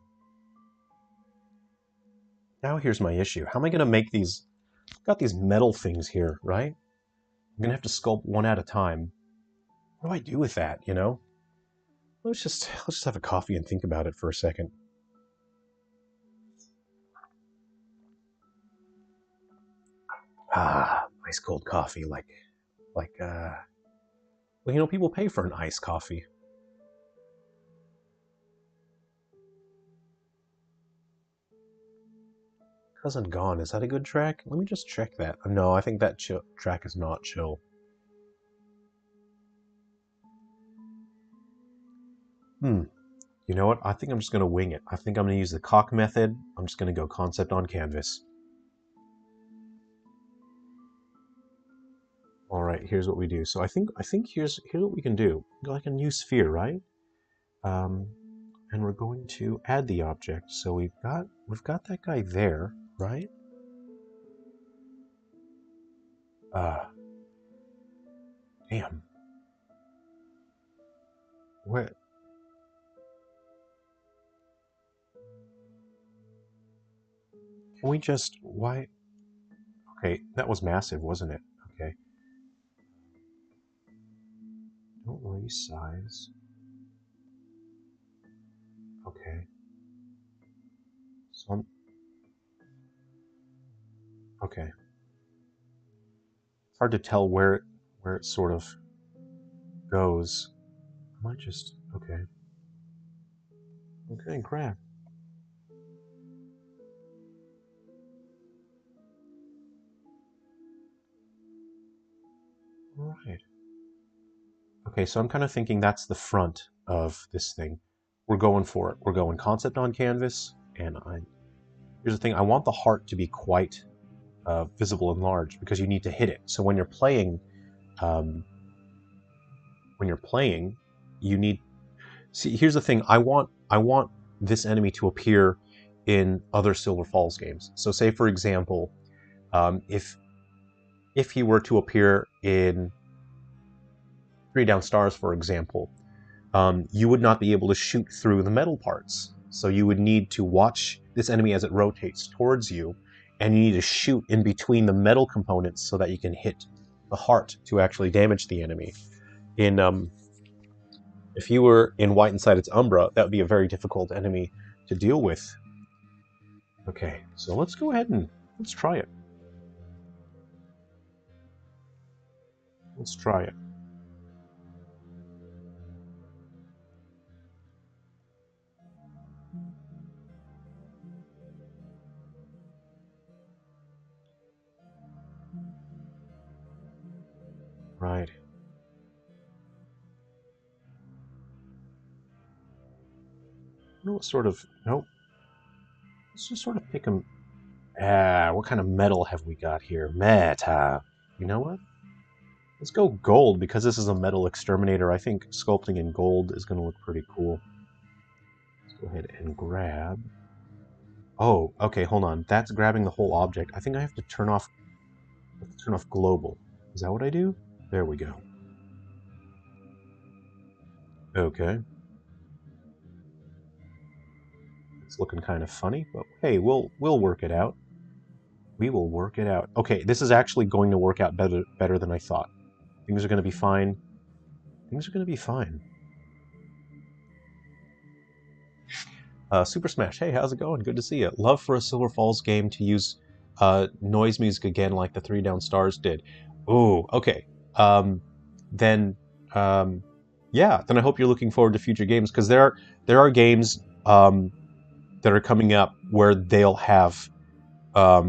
Now here's my issue. How am I going to make these... I've got these metal things here, right? I'm going to have to sculpt one at a time. What do I do with that, you know? Let's just have a coffee and think about it for a second. Ah, nice cold coffee, well, you know, people pay for an iced coffee. Cousin Gone, is that a good track? Let me just check that. No, I think that track is not chill. You know what? I think I'm just going to wing it. I think I'm going to use the cock method. I'm just going to go concept on canvas. All right, here's what we do. So I think here's what we can do. Like a new sphere, right? And we're going to add the object. So we've got that guy there, right? Damn. Where? Can we just... Why? Okay, that was massive, wasn't it? Okay. Don't resize. Okay. So okay. It's hard to tell where it sort of goes. I might just... Okay. Okay, crap. Right. Okay, so I'm kind of thinking that's the front of this thing. We're going for it. We're going concept on canvas, and here's the thing. I want the heart to be quite visible and large because you need to hit it. So um, when you're playing, you need. See, here's the thing. I want this enemy to appear in other Silver Falls games. So, say for example, if he were to appear in Three Down Stars, for example, you would not be able to shoot through the metal parts. So you would need to watch this enemy as it rotates towards you, and you need to shoot in between the metal components so that you can hit the heart to actually damage the enemy. If you were in White Inside its Umbra, that would be a very difficult enemy to deal with. Okay, so let's go ahead and let's try it. Let's try it. Right. What sort of... Nope. Let's just sort of pick them. What kind of metal have we got here? Meta. You know what? Let's go gold, because this is a metal exterminator. I think sculpting in gold is going to look pretty cool. Let's go ahead and grab... Oh, okay, hold on. That's grabbing the whole object. I think I have to turn off global. Is that what I do? There we go. Okay. It's looking kind of funny, but hey, we'll work it out. We will work it out. Okay, this is actually going to work out better than I thought. Things are going to be fine. Things are going to be fine. Super Smash, hey, how's it going? Good to see you. Love for a Silver Falls game to use noise music again like the Three Down Stars did. Ooh, okay. Then, yeah, then I hope you're looking forward to future games, because there are games that are coming up where they'll have a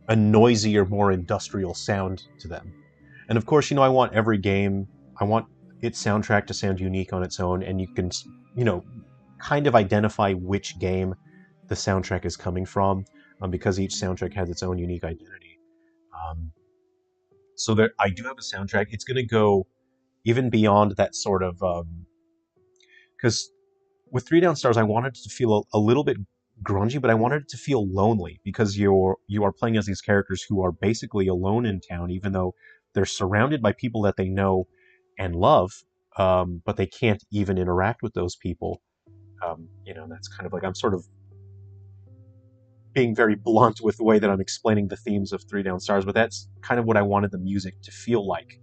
noisier, more industrial sound to them. And of course, I want every game, I want its soundtrack to sound unique on its own, and you can, kind of identify which game the soundtrack is coming from, because each soundtrack has its own unique identity. So there, I do have a soundtrack. It's going to go even beyond that sort of, because with Three Down Stars, I wanted it to feel a little bit grungy, but I wanted it to feel lonely, because you are playing as these characters who are basically alone in town, even though they're surrounded by people that they know and love, but they can't even interact with those people. That's kind of like, I'm sort of being very blunt with the way that I'm explaining the themes of Three Down Stars, but that's kind of what I wanted the music to feel like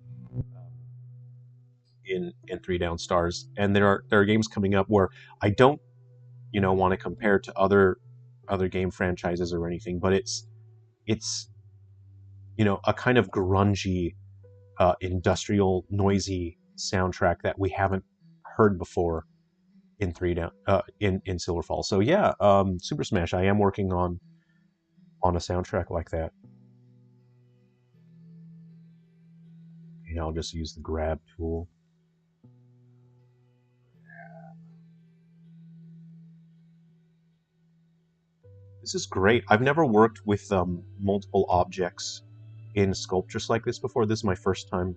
in Three Down Stars. And there are games coming up where I don't want to compare to other game franchises or anything, but it's a kind of grungy, industrial, noisy soundtrack that we haven't heard before in in Silver Falls. So yeah, Super Smash, I am working on a soundtrack like that. I'll just use the grab tool. This is great. I've never worked with multiple objects in sculptures like this before. This is my first time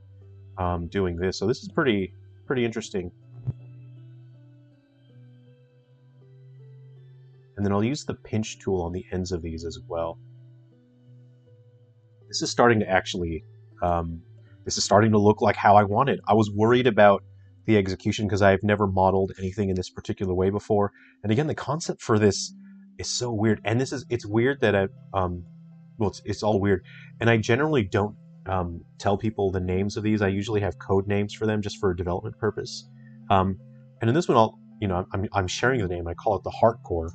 doing this, so this is pretty interesting. And then I'll use the pinch tool on the ends of these as well. This is starting to actually, this is starting to look like how I wanted. I was worried about the execution because I've never modeled anything in this particular way before. And again, the concept for this is so weird. And it's weird that it's all weird. And I generally don't tell people the names of these. I usually have code names for them just for a development purpose. And in this one, I'm sharing the name. I call it the Heartcore.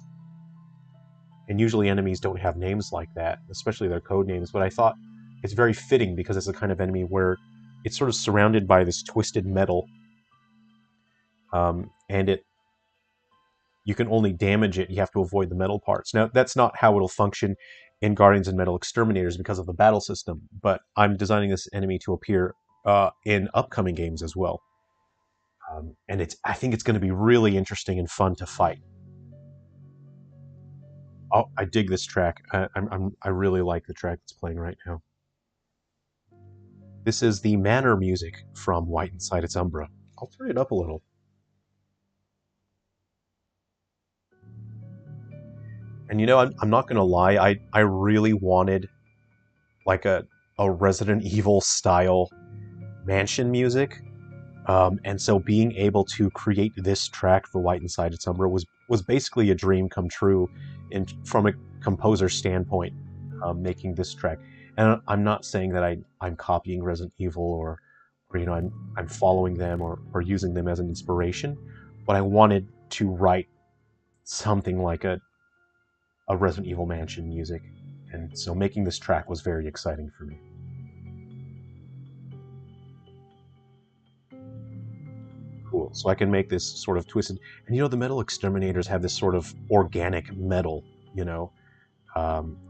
And usually enemies don't have names like that, especially their code names. But I thought it's very fitting because it's the kind of enemy where it's sort of surrounded by this twisted metal, and you can only damage it. You have to avoid the metal parts. Now, that's not how it'll function in Guardians and Metal Exterminators because of the battle system, but I'm designing this enemy to appear in upcoming games as well. And I think it's going to be really interesting and fun to fight. Oh, I dig this track. I really like the track that's playing right now. This is the Manor music from White Inside Its Umbra. I'll turn it up a little. And you know, I'm not going to lie, I really wanted like a Resident Evil style mansion music. And so being able to create this track for White Inside Its Umbra was basically a dream come true from a composer standpoint, making this track. And I'm not saying that I'm copying Resident Evil or you know, I'm following them or using them as an inspiration, but I wanted to write something like a Resident Evil Mansion music. And so making this track was very exciting for me. Cool. So I can make this sort of twisted. And you know, the Metal Exterminators have this sort of organic metal, you know,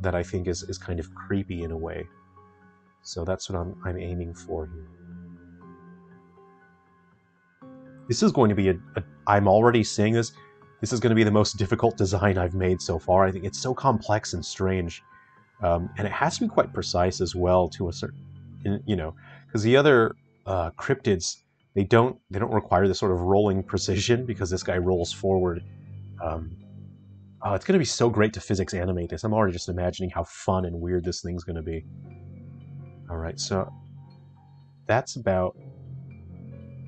that I think is kind of creepy in a way. So that's what I'm aiming for here. This is going to be I'm already saying this. This is going to be the most difficult design I've made so far. I think it's so complex and strange. And it has to be quite precise as well to a certain, you know, because the other cryptids, they don't require this sort of rolling precision because this guy rolls forward. Oh, it's going to be so great to physics animate this. I'm already just imagining how fun and weird this thing's going to be. All right, so that's about,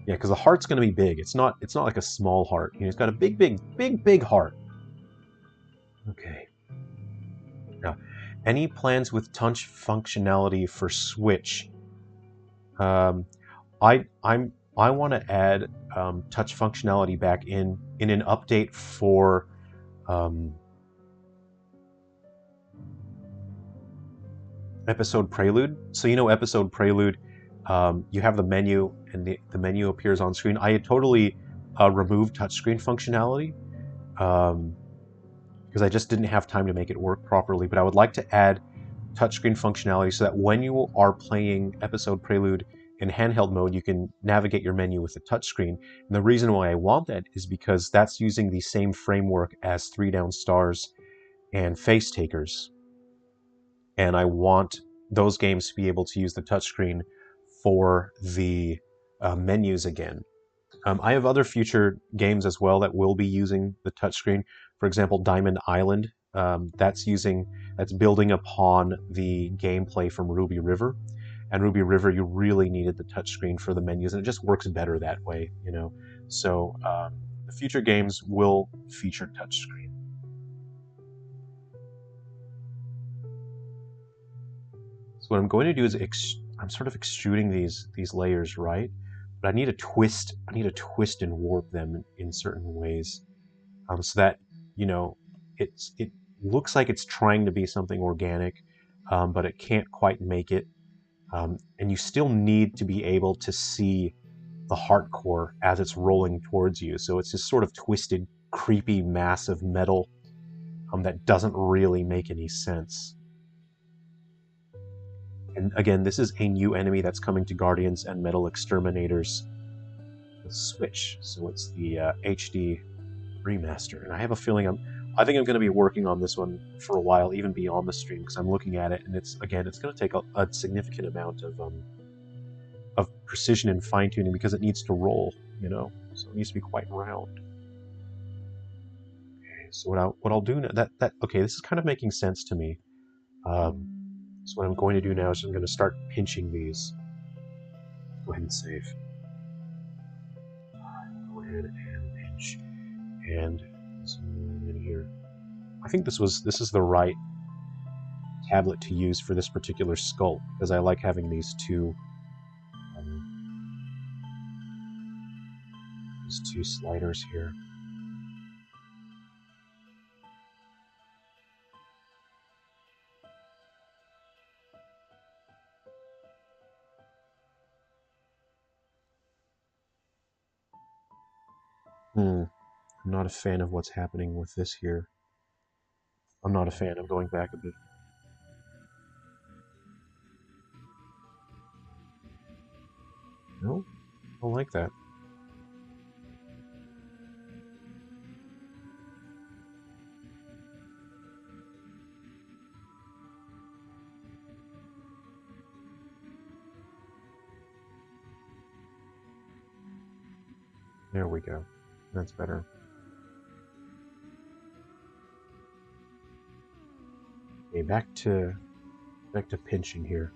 yeah, because the heart's going to be big. It's not like a small heart. You know, it's got a big heart. Okay. Now, any plans with touch functionality for Switch? I want to add touch functionality back in an update for Episode Prelude. So you know Episode Prelude, you have the menu and the menu appears on screen. I had totally removed touchscreen functionality because I just didn't have time to make it work properly. But I would like to add touchscreen functionality so that when you are playing Episode Prelude in handheld mode, you can navigate your menu with the touchscreen. And the reason why I want that is because that's using the same framework as 3 Down Stars and Face Takers. And I want those games to be able to use the touchscreen for the menus again. I have other future games as well that will be using the touchscreen. For example, Diamond Island. That's building upon the gameplay from Ruby River. And Ruby River, you really needed the touchscreen for the menus, and it just works better that way, you know. So the future games will feature touchscreen. So what I'm going to do is I'm sort of extruding these layers, right? But I need to twist and warp them in certain ways, so that, you know, it looks like it's trying to be something organic, but it can't quite make it. And you still need to be able to see the hardcore as it's rolling towards you. So it's this sort of twisted, creepy mass of metal that doesn't really make any sense. And again, this is a new enemy that's coming to Guardians and Metal Exterminators Switch. So it's the HD remaster. And I have a feeling I think I'm going to be working on this one for a while, even beyond the stream, because I'm looking at it, and it's going to take a significant amount of precision and fine tuning because it needs to roll, you know, so it needs to be quite round. Okay, so what I'll do now, okay, this is kind of making sense to me. So what I'm going to do now is I'm going to start pinching these. Go ahead and save. Go ahead and pinch, and zoom in here. I think this is the right tablet to use for this particular sculpt because I like having these two sliders here. I'm not a fan of what's happening with this here. I'm not a fan of going back a bit. No, I don't like that. There we go. That's better. Okay, back to pinching here.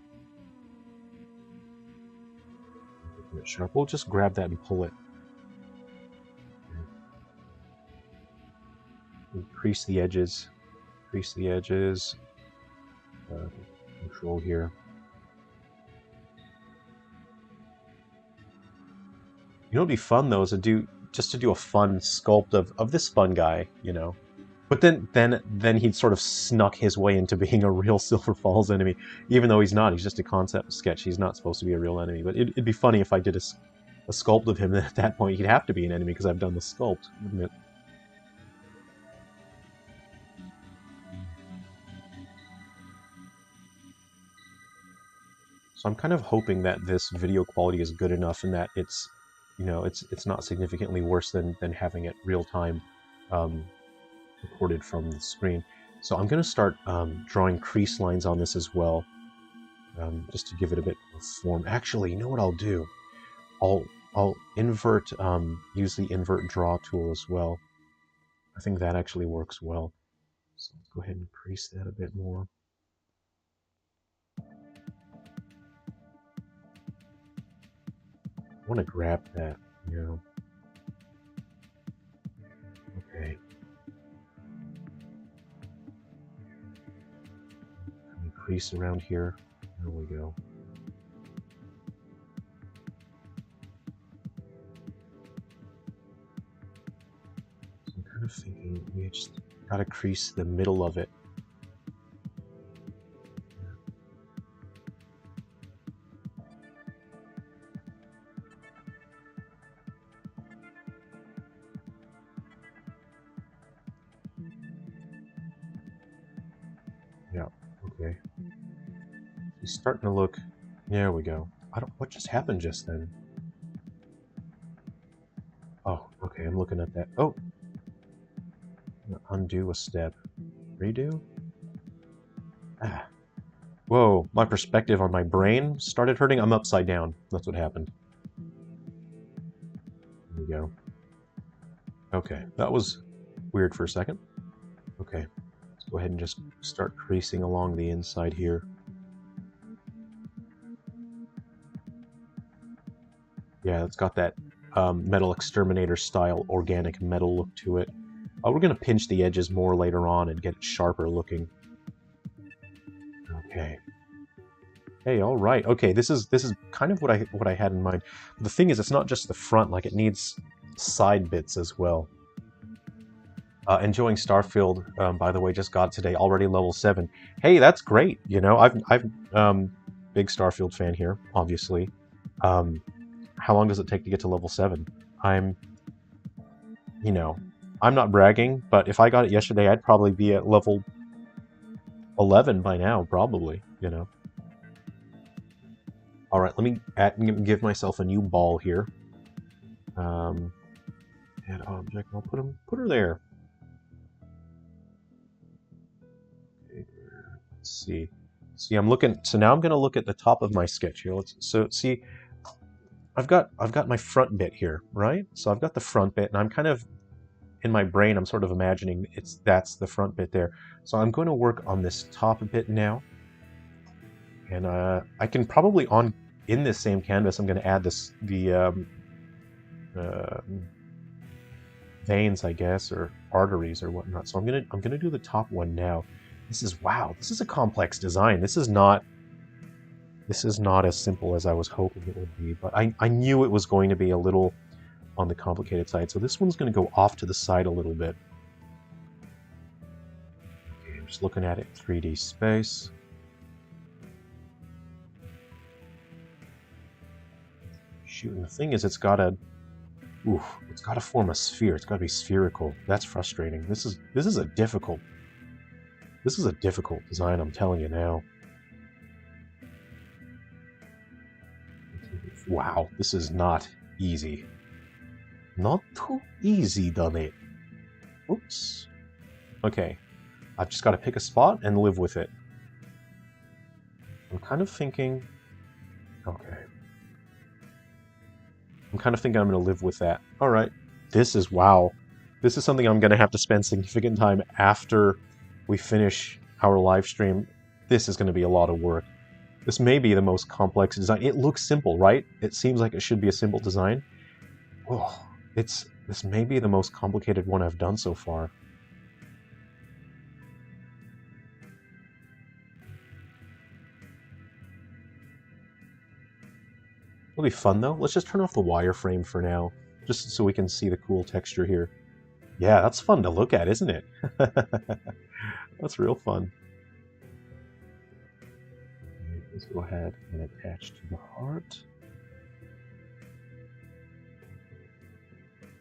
Making it sharp. We'll just grab that and pull it. Crease the edges. Crease the edges. Control here. You know, it'd be fun though, is to do a fun sculpt of this fun guy, you know. But then he'd sort of snuck his way into being a real Silver Falls enemy, even though he's not. He's just a concept sketch. He's not supposed to be a real enemy. But it'd be funny if I did a sculpt of him. At that point, he'd have to be an enemy because I've done the sculpt, wouldn't it? So I'm kind of hoping that this video quality is good enough and that it's, you know, it's not significantly worse than having it real time recorded from the screen. So I'm going to start drawing crease lines on this as well, just to give it a bit of form. Actually, you know what I'll do? I'll invert, use the invert draw tool as well. I think that actually works well. So let's go ahead and crease that a bit more. I want to grab that, you know. Okay. Crease around here. There we go. So I'm kind of thinking we just gotta crease the middle of it. Yeah, okay. He's starting to look... There we go. What just happened just then? Oh, okay, I'm looking at that. Oh! Undo a step. Redo? Ah. Whoa, my perspective on my brain started hurting. I'm upside down. That's what happened. There we go. Okay, that was weird for a second. Okay, let's go ahead and just start creasing along the inside here. Yeah, it's got that metal exterminator style organic metal look to it. We're going to pinch the edges more later on and get it sharper looking. Okay. Hey, all right. Okay, this is kind of what I had in mind. The thing is, it's not just the front; like it needs side bits as well. Enjoying Starfield, by the way, just got today, already level 7. Hey, that's great. You know, I've big Starfield fan here, obviously. How long does it take to get to level 7? You know, I'm not bragging, but if I got it yesterday, I'd probably be at level 11 by now, probably, you know. Alright, let me give myself a new ball here. Add object, I'll put her there. Okay, let's see. See, I'm looking, so now I'm going to look at the top of my sketch here. So see, I've got my front bit here, right? So I've got the front bit, and I'm kind of, in my brain, I'm sort of imagining that's the front bit there. So I'm going to work on this top bit now. And I can probably, in this same canvas, I'm going to add the veins, I guess, or arteries or whatnot. So I'm gonna do the top one now. This is, wow, this is a complex design. This is not as simple as I was hoping it would be, but I knew it was going to be a little on the complicated side. So this one's going to go off to the side a little bit. Okay, I'm just looking at it in 3D space. Shoot, and the thing is, it's got to form a sphere. It's got to be spherical. That's frustrating. This is a difficult design, I'm telling you now. Wow, this is not easy. Not too easy, done it. Oops. Okay, I've just got to pick a spot and live with it. I'm kind of thinking... Okay. I'm kind of thinking I'm going to live with that. Alright. This is... Wow. This is something I'm going to have to spend significant time after we finish our live stream. This is going to be a lot of work. This may be the most complex design. It looks simple, right? It seems like it should be a simple design. Oh, this may be the most complicated one I've done so far. It'll be fun though. Let's just turn off the wireframe for now, just so we can see the cool texture here. Yeah, that's fun to look at, isn't it? That's real fun. Okay, let's go ahead and attach to the heart.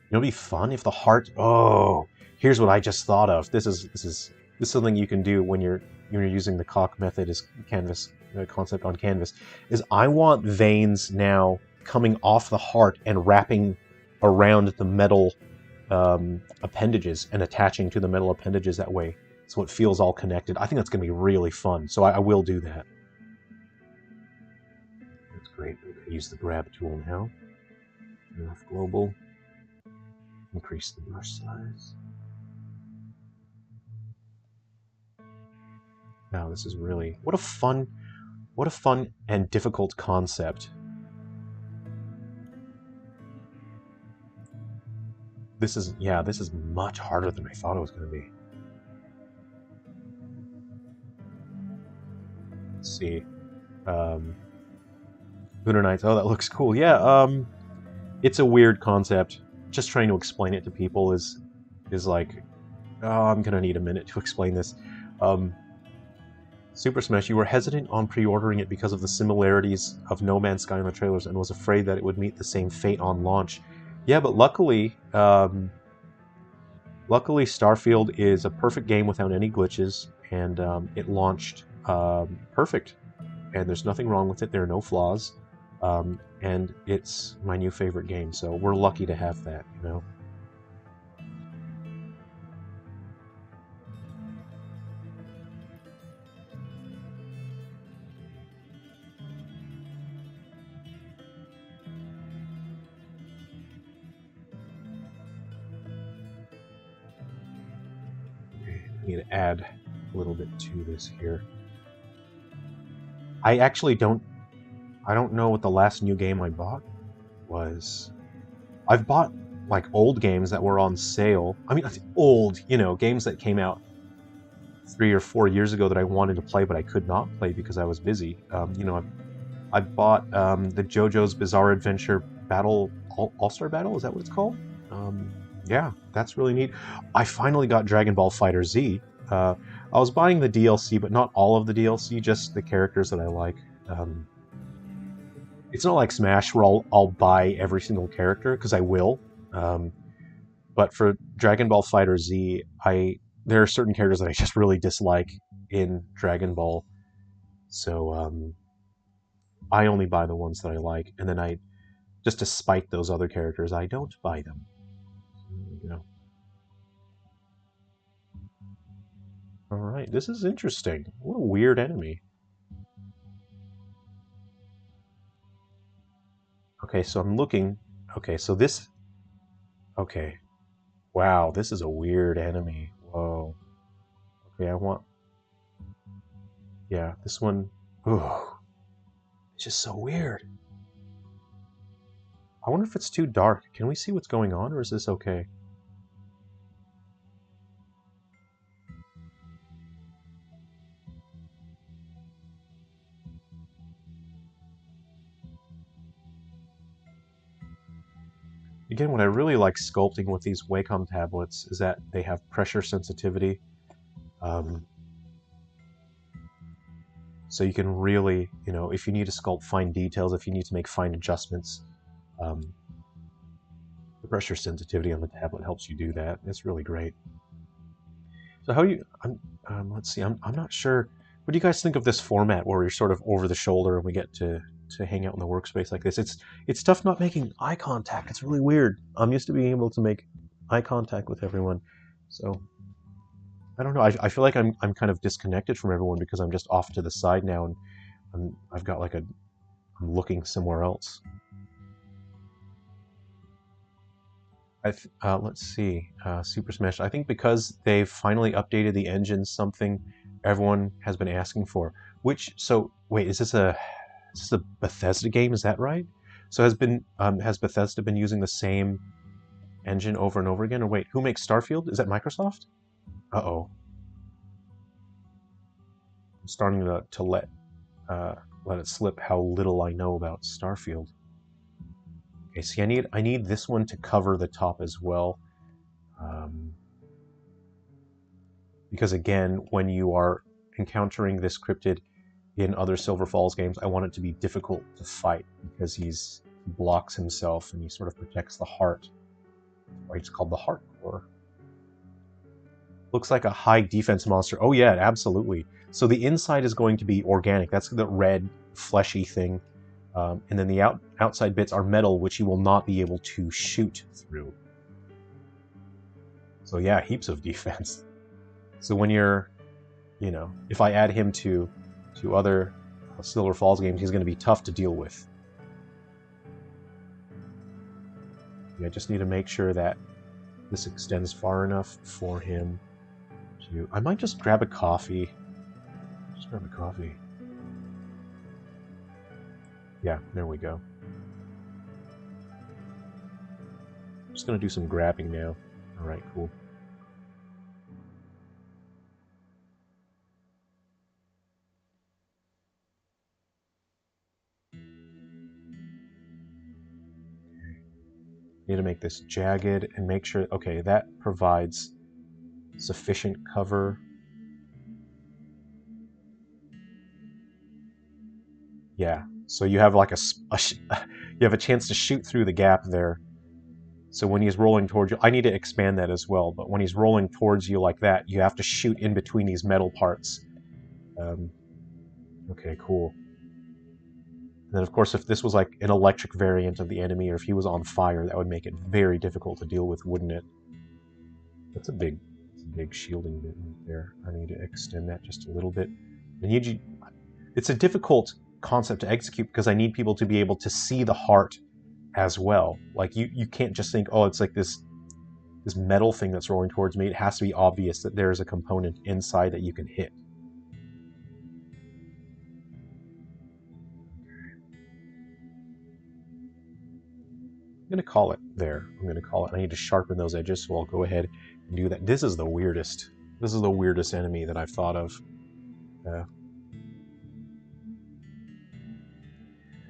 It'll be fun if the heart... Oh, here's what I just thought of. This is something you can do when you're using the cock method as canvas concept on canvas. Is I want veins now coming off the heart and wrapping around the metal appendages and attaching to the metal appendages that way, so it feels all connected. I think that's going to be really fun. So I will do that. That's great. Okay, use the grab tool now. Turn off global. Increase the brush size. Now this is really what a fun and difficult concept. This is much harder than I thought it was going to be. Let's see. Lunar Nights. Oh, that looks cool. Yeah. It's a weird concept. Just trying to explain it to people is like, oh, I'm gonna need a minute to explain this. Super Smash, you were hesitant on pre-ordering it because of the similarities of No Man's Sky in the trailers and was afraid that it would meet the same fate on launch. Yeah, but luckily, Starfield is a perfect game without any glitches, and it launched perfect. And there's nothing wrong with it. There are no flaws. And it's my new favorite game, so we're lucky to have that, you know? Okay, I need to add a little bit to this here. I actually don't know what the last new game I bought was. I've bought like old games that were on sale. I mean, old, you know, games that came out 3 or 4 years ago that I wanted to play but I could not play because I was busy. You know, I bought the JoJo's Bizarre Adventure Battle All-Star Battle. Is that what it's called? Yeah, that's really neat. I finally got Dragon Ball FighterZ. I was buying the DLC, but not all of the DLC, just the characters that I like. It's not like Smash where I'll buy every single character, because I will. But for Dragon Ball FighterZ, there are certain characters that I just really dislike in Dragon Ball. So I only buy the ones that I like, and then just to spite those other characters, I don't buy them. There we go. Alright, this is interesting. What a weird enemy. Okay, so I'm looking... Okay, so this... Okay. Wow, this is a weird enemy. Whoa. Okay, I want... Yeah, this one... Ooh. It's just so weird. I wonder if it's too dark. Can we see what's going on, or is this okay? Again, what I really like sculpting with these Wacom tablets is that they have pressure sensitivity. So you can really, you know, if you need to sculpt fine details, if you need to make fine adjustments, the pressure sensitivity on the tablet helps you do that. It's really great. So how you, let's see, I'm not sure. What do you guys think of this format where you're sort of over the shoulder and we get to to hang out in the workspace like this. It's tough not making eye contact. It's really weird. I'm used to being able to make eye contact with everyone, so I don't know. I feel like I'm kind of disconnected from everyone because I'm just off to the side now, and I've got like I'm looking somewhere else. Let's see, Super Smash. I think because they've finally updated the engine, something everyone has been asking for. So wait, is this a Bethesda game? Is that right? So has Bethesda been using the same engine over and over again? Or wait, who makes Starfield? Is that Microsoft? Uh-oh. I'm starting to let it slip how little I know about Starfield. Okay, see, I need this one to cover the top as well. Because again, when you are encountering this cryptid in other Silver Falls games, I want it to be difficult to fight because he blocks himself and he sort of protects the heart. Right, it's called the Heart Core. Looks like a high defense monster. Oh yeah, absolutely. So the inside is going to be organic. That's the red, fleshy thing. And then the outside bits are metal, which you will not be able to shoot through. So yeah, heaps of defense. So when you're, if I add him to other Silver Falls games, he's going to be tough to deal with. I just need to make sure that this extends far enough for him to... I might just grab a coffee. Just grab a coffee. Yeah, there we go. I'm just going to do some grabbing now. Alright, cool. Need to make this jagged and make sure... Okay, that provides sufficient cover. Yeah, so you have like you have a chance to shoot through the gap there. So when he's rolling towards you, I need to expand that as well, but when he's rolling towards you like that, you have to shoot in between these metal parts. Okay, cool. And then of course, if this was like an electric variant of the enemy, or if he was on fire, that would make it very difficult to deal with, wouldn't it? That's a big shielding bit right there. I need to extend that just a little bit. It's a difficult concept to execute because I need people to be able to see the heart as well. Like you can't just think, oh, it's like this metal thing that's rolling towards me. It has to be obvious that there is a component inside that you can hit. I'm going to call it there. I'm going to call it. I need to sharpen those edges, so I'll go ahead and do that. This is the weirdest enemy that I've thought of.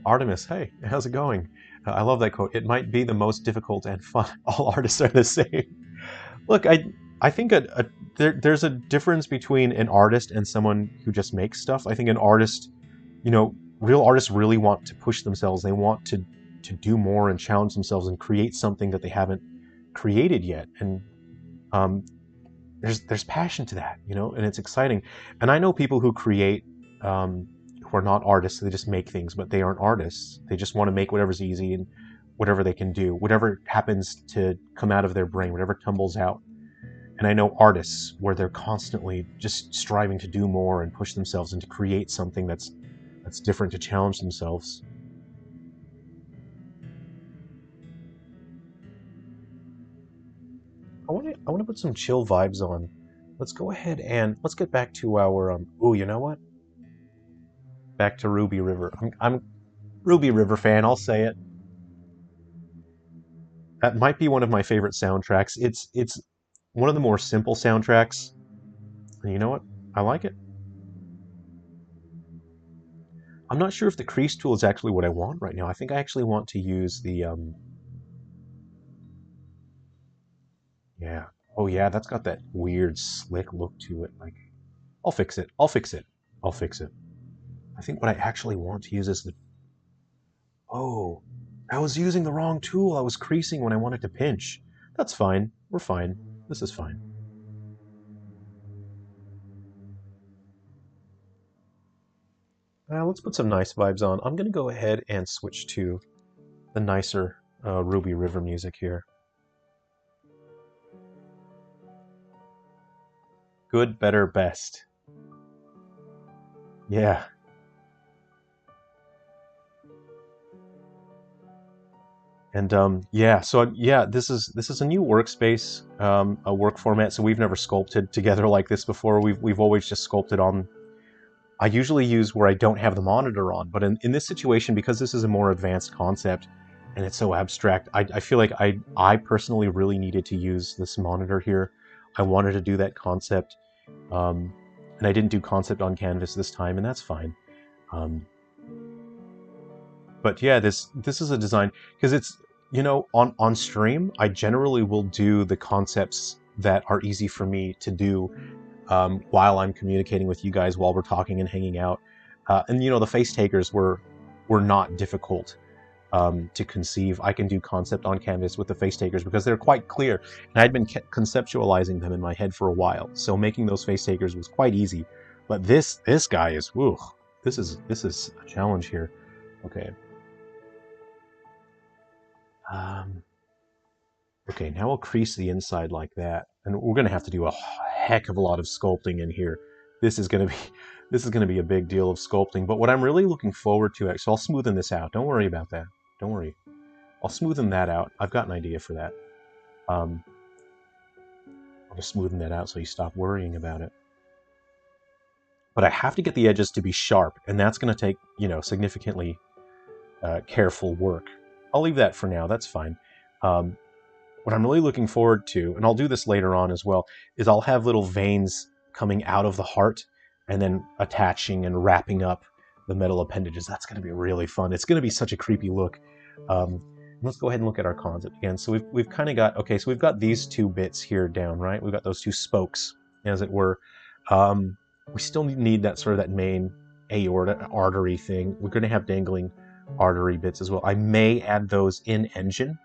Artemis, hey, how's it going? I love that quote. It might be the most difficult and fun. All artists are the same. Look, I think there's a difference between an artist and someone who just makes stuff. I think an artist, real artists really want to push themselves. They want to do more and challenge themselves and create something that they haven't created yet. And there's passion to that, and it's exciting. And I know people who create who are not artists. They just make things, but they aren't artists. They just want to make whatever's easy and whatever they can do, whatever happens to come out of their brain, whatever tumbles out. And I know artists where they're constantly just striving to do more and push themselves and to create something that's different, to challenge themselves. I want to put some chill vibes on. Let's go ahead and let's get back to our ooh, you know what? Back to Ruby River. I'm Ruby River fan, I'll say it. That might be one of my favorite soundtracks. It's one of the more simple soundtracks. And you know what? I like it. I'm not sure if the crease tool is actually what I want right now. I think I actually want to use the yeah. Oh yeah, that's got that weird slick look to it. Like, I'll fix it. I'll fix it. I'll fix it. I think what I actually want to use is the... Oh, I was using the wrong tool. I was creasing when I wanted to pinch. That's fine. We're fine. This is fine. Let's put some nice vibes on. I'm going to go ahead and switch to the nicer Ruby River music here. Good, better, best. Yeah. And yeah, so yeah, this is a new workspace, a work format. So we've never sculpted together like this before. We've always just sculpted on. I usually use where I don't have the monitor on, but in this situation, because this is a more advanced concept and it's so abstract, I feel like I personally really needed to use this monitor here. I wanted to do that concept, and I didn't do concept on canvas this time, and that's fine. Um, but yeah, this is a design because it's, you know, on stream I generally will do the concepts that are easy for me to do while I'm communicating with you guys while we're talking and hanging out. And you know, the face takers were not difficult to conceive. I can do concept on canvas with the face takers because they're quite clear, and I'd been conceptualizing them in my head for a while. So making those face takers was quite easy. But this guy is, whew, this is a challenge here. Okay. Um, okay, now we'll crease the inside like that, and we're going to have to do a heck of a lot of sculpting in here. This is going to be this is going to be a big deal of sculpting. But what I'm really looking forward to, actually, I'll smoothen this out. Don't worry about that. Don't worry. I'll smoothen that out. I've got an idea for that. I'll just smoothen that out so you stop worrying about it. But I have to get the edges to be sharp, and that's going to take, you know, significantly careful work. I'll leave that for now. That's fine. What I'm really looking forward to, and I'll do this later on as well, is I'll have little veins coming out of the heart and then attaching and wrapping up the metal appendages. That's going to be really fun. It's going to be such a creepy look. Let's go ahead and look at our concept again. So we've kind of got, okay, so we've got these two bits here down, right? We've got those two spokes, as it were. We still need that sort of that main aorta artery thing. We're going to have dangling artery bits as well. I may add those in engine.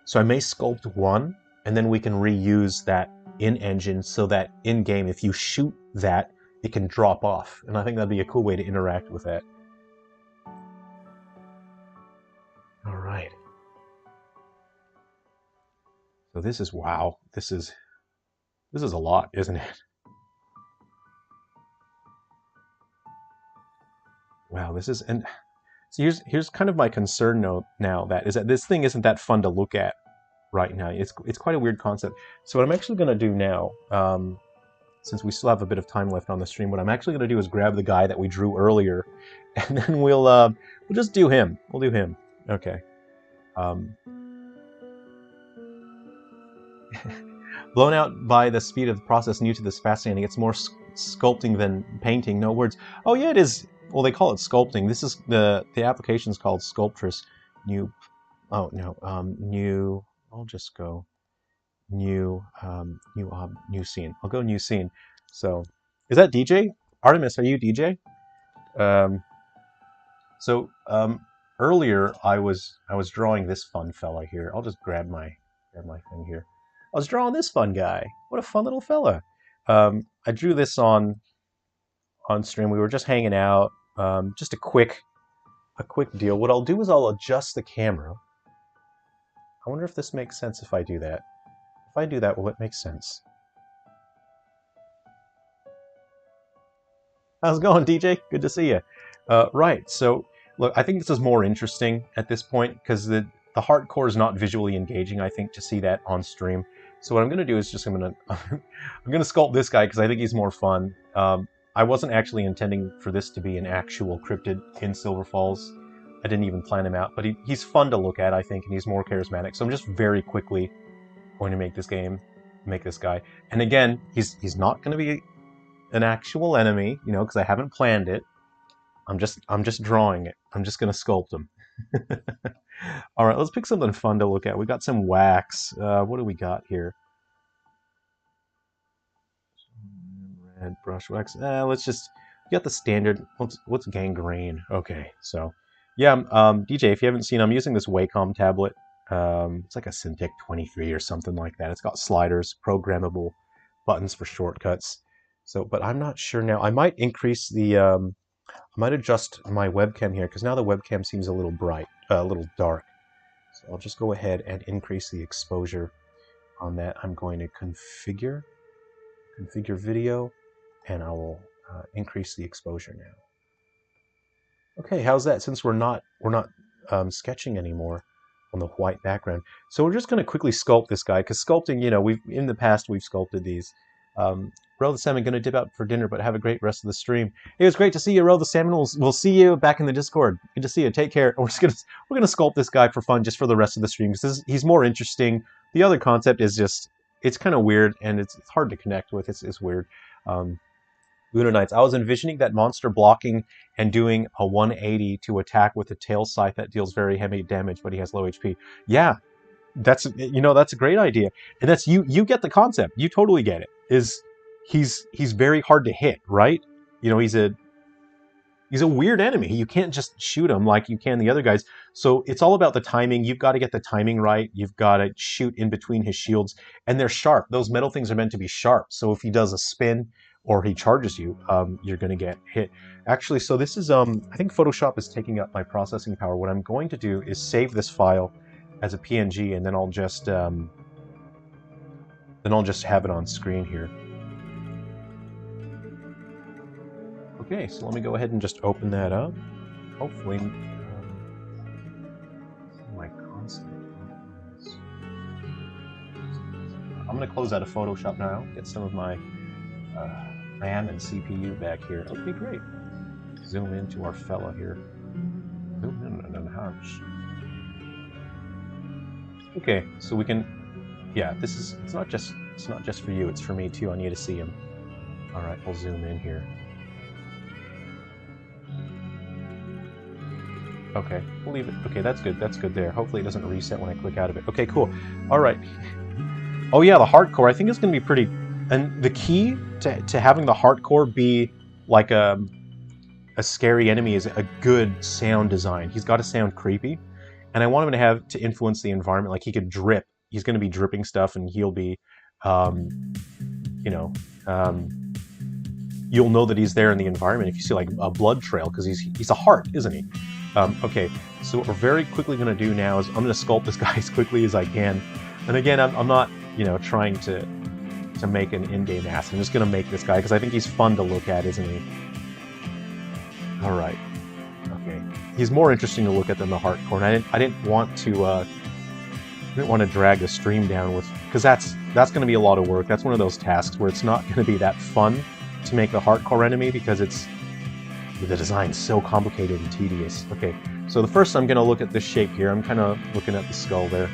So I may sculpt one, and then we can reuse that in engine so that in game, if you shoot that, it can drop off. And I think that'd be a cool way to interact with that. All right. So this is, wow. This is a lot, isn't it? Wow, this is, and so here's kind of my concern now, that is that this thing isn't that fun to look at right now. It's quite a weird concept. So what I'm actually going to do now, since we still have a bit of time left on the stream, what I'm actually going to do is grab the guy that we drew earlier, and then we'll just do him. We'll do him. Okay. Blown out by the speed of the process new to this fascinating. It's more sculpting than painting. No words. Oh yeah, it is. Well, they call it sculpting. This is the application's called Sculptress. New. Oh no. New. I'll just go new new scene. I'll go new scene. So is that DJ? Artemis, are you DJ? Earlier I was drawing this fun fella here. I'll just grab my thing here. I was drawing this fun guy. What a fun little fella. I drew this on stream. We were just hanging out. Just a quick deal. What I'll do is I'll adjust the camera. I wonder if this makes sense if I do that. If I do that, will it make sense? How's it going, DJ? Good to see you. Right, so look, I think this is more interesting at this point because the hardcore is not visually engaging, I think, to see that on stream. So what I'm going to do is just I'm going to sculpt this guy because I think he's more fun. I wasn't actually intending for this to be an actual cryptid in Silver Falls. I didn't even plan him out, but he's fun to look at, I think, and he's more charismatic. So I'm just very quickly going to make this guy. And again, he's not going to be an actual enemy, you know, because I haven't planned it. I'm just drawing it. I'm just going to sculpt him. All right, let's pick something fun to look at. We got some wax. What do we got here? Red brush wax. Let's just get the standard. What's gangrene? Okay, so yeah, DJ, if you haven't seen, I'm using this Wacom tablet. It's like a Cintiq 23 or something like that. It's got sliders, programmable buttons for shortcuts. So, but I'm not sure now. I might increase the I might adjust my webcam here because now the webcam seems a little bright, a little dark. So I'll just go ahead and increase the exposure on that. I'm going to configure video, and I will increase the exposure now. Okay, how's that? Since we're not sketching anymore on the white background, so we're just going to quickly sculpt this guy because sculpting, you know, in the past we've sculpted these. Row the Salmon, going to dip out for dinner, but have a great rest of the stream. It was great to see you, Row the Salmon. We'll see you back in the Discord. Good to see you. Take care. We're gonna sculpt this guy for fun, just for the rest of the stream, because he's more interesting. The other concept is just, it's kind of weird and it's hard to connect with. It's weird. Lunar Knights. I was envisioning that monster blocking and doing a 180 to attack with a tail scythe that deals very heavy damage, but he has low HP. Yeah, that's a great idea, and that's you get the concept. You totally get it. He's very hard to hit, right? You know, he's a weird enemy. You can't just shoot him like you can the other guys. So it's all about the timing. You've got to get the timing right. You've got to shoot in between his shields, and they're sharp. Those metal things are meant to be sharp. So if he does a spin or he charges you, you're going to get hit. Actually, so this is I think Photoshop is taking up my processing power. What I'm going to do is save this file as a PNG, and then I'll just have it on screen here. Okay, so let me go ahead and just open that up. Hopefully, my constant. I'm going to close out of Photoshop now. Get some of my RAM and CPU back here. Okay, great. Zoom into our fella here. Zoom in and enhance. Okay, so we can. Yeah, it's not just for you. It's for me too. I need to see him. All right, we'll zoom in here. Okay, we'll leave it. Okay, that's good. That's good there. Hopefully it doesn't reset when I click out of it. Okay, cool. All right. Oh yeah, the hardcore. I think it's going to be pretty. And the key to having the hardcore be like a scary enemy is a good sound design. He's got to sound creepy, and I want him to influence the environment. Like he could drip. He's going to be dripping stuff, and he'll be, you'll know that he's there in the environment if you see like a blood trail, because he's a heart, isn't he? Okay, so what we're very quickly going to do now is I'm going to sculpt this guy as quickly as I can. And again, I'm not, trying to make an in-game ass. I'm just going to make this guy because I think he's fun to look at, isn't he? All right. Okay. He's more interesting to look at than the hardcore. And I didn't want to drag the stream down with, because that's going to be a lot of work. That's one of those tasks where it's not going to be that fun to make the hardcore enemy because the design's so complicated and tedious. Okay, so the first I'm going to look at this shape here. I'm kind of looking at the skull there.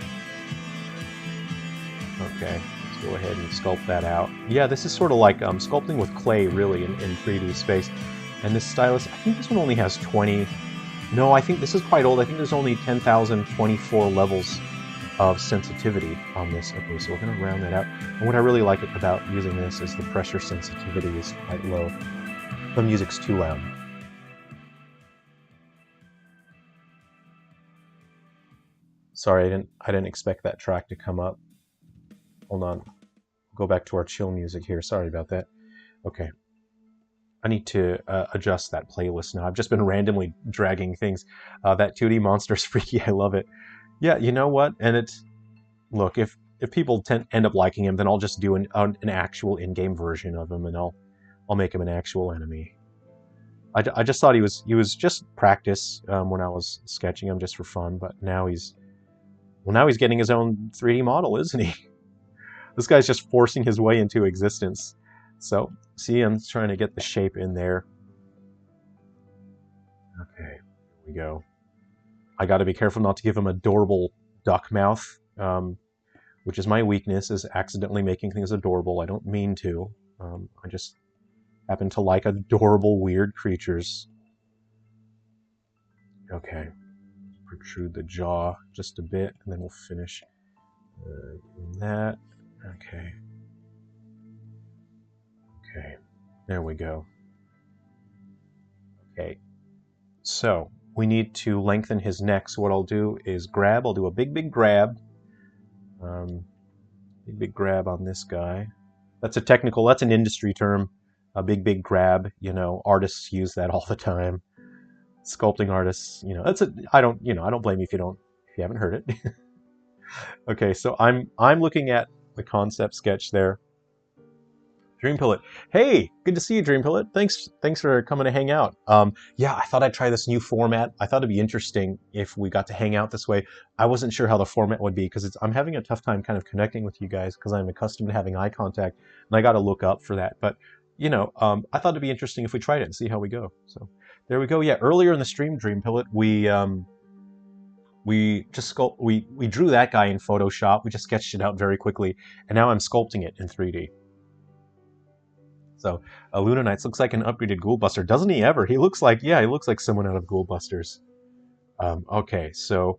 Okay, let's go ahead and sculpt that out. Yeah, this is sort of like sculpting with clay, really, in 3D space. And this stylus, I think this one only has 20. No, I think this is quite old. I think there's only 10,024 levels of sensitivity on this. Okay, so we're going to round that out. And what I really like about using this is the pressure sensitivity is quite low. The music's too loud. Sorry, I didn't expect that track to come up. Hold on. Go back to our chill music here. Sorry about that. Okay. I need to adjust that playlist now. I've just been randomly dragging things. That 2D monster's freaky. I love it. Yeah, you know what? And it's... Look, if people end up liking him, then I'll just do an actual in-game version of him, and I'll make him an actual enemy. I just thought he was just practice when I was sketching him just for fun, but now he's getting his own 3D model, isn't he? This guy's just forcing his way into existence. So, see, I'm trying to get the shape in there. Okay, here we go. I got to be careful not to give him adorable duck mouth, which is my weakness, is accidentally making things adorable. I don't mean to. I just happen to like adorable, weird creatures. Okay. Protrude the jaw just a bit, and then we'll finish that. Okay. Okay. There we go. Okay. So, we need to lengthen his neck. So what I'll do is I'll do a big grab. Big grab on this guy. That's an industry term. a big grab. You know, artists use that all the time. Sculpting artists, you know, I don't, you know, I don't blame you if you haven't heard it. Okay, so I'm looking at the concept sketch there. Dream Pilot. Hey, good to see you, Dream Pilot. Thanks for coming to hang out. Yeah, I thought I'd try this new format. I thought it'd be interesting if we got to hang out this way. I wasn't sure how the format would be because I'm having a tough time kind of connecting with you guys because I'm accustomed to having eye contact, and I got to look up for that. But you know, I thought it'd be interesting if we tried it and see how we go. So there we go. Yeah, earlier in the stream, Dream Pilot, we just we drew that guy in Photoshop. We just sketched it out very quickly, and now I'm sculpting it in 3D. So, Luna Knights looks like an upgraded Ghoul Buster. Doesn't he ever? He looks like, yeah, he looks like someone out of Ghoul Busters. Okay, so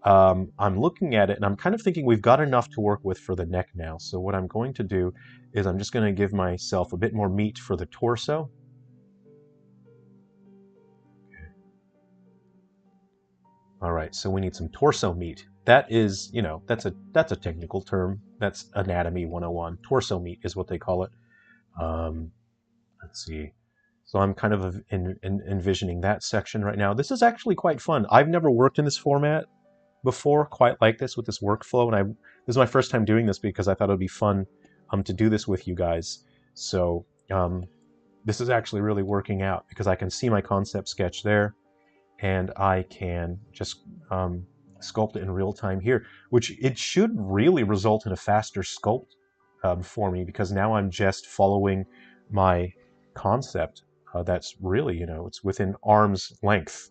I'm looking at it, and I'm kind of thinking we've got enough to work with for the neck now. So what I'm going to do is I'm just going to give myself a bit more meat for the torso. All right, so we need some torso meat. That is, you know, that's a technical term. That's Anatomy 101. Torso meat is what they call it. Let's see. So I'm kind of envisioning that section right now. This is actually quite fun. I've never worked in this format before, quite like this with this workflow, and this is my first time doing this because I thought it would be fun to do this with you guys. So this is actually really working out because I can see my concept sketch there, and I can just sculpt it in real time here, which it should really result in a faster sculpt for me because now I'm just following my concept that's really, you know, it's within arm's length.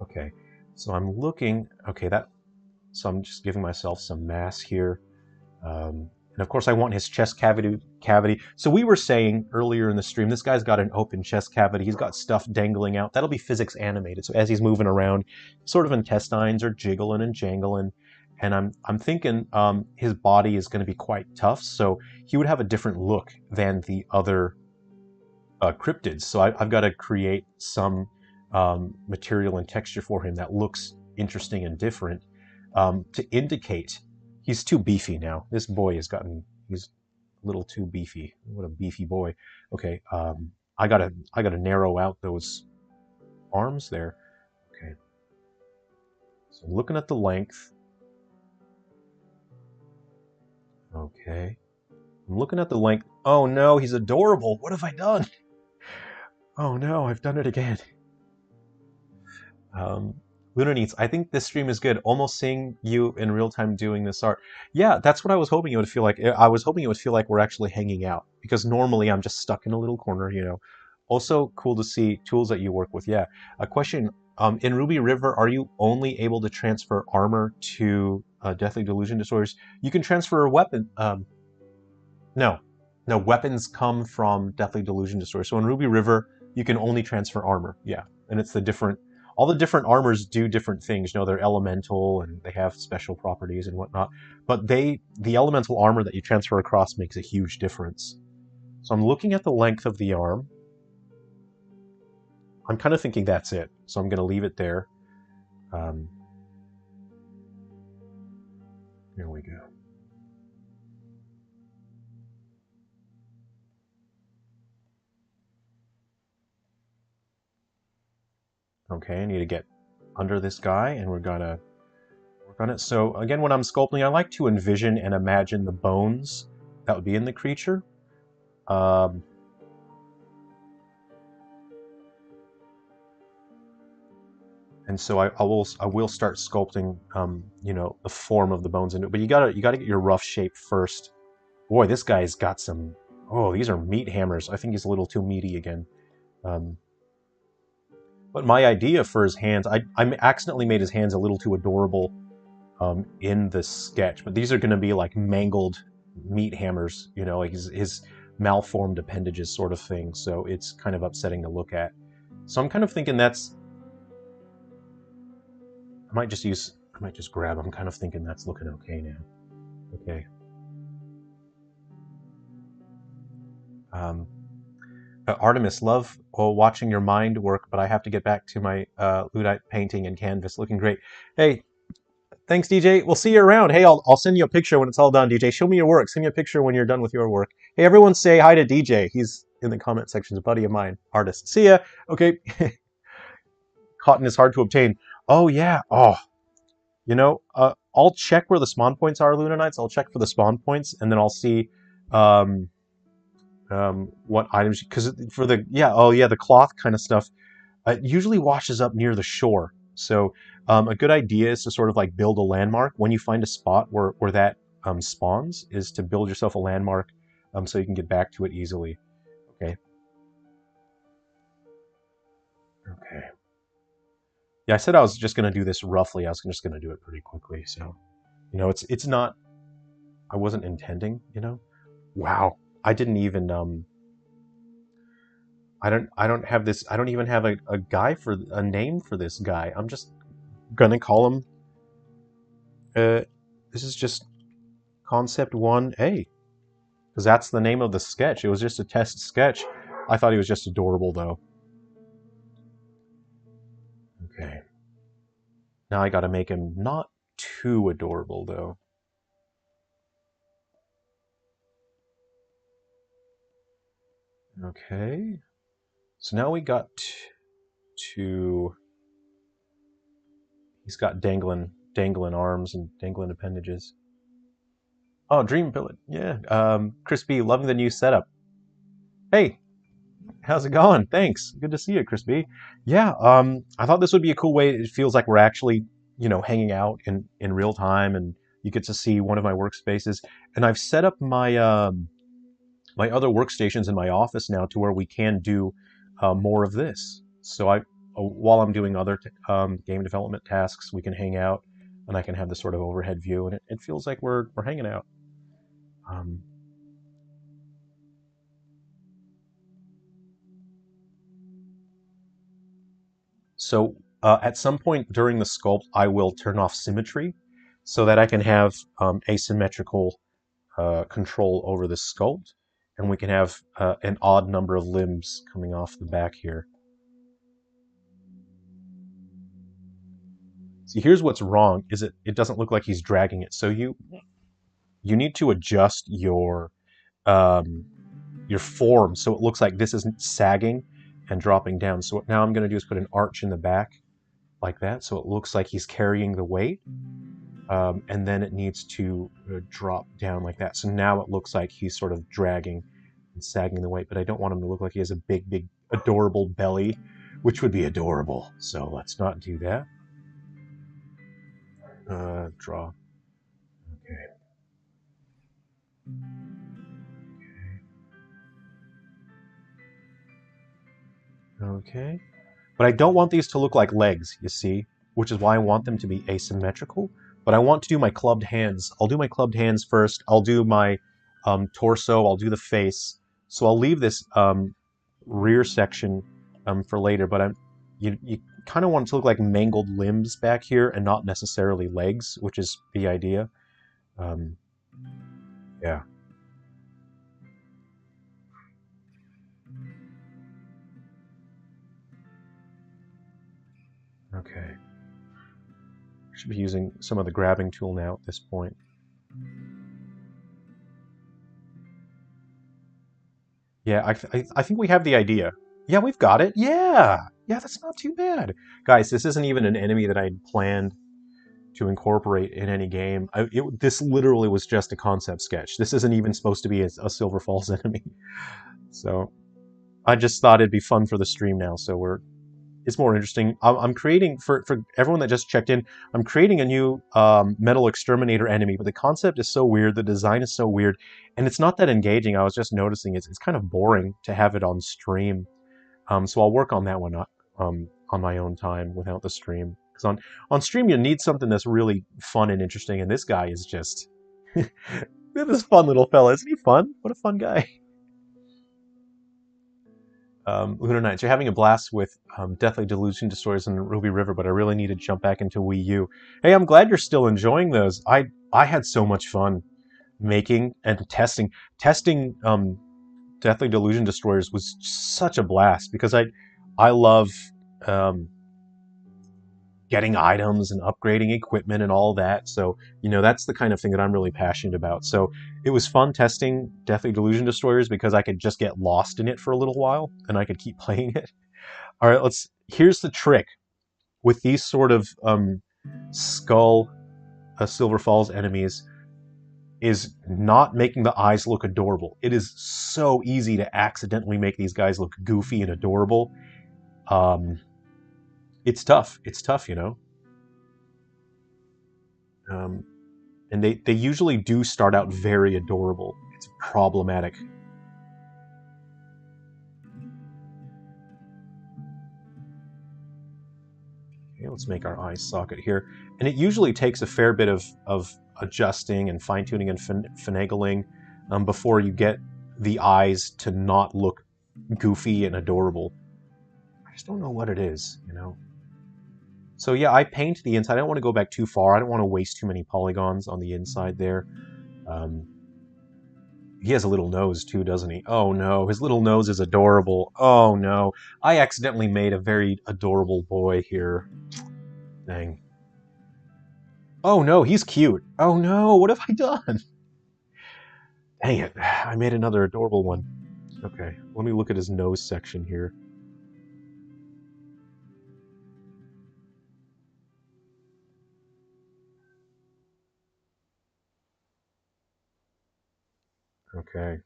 Okay, so I'm looking, okay, so I'm just giving myself some mass here. And of course I want his chest cavity. So we were saying earlier in the stream, this guy's got an open chest cavity. He's got stuff dangling out. That'll be physics animated. So as he's moving around, sort of intestines are jiggling and jangling. And I'm thinking his body is going to be quite tough. So he would have a different look than the other cryptids. So I've got to create some material and texture for him that looks interesting and different to indicate. He's too beefy now. This boy he's a little too beefy. What a beefy boy. Okay, I gotta narrow out those arms there. Okay, so I'm looking at the length. Okay, I'm looking at the length. Oh no, he's adorable. What have I done? Oh no, I've done it again. Lunar Needs, I think this stream is good. Almost seeing you in real time doing this art. Yeah, that's what I was hoping it would feel like. I was hoping it would feel like we're actually hanging out. Because normally I'm just stuck in a little corner, you know. Also cool to see tools that you work with. Yeah. A question, in Ruby River, are you only able to transfer armor to Deathly Delusion Disorders? You can transfer a weapon. No. No, weapons come from Deathly Delusion Disorders. So in Ruby River, you can only transfer armor. Yeah. And it's all the different armors do different things. You know, they're elemental and they have special properties and whatnot. But the elemental armor that you transfer across makes a huge difference. So I'm looking at the length of the arm. I'm kind of thinking that's it. So I'm going to leave it there. Here we go. Okay, I need to get under this guy, and we're gonna work on it. So again, when I'm sculpting, I like to envision and imagine the bones that would be in the creature. And so I will start sculpting, you know, the form of the bones into it. But you gotta get your rough shape first. Boy, this guy's got some. Oh, these are meat hammers. I think he's a little too meaty again. But my idea for his hands, I accidentally made his hands a little too adorable in the sketch. But these are going to be like mangled meat hammers, you know, like his malformed appendages sort of thing. So it's kind of upsetting to look at. So I'm kind of thinking that's... I might just grab. I'm kind of thinking that's looking okay now. Okay. Artemis, love watching your mind work, but I have to get back to my Ludite painting and canvas. Looking great. Hey, Thanks, DJ. We'll see you around. Hey, I'll send you a picture when it's all done, DJ. Show me your work. Send me a picture when you're done with your work. Hey, everyone say hi to DJ. He's in the comment section. A buddy of mine, artist. See ya. Okay. Cotton is hard to obtain. Oh, yeah. Oh, you know, I'll check where the spawn points are, Luna Knights. I'll check for the spawn points, and then I'll see um, what items. Because for the, yeah, oh, yeah, the cloth kind of stuff, it usually washes up near the shore. So a good idea is to sort of like build a landmark when you find a spot where that spawns, is to build yourself a landmark so you can get back to it easily. Okay. Okay. Yeah, I said I was just going to do this roughly. I was just going to do it pretty quickly. So, you know, it's not, I wasn't intending, you know. Wow. I didn't even I don't have this. I don't even have a name for this guy. I'm just gonna call him. This is just Concept 1A, because that's the name of the sketch. It was just a test sketch. I thought he was just adorable, though. Okay. Now I gotta make him not too adorable, though. Okay. So now we got to... He's got dangling arms and dangling appendages. Oh, Dream Billet. Yeah. Chris B, loving the new setup. Hey, how's it going? Thanks. Good to see you, Chris B. Yeah, I thought this would be a cool way. It feels like we're actually, you know, hanging out in real time, and you get to see one of my workspaces. And I've set up my my other workstations in my office now to where we can do more of this. So while I'm doing other game development tasks, we can hang out, and I can have this sort of overhead view, and it feels like we're hanging out. So at some point during the sculpt, I will turn off symmetry so that I can have asymmetrical control over the sculpt, and we can have an odd number of limbs coming off the back here. See, here's what's wrong, is it doesn't look like he's dragging it. So you need to adjust your form so it looks like this isn't sagging and dropping down. So what now I'm going to do is put an arch in the back like that, so it looks like he's carrying the weight, and then it needs to drop down like that. So now it looks like he's sort of dragging and sagging the weight, but I don't want him to look like he has a big, adorable belly, which would be adorable. So let's not do that. Draw. Okay. Okay. But I don't want these to look like legs, you see, which is why I want them to be asymmetrical. But I want to do my clubbed hands. I'll do my clubbed hands first. I'll do my torso. I'll do the face. So I'll leave this rear section for later. But you kind of want it to look like mangled limbs back here and not necessarily legs, which is the idea. Yeah. Okay. Should be using some of the grabbing tool now at this point. Yeah, I think we have the idea. Yeah, we've got it. Yeah! Yeah, that's not too bad. Guys, this isn't even an enemy that I'd planned to incorporate in any game. This literally was just a concept sketch. This isn't even supposed to be a Silver Falls enemy. So, I just thought it'd be fun for the stream now, so it's more interesting. I'm creating, for everyone that just checked in, I'm creating a new metal exterminator enemy, but the concept is so weird, the design is so weird, and it's not that engaging. I was just noticing it's kind of boring to have it on stream. So I'll work on that one on my own time without the stream. Because on stream you need something that's really fun and interesting, and this guy is just... this fun little fella. Isn't he fun? What a fun guy. Lunar Knights, you're having a blast with Deathly Delusion Destroyers and Ruby River, but I really need to jump back into Wii U. Hey, I'm glad you're still enjoying those. I had so much fun making and testing. Testing Deathly Delusion Destroyers was such a blast because I love getting items and upgrading equipment and all that. So, you know, that's the kind of thing that I'm really passionate about. So it was fun testing Deathly Delusion Destroyers because I could just get lost in it for a little while and I could keep playing it. All right, here's the trick with these sort of skull Silver Falls enemies is not making the eyes look adorable. It is so easy to accidentally make these guys look goofy and adorable. It's tough. It's tough, you know. And they usually do start out very adorable. It's problematic. Okay, let's make our eye socket here. And it usually takes a fair bit of adjusting and fine-tuning and finagling before you get the eyes to not look goofy and adorable. I just don't know what it is, you know. So yeah, I paint the inside. I don't want to go back too far. I don't want to waste too many polygons on the inside there. He has a little nose too, doesn't he? Oh no, his little nose is adorable. Oh no, I accidentally made a very adorable boy here. Dang. Oh no, he's cute. Oh no, what have I done? Dang it, I made another adorable one. Okay, let me look at his nose section here. Okay.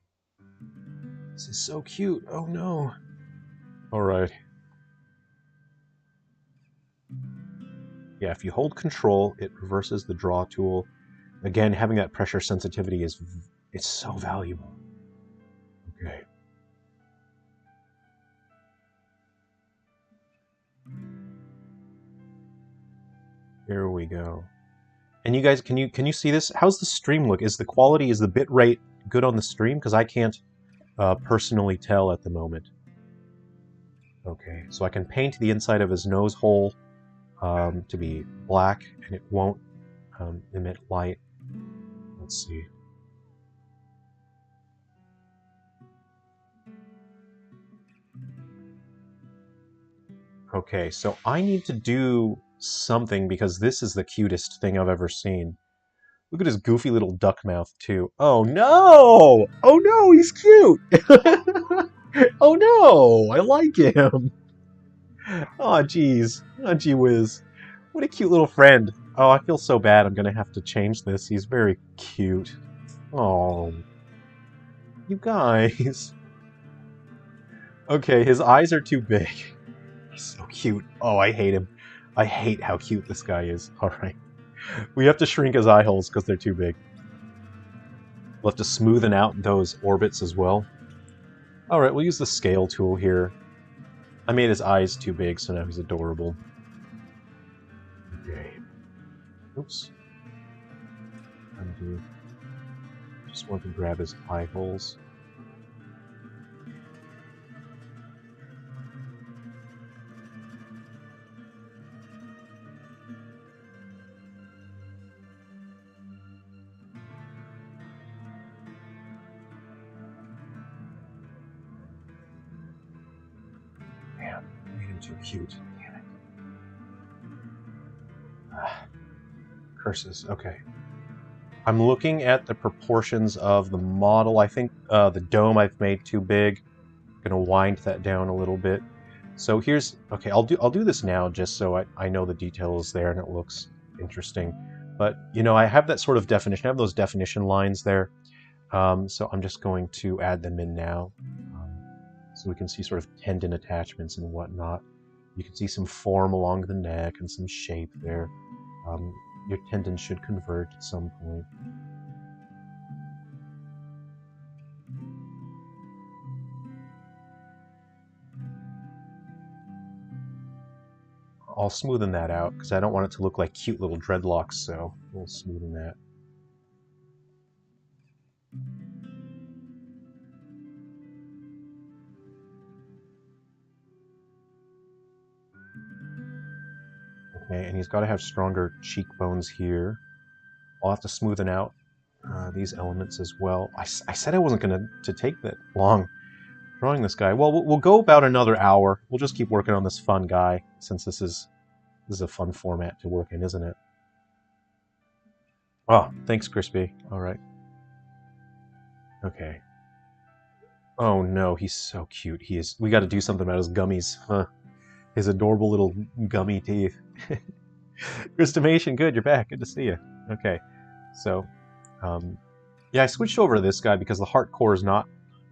This is so cute. Oh no. Alright. Yeah, if you hold control, it reverses the draw tool. Again, having that pressure sensitivity it's so valuable. Okay. Here we go. And you guys, can you see this? How's the stream look? Is the bit rate good on the stream? Because I can't personally tell at the moment. Okay, so I can paint the inside of his nose hole to be black, and it won't emit light. Let's see. Okay, so I need to do something because this is the cutest thing I've ever seen. Look at his goofy little duck mouth, too. Oh no! Oh no, he's cute! Oh no, I like him! Oh jeez. Oh gee whiz. What a cute little friend. Oh, I feel so bad I'm gonna have to change this. He's very cute. Oh. You guys. Okay, his eyes are too big. He's so cute. Oh, I hate him. I hate how cute this guy is. Alright. We have to shrink his eye holes because they're too big. We'll have to smoothen out those orbits as well. Alright, we'll use the scale tool here. I made his eyes too big, so now he's adorable. Okay. Oops. Undo. Just want to grab his eye holes. Man, I made him too cute. Damn it. Curses. Okay. I'm looking at the proportions of the model. I think the dome I've made too big. I'm gonna wind that down a little bit. So here's okay. I'll do this now just so I know the detail is there and it looks interesting. But you know, I have that sort of definition. I have those definition lines there. So I'm just going to add them in now, so we can see sort of tendon attachments and whatnot. You can see some form along the neck and some shape there. Your tendon should converge at some point. I'll smoothen that out because I don't want it to look like cute little dreadlocks, so we'll smoothen that. Okay, and he's got to have stronger cheekbones here. I'll have to smoothen out these elements as well. I said I wasn't going to take that long drawing this guy. Well, we'll go about another hour. We'll just keep working on this fun guy since this is This is a fun format to work in, isn't it? Oh, thanks, Crispy. All right. Okay. Oh no, he's so cute. He is. We got to do something about his gummies, huh? His adorable little gummy teeth. Christomation, good. You're back. Good to see you. Okay. So, yeah, I switched over to this guy because the heart core is not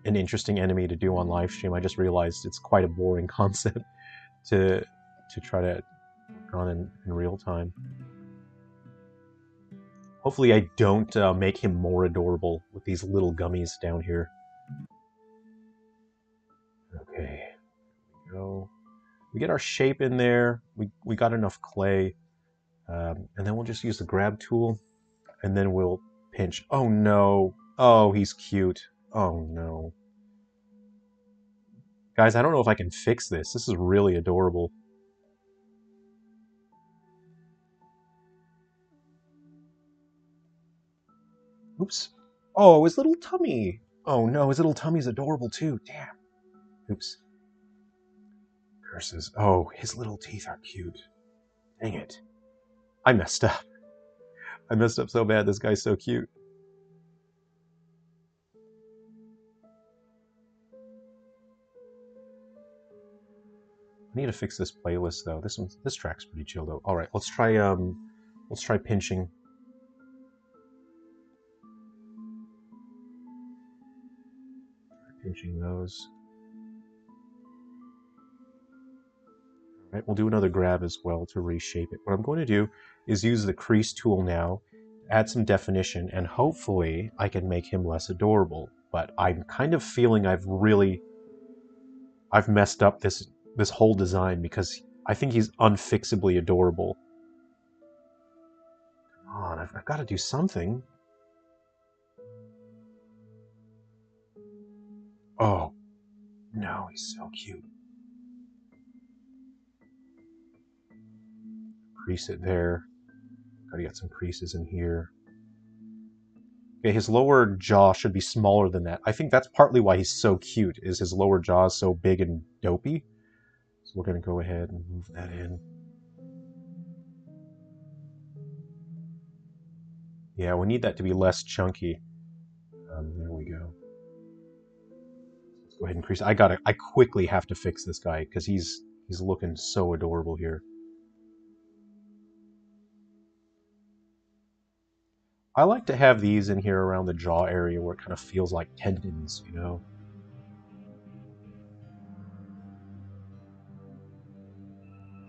an interesting enemy to do on live stream. I just realized it's quite a boring concept to try to work on in real time. Hopefully I don't make him more adorable with these little gummies down here. Okay, go. We get our shape in there. We got enough clay. And then we'll just use the grab tool. And then we'll pinch. Oh no. Oh, he's cute. Oh no. Guys, I don't know if I can fix this. This is really adorable. Oops. Oh, his little tummy. Oh no, his little tummy's adorable too. Damn. Oops. Curses. Oh, his little teeth are cute. Dang it. I messed up. I messed up so bad. This guy's so cute. I need to fix this playlist though. This track's pretty chill though. All right, let's try pinching. Pinching those. All right, we'll do another grab as well to reshape it. What I'm going to do is use the crease tool now, add some definition, and hopefully I can make him less adorable. But I'm kind of feeling I've messed up this whole design because I think he's unfixably adorable. Come on, I've got to do something. Oh, no, he's so cute. Crease it there. Gotta get some creases in here. Okay, his lower jaw should be smaller than that. I think that's partly why he's so cute, is his lower jaw is so big and dopey. So we're gonna go ahead and move that in. Yeah, we need that to be less chunky. There we go. Let's go ahead and crease. I quickly have to fix this guy because he's looking so adorable here. I like to have these in here around the jaw area where it kind of feels like tendons, you know?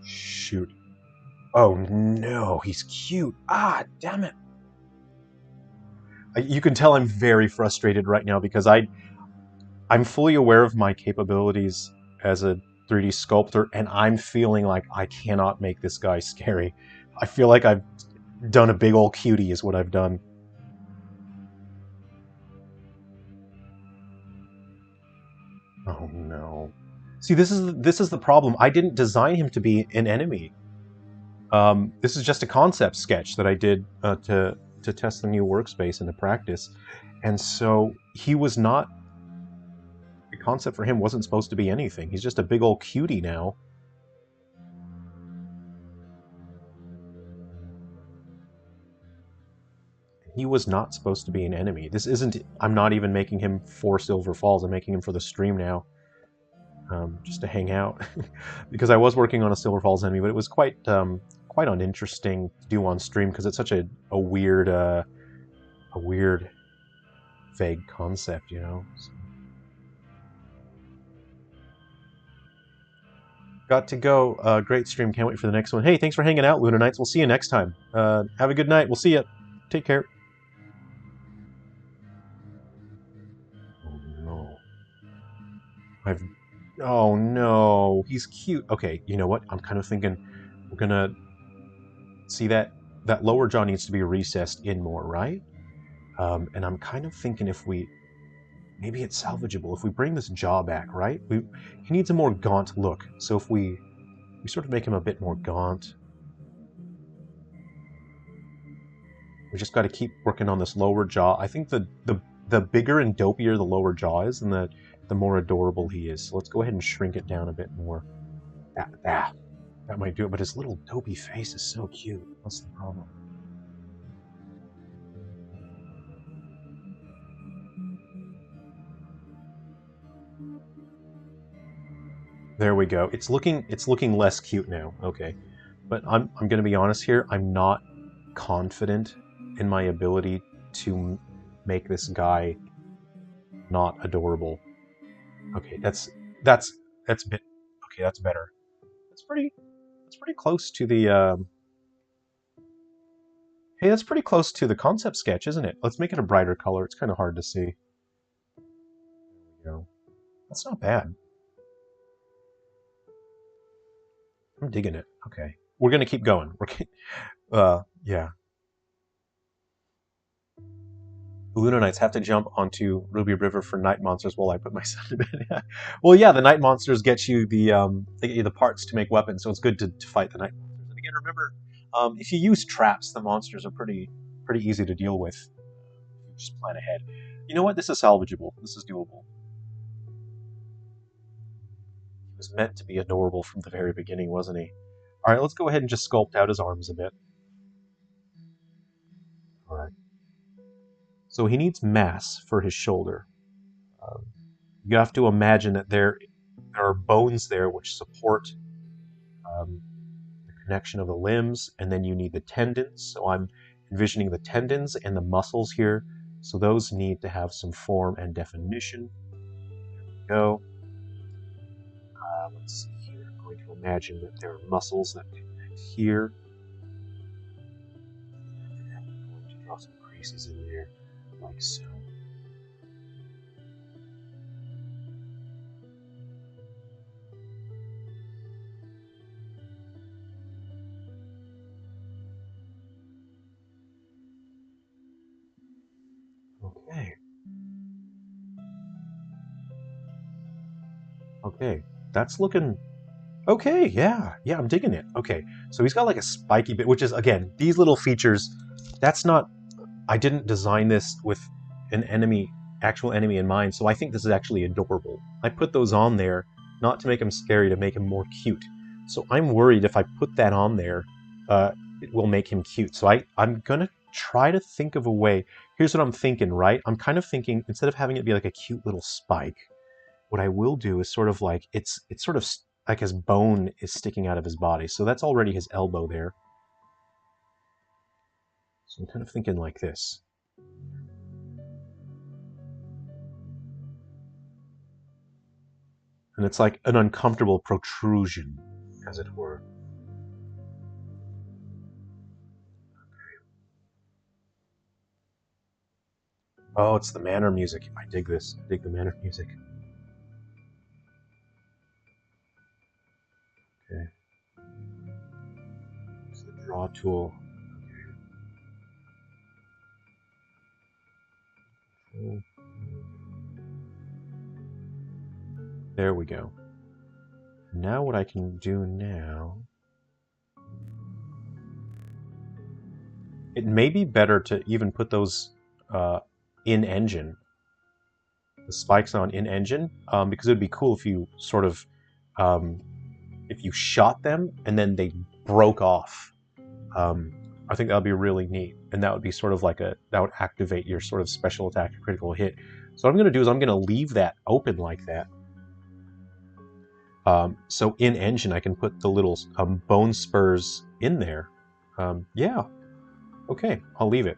Shoot. Oh no, he's cute. Ah, damn it. You can tell I'm very frustrated right now because I'm fully aware of my capabilities as a 3D sculptor, and I'm feeling like I cannot make this guy scary. I feel like I've done a big old cutie is what I've done. Oh no. See, this is the problem. I didn't design him to be an enemy. This is just a concept sketch that I did to test the new workspace and to practice. And so he was not... The concept for him wasn't supposed to be anything. He's just a big old cutie now. He was not supposed to be an enemy. This isn't... I'm not even making him for Silver Falls. I'm making him for the stream now. Just to hang out. Because I was working on a Silver Falls enemy, but it was quite uninteresting to do on stream because it's such a weird vague concept, you know. So. Got to go. Great stream. Can't wait for the next one. Hey, thanks for hanging out, Luna Knights. We'll see you next time. Have a good night. We'll see you. Take care. Oh no. Oh no. He's cute. Okay, you know what? I'm kind of thinking we're gonna see that lower jaw needs to be recessed in more, right? And I'm kind of thinking if we... Maybe it's salvageable. If we bring this jaw back, right? He needs a more gaunt look. So if we sort of make him a bit more gaunt. We just got to keep working on this lower jaw. I think the bigger and dopier the lower jaw is, and the more adorable he is. So let's go ahead and shrink it down a bit more. Ah. That might do it, but his little dopey face is so cute. What's the problem? There we go. It's looking less cute now. Okay. But I'm going to be honest here. I'm not confident in my ability to make this guy not adorable. Okay, that's bit. Okay, that's better. That's pretty close to the. Hey, that's pretty close to the concept sketch, isn't it? Let's make it a brighter color. It's kind of hard to see. You know, that's not bad. I'm digging it. Okay, we're gonna keep going. Yeah. The Luna Knights have to jump onto Ruby River for night monsters while I put my son to bed. Well, yeah, the night monsters get you they get you the parts to make weapons, so it's good to fight the night monsters. And again, remember, if you use traps, the monsters are pretty easy to deal with. Just plan ahead. You know what? This is salvageable. This is doable. He was meant to be adorable from the very beginning, wasn't he? All right, let's go ahead and just sculpt out his arms a bit. All right. So he needs mass for his shoulder. Um, you have to imagine that there are bones there which support the connection of the limbs, and then you need the tendons. So I'm envisioning the tendons and the muscles here. So those need to have some form and definition. There we go. Let's see here. I'm going to imagine that there are muscles that connect here. I'm going to draw some creases in there, like so. Okay. Okay. That's looking okay. Yeah. Yeah, I'm digging it. Okay. So he's got like a spiky bit, which is, again, these little features. That's not. I didn't design this with an actual enemy in mind, so I think this is actually adorable. I put those on there not to make him scary, to make him more cute. So I'm worried if I put that on there, it will make him cute. So I'm gonna try to think of a way. Here's what I'm thinking, right? I'm kind of thinking, instead of having it be like a cute little spike, what I will do is sort of like, it's sort of like his bone is sticking out of his body. So that's already his elbow there. So I'm kind of thinking like this. And it's like an uncomfortable protrusion, as it were. Oh, it's the manor music. I dig this. I dig the manor music. Okay. It's the draw tool. Okay. There we go. Now what I can do now... It may be better to even put those in-engine. The spikes on in-engine. Because it would be cool if you sort of... if you shot them and then they broke off. I think that would be really neat, and that would be sort of like that would activate your sort of special attack critical hit. So what I'm going to do is I'm going to leave that open like that. So in engine I can put the little bone spurs in there. Yeah, okay, I'll leave it.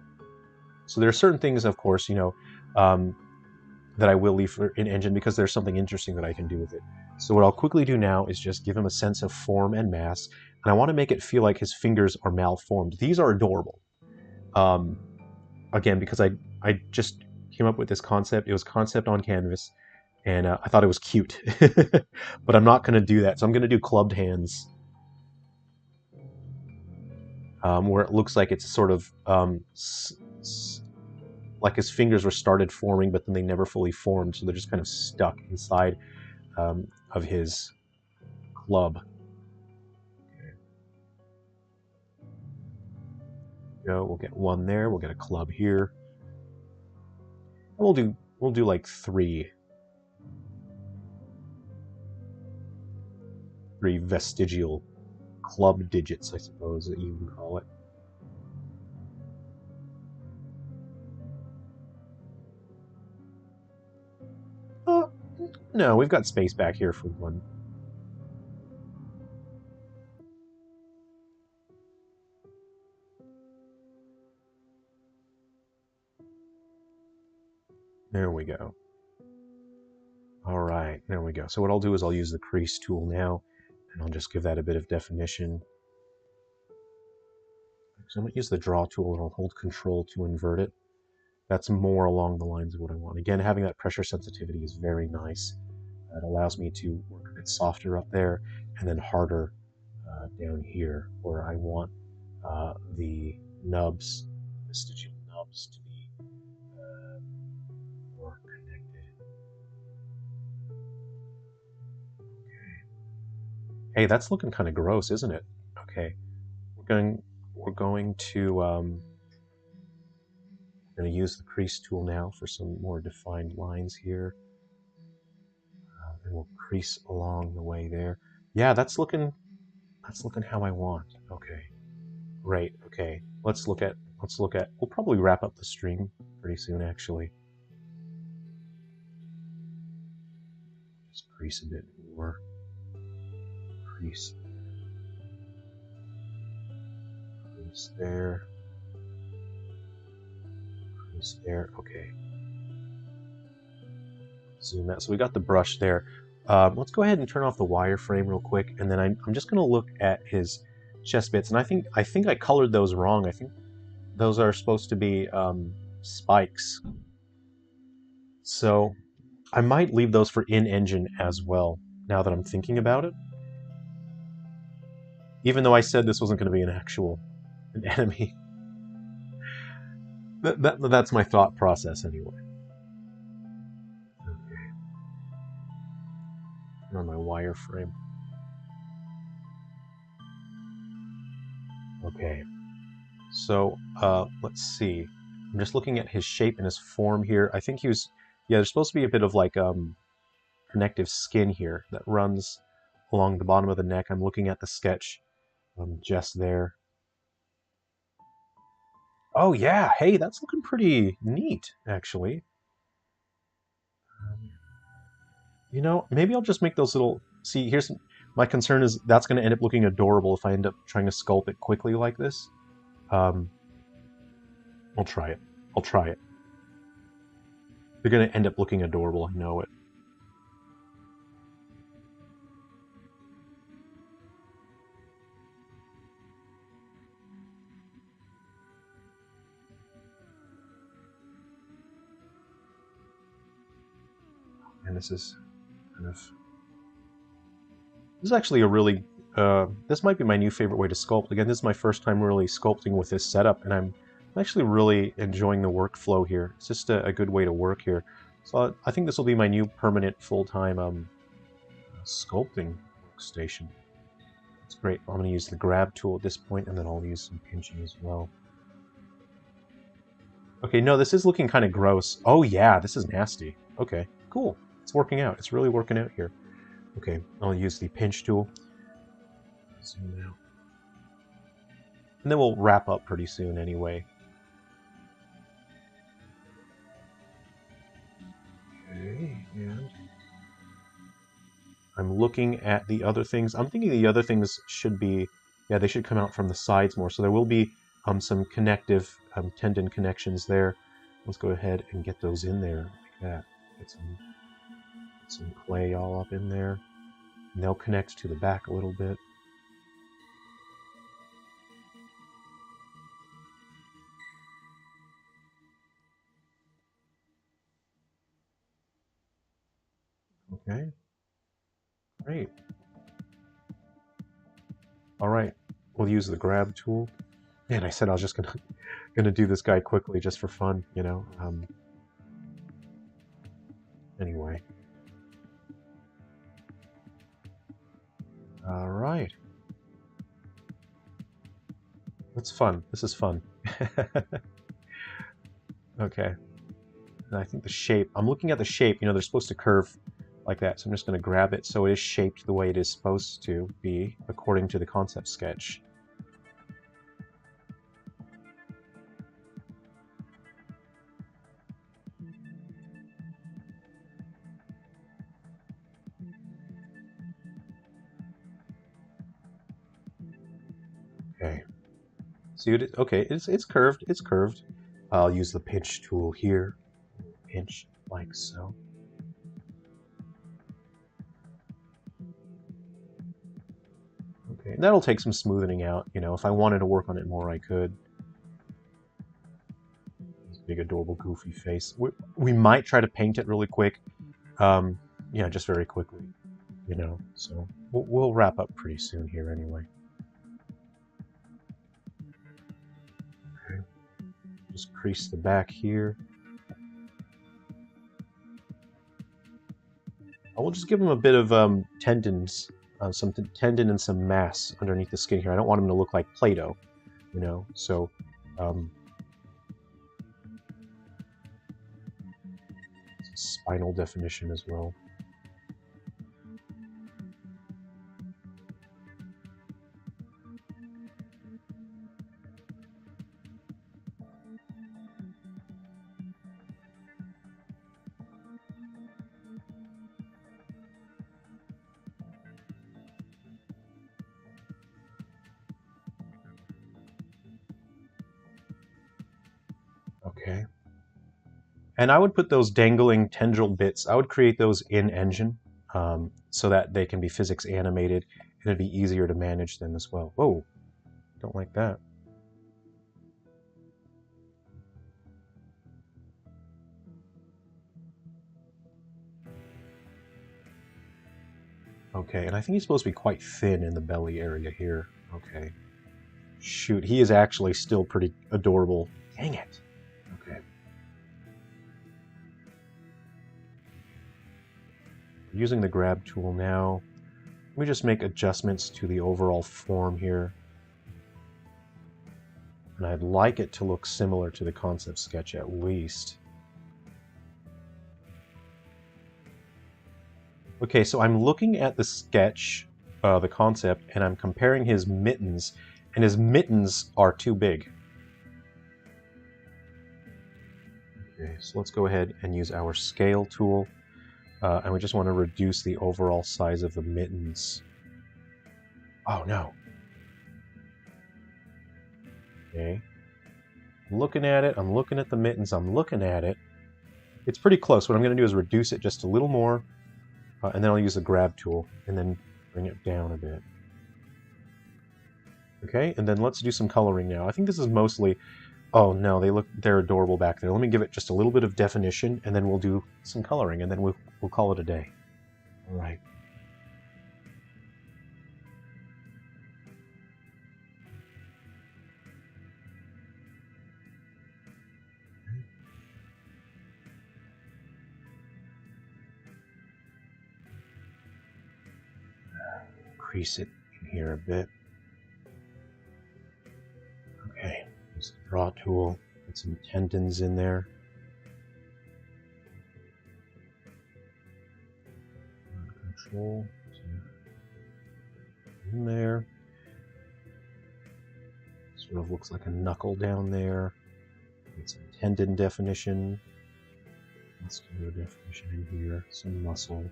So there are certain things, of course, that I will leave for in engine because there's something interesting that I can do with it. So what I'll quickly do now is just give him a sense of form and mass, and I want to make it feel like his fingers are malformed. These are adorable. Again, because I just came up with this concept. It was concept on canvas, and I thought it was cute. But I'm not going to do that. So I'm going to do clubbed hands, where it looks like it's sort of like his fingers were started forming, but then they never fully formed, so they're just kind of stuck inside of his club. We'll get one there. We'll get a club here. And we'll do like three vestigial club digits, I suppose that you would call it. Oh, no, we've got space back here for one. There we go. All right, there we go. So what I'll do is I'll use the crease tool now, and I'll just give that a bit of definition. So I'm going to use the draw tool, and I'll hold Control to invert it. That's more along the lines of what I want. Again, having that pressure sensitivity is very nice. It allows me to work a bit softer up there, and then harder down here, where I want the nubs, vestigial nubs, to be more connected. Okay. Hey, that's looking kind of gross, isn't it? Okay, we're going to use the crease tool now for some more defined lines here, and we'll crease along the way there. Yeah, that's looking how I want. Okay, great. Okay, let's look at. We'll probably wrap up the stream pretty soon, actually. Just crease a bit more. Crease there. Crease there. Okay. Zoom out. So we got the brush there. Let's go ahead and turn off the wireframe real quick, and then I'm just going to look at his chest bits. And I think I colored those wrong. I think those are supposed to be spikes. So I might leave those for in-engine as well, now that I'm thinking about it. Even though I said this wasn't going to be an enemy. That's my thought process anyway. Okay. Turn on my wireframe. Okay. So, let's see. I'm just looking at his shape and his form here. I think he was... Yeah, there's supposed to be a bit of, like, connective skin here that runs along the bottom of the neck. I'm looking at the sketch just there. Oh, yeah! Hey, that's looking pretty neat, actually. You know, maybe I'll just make those little... See, here's... My concern is that's going to end up looking adorable if I end up trying to sculpt it quickly like this. I'll try it. I'll try it. They're going to end up looking adorable, I know it. And this is kind of... This is actually a really... this might be my new favorite way to sculpt. Again, this is my first time really sculpting with this setup, and I'm actually really enjoying the workflow here. It's just a good way to work here. So I think this will be my new permanent full-time sculpting workstation. It's great. I'm going to use the grab tool at this point, and then I'll use some pinching as well. Okay, no, this is looking kind of gross. Oh yeah, this is nasty. Okay, cool. It's working out. It's really working out here. Okay, I'll use the pinch tool. Zoom out. And then we'll wrap up pretty soon anyway. Okay, and I'm looking at the other things. I'm thinking the other things should be, yeah, they should come out from the sides more. So there will be some connective tendon connections there. Let's go ahead and get those in there like that. Get some clay all up in there. And they'll connect to the back a little bit. Okay. Great. All right. We'll use the grab tool. Man, I said I was just gonna do this guy quickly just for fun, you know. Anyway. All right. That's fun. This is fun. Okay. And I think the shape. I'm looking at the shape. You know, they're supposed to curve like that. So I'm just going to grab it so it is shaped the way it is supposed to be according to the concept sketch. Okay. See what okay, it's curved, it's curved. I'll use the pinch tool here. Pinch like so. Okay, and that'll take some smoothing out. You know, if I wanted to work on it more, I could. This big, adorable, goofy face. We might try to paint it really quick. Yeah, just very quickly. You know, so we'll wrap up pretty soon here anyway. Okay. Just crease the back here. I will just give him a bit of tendons, some tendon and some mass underneath the skin here. I don't want him to look like Play-Doh, you know, so spinal definition as well. Okay. And I would put those dangling tendril bits, I would create those in Engine so that they can be physics animated and it'd be easier to manage them as well. Whoa, don't like that. Okay, and I think he's supposed to be quite thin in the belly area here. Okay. Shoot, he is actually still pretty adorable. Dang it. Okay. Using the grab tool now. Let me just make adjustments to the overall form here. And I'd like it to look similar to the concept sketch at least. Okay, so I'm looking at the sketch, the concept, and I'm comparing his mittens, and his mittens are too big. Okay, so let's go ahead and use our scale tool, and we just want to reduce the overall size of the mittens. Oh no. Okay. I'm looking at it, I'm looking at the mittens, I'm looking at it. It's pretty close. What I'm going to do is reduce it just a little more, and then I'll use the grab tool, and then bring it down a bit. Okay, and then let's do some coloring now. I think this is mostly... Oh no, they're adorable back there. Let me give it just a little bit of definition, and then we'll do some coloring, and then we'll call it a day. All right. Crease it in here a bit. Okay, use the draw tool, put some tendons in there. Control in there. Sort of looks like a knuckle down there. Get some tendon definition. Muscular definition in here. Some muscle.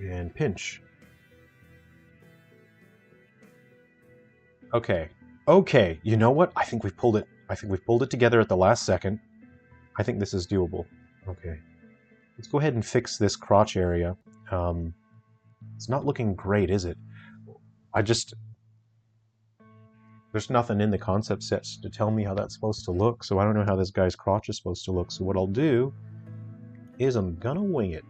And pinch. Okay. Okay, you know what? I think we've pulled it. I think we've pulled it together at the last second. I think this is doable. Okay. Let's go ahead and fix this crotch area. It's not looking great, is it? There's nothing in the concept sets to tell me how that's supposed to look, so I don't know how this guy's crotch is supposed to look. So what I'll do is I'm gonna wing it.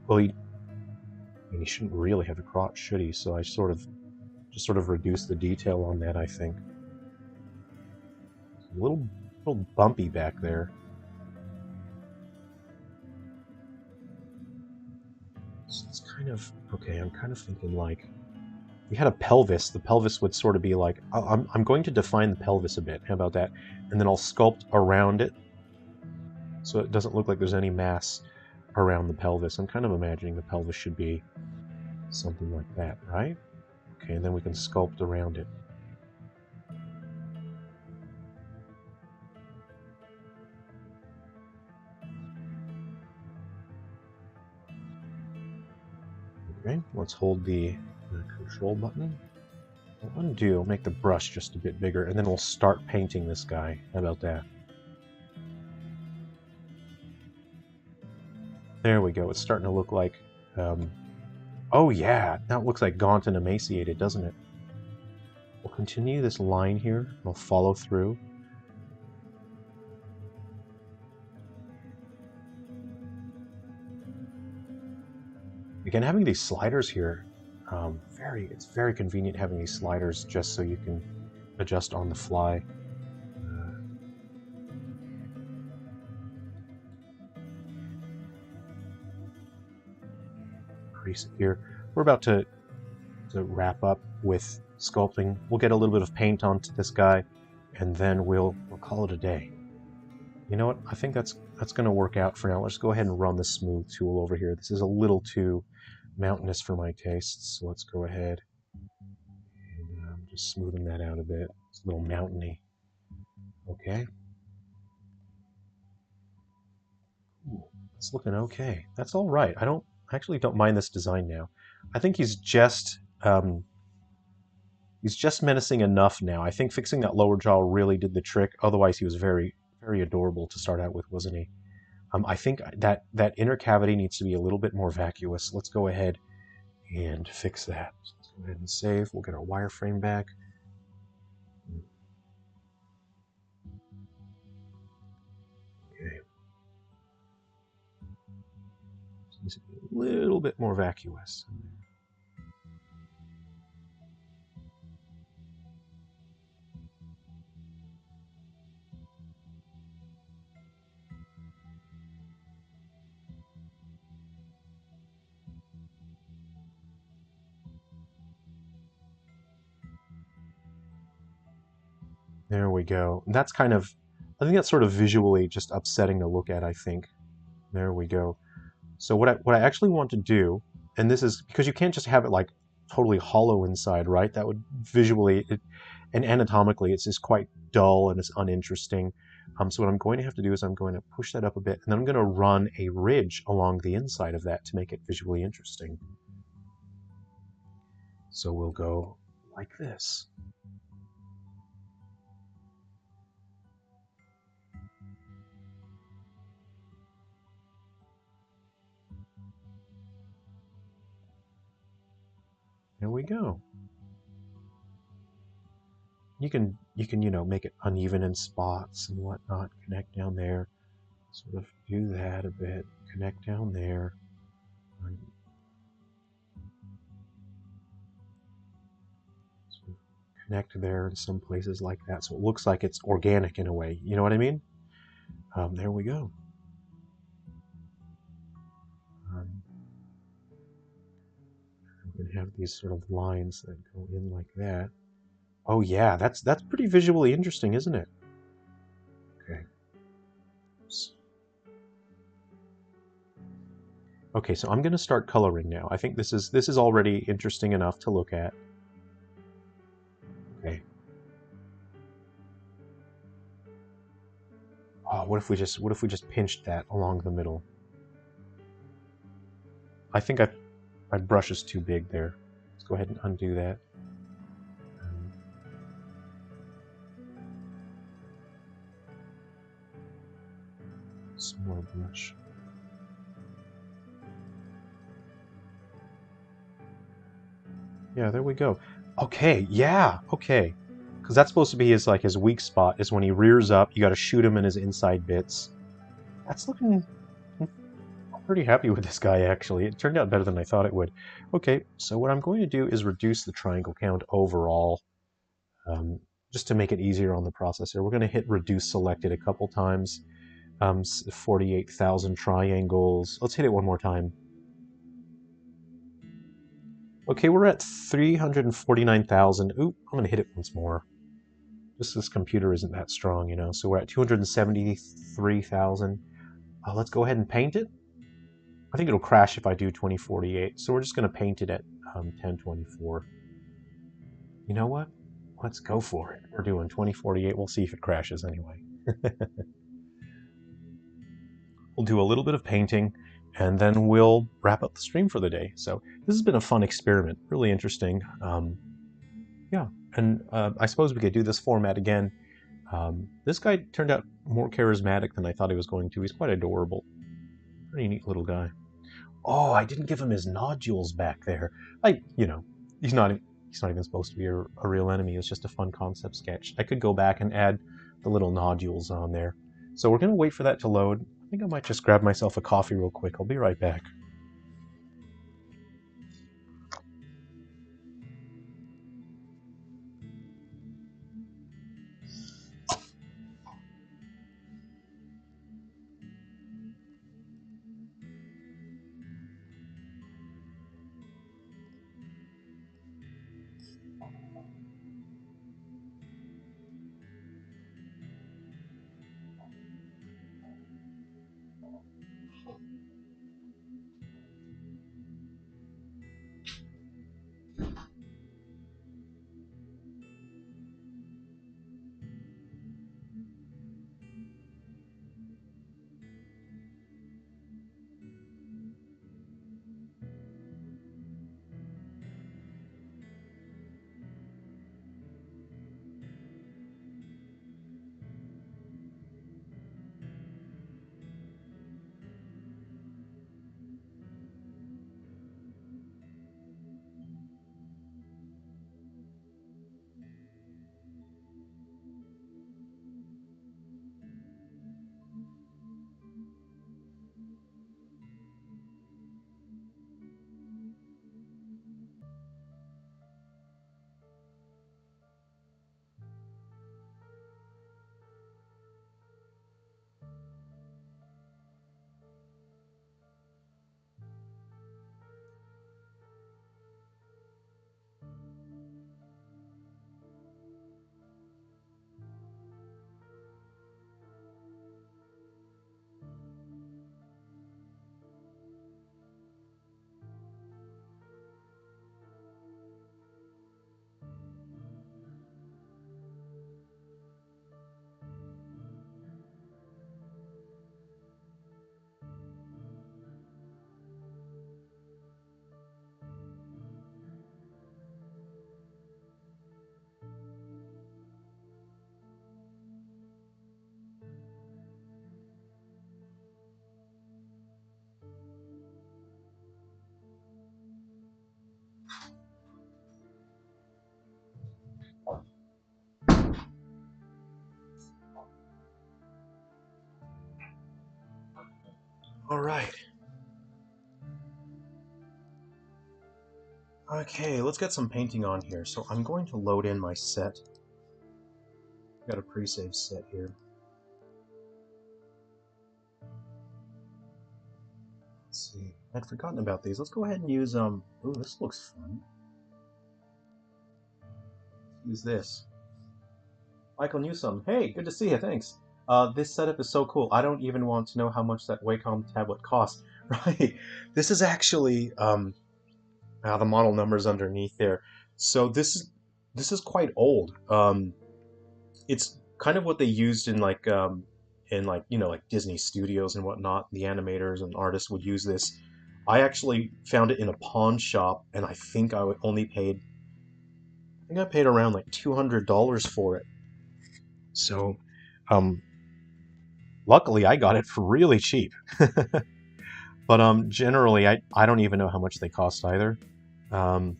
Well, he shouldn't really have a crotch, should he? So I just sort of reduce the detail on that, I think. It's a little bumpy back there. So it's kind of... Okay, I'm kind of thinking like we had a pelvis, the pelvis would sort of be like, I'm going to define the pelvis a bit. How about that? And then I'll sculpt around it so it doesn't look like there's any mass around the pelvis. I'm kind of imagining the pelvis should be something like that, right? Okay, and then we can sculpt around it. Okay, let's hold the control button. I'll undo, make the brush just a bit bigger, and then we'll start painting this guy. How about that? There we go. It's starting to look like... oh yeah, now it looks like gaunt and emaciated, doesn't it? We'll continue this line here. We'll follow through. Again, having these sliders here, it's very convenient having these sliders just so you can adjust on the fly. Crease it here. We're about to wrap up with sculpting. We'll get a little bit of paint onto this guy, and then we'll call it a day. You know what? I think that's going to work out for now. Let's go ahead and run the smooth tool over here. This is a little too mountainous for my tastes, so let's go ahead and just smoothing that out a bit. It's a little mountainy. Okay. Ooh, it's looking okay. That's all right. I actually don't mind this design now. I think he's just menacing enough now. I think fixing that lower jaw really did the trick. Otherwise, he was very, very adorable to start out with, wasn't he? I think that inner cavity needs to be a little bit more vacuous. Let's go ahead and fix that. So let's go ahead and save. We'll get our wireframe back. Okay. So needs to be a little bit more vacuous. There we go. And that's kind of, I think that's sort of visually just upsetting to look at, I think. There we go. So what I actually want to do, and this is, because you can't just have it like totally hollow inside, right? That would visually, and anatomically, it's just quite dull and it's uninteresting. So what I'm going to have to do is I'm going to push that up a bit, and then I'm going to run a ridge along the inside of that to make it visually interesting. So we'll go like this. There we go. You can make it uneven in spots and whatnot. Connect down there. Sort of do that a bit. Connect down there. Sort of connect there in some places like that, so it looks like it's organic in a way. You know what I mean? There we go. I'm going to have these sort of lines that go in like that. Oh yeah, that's pretty visually interesting, isn't it? Okay. Okay, so I'm going to start coloring now. I think this is already interesting enough to look at. Okay. Oh, what if we just pinched that along the middle? I think my brush is too big there. Let's go ahead and undo that. Smaller brush. Yeah, there we go. Okay, yeah, okay. Because that's supposed to be his weak spot, is when he rears up, you got to shoot him in his inside bits. That's looking... I'm pretty happy with this guy, actually. It turned out better than I thought it would. Okay, so what I'm going to do is reduce the triangle count overall, just to make it easier on the processor. We're going to hit reduce selected a couple times. 48,000 triangles. Let's hit it one more time. Okay, we're at 349,000. Oop, I'm gonna hit it once more. Just this computer isn't that strong, you know. So we're at 273,000. Let's go ahead and paint it. I think it'll crash if I do 2048. So we're just gonna paint it at 1024. You know what? Let's go for it. We're doing 2048. We'll see if it crashes anyway. We'll do a little bit of painting, and then we'll wrap up the stream for the day. So this has been a fun experiment, really interesting. Yeah, and I suppose we could do this format again. This guy turned out more charismatic than I thought he was going to. He's quite adorable. Pretty neat little guy. Oh, I didn't give him his nodules back there. You know, he's not even supposed to be a real enemy. It's just a fun concept sketch. I could go back and add the little nodules on there. So we're going to wait for that to load. I think I might just grab myself a coffee real quick. I'll be right back. All right. Okay, let's get some painting on here. So I'm going to load in my set. Got a pre-save set here. Let's see. I'd forgotten about these. Let's go ahead and use Ooh, this looks fun. Use this. Michael Newsom. Hey, good to see you. Thanks. This setup is so cool. I don't even want to know how much that Wacom tablet cost. Right. This is actually the model numbers underneath there. So this is quite old. It's kind of what they used in like you know, like Disney Studios and whatnot. The animators and artists would use this. I actually found it in a pawn shop, and I think I paid around like $200 for it. So, luckily I got it for really cheap. But generally I don't even know how much they cost either. Yeah,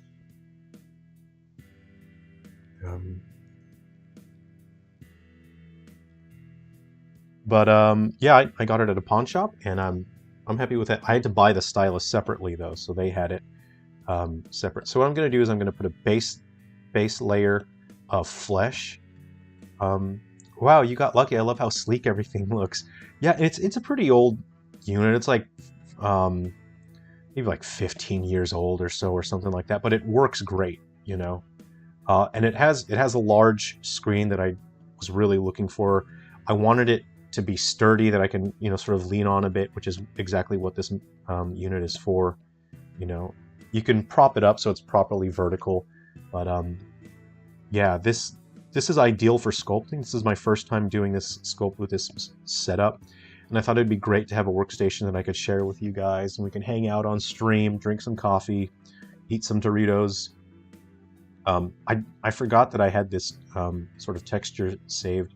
I got it at a pawn shop, and I'm happy with it. I had to buy the stylus separately though, so they had it separate. So what I'm going to do is I'm going to put a base layer of flesh. Wow, you got lucky. I love how sleek everything looks. Yeah, it's a pretty old unit. It's like maybe like 15 years old or so, or something like that. But it works great, you know. And it has a large screen that I was really looking for. I wanted it to be sturdy, that I can, you know, sort of lean on a bit, which is exactly what this unit is for. You know, you can prop it up so it's properly vertical, but yeah, this is ideal for sculpting. This is my first time doing this sculpt with this setup, and I thought it'd be great to have a workstation that I could share with you guys, and we can hang out on stream, drink some coffee, eat some Doritos. I forgot that I had this sort of texture saved,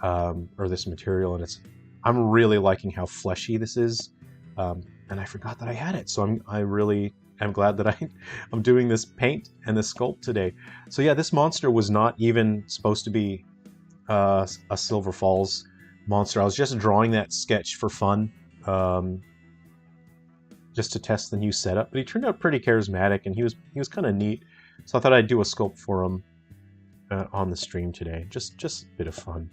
or this material, and I'm really liking how fleshy this is, and I forgot that I had it. So I really am glad that I'm doing this paint and this sculpt today. So yeah, this monster was not even supposed to be a Silver Falls monster. I was just drawing that sketch for fun, just to test the new setup. But he turned out pretty charismatic, and he was kind of neat. So I thought I'd do a sculpt for him on the stream today. Just a bit of fun.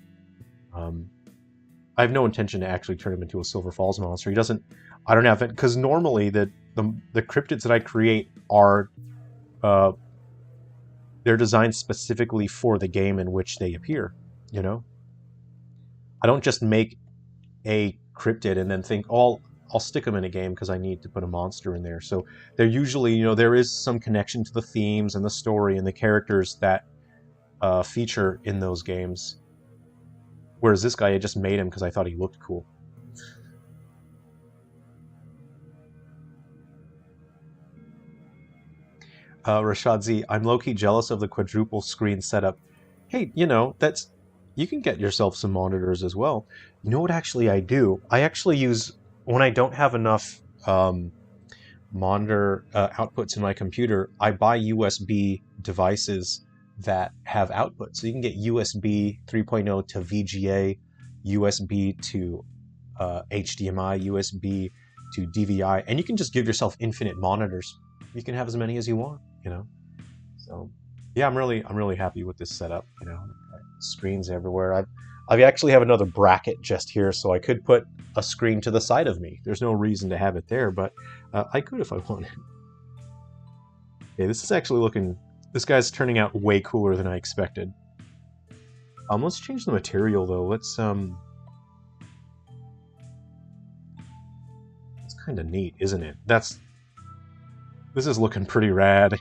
I have no intention to actually turn him into a Silver Falls monster. He doesn't. I don't have it, because normally the cryptids that I create are they're designed specifically for the game in which they appear. You know, I don't just make a cryptid and then think, oh, I'll stick them in a game because I need to put a monster in there. So they're usually, you know, there is some connection to the themes and the story and the characters that feature in those games. Whereas this guy, I just made him because I thought he looked cool. Rashad Z, I'm low-key jealous of the quadruple screen setup. Hey, you know, you can get yourself some monitors as well. You know what actually I do? I actually use, when I don't have enough monitor outputs in my computer, I buy USB devices that have output. So you can get USB 3.0 to VGA, USB to HDMI, USB to DVI, and you can just give yourself infinite monitors. You can have as many as you want, you know. So yeah, I'm really happy with this setup. You know, screens everywhere. I actually have another bracket just here, so I could put a screen to the side of me. There's no reason to have it there, but I could if I wanted. Okay, this is actually looking. This guy's turning out way cooler than I expected. Let's change the material though. Let's It's kind of neat, isn't it? This is looking pretty rad.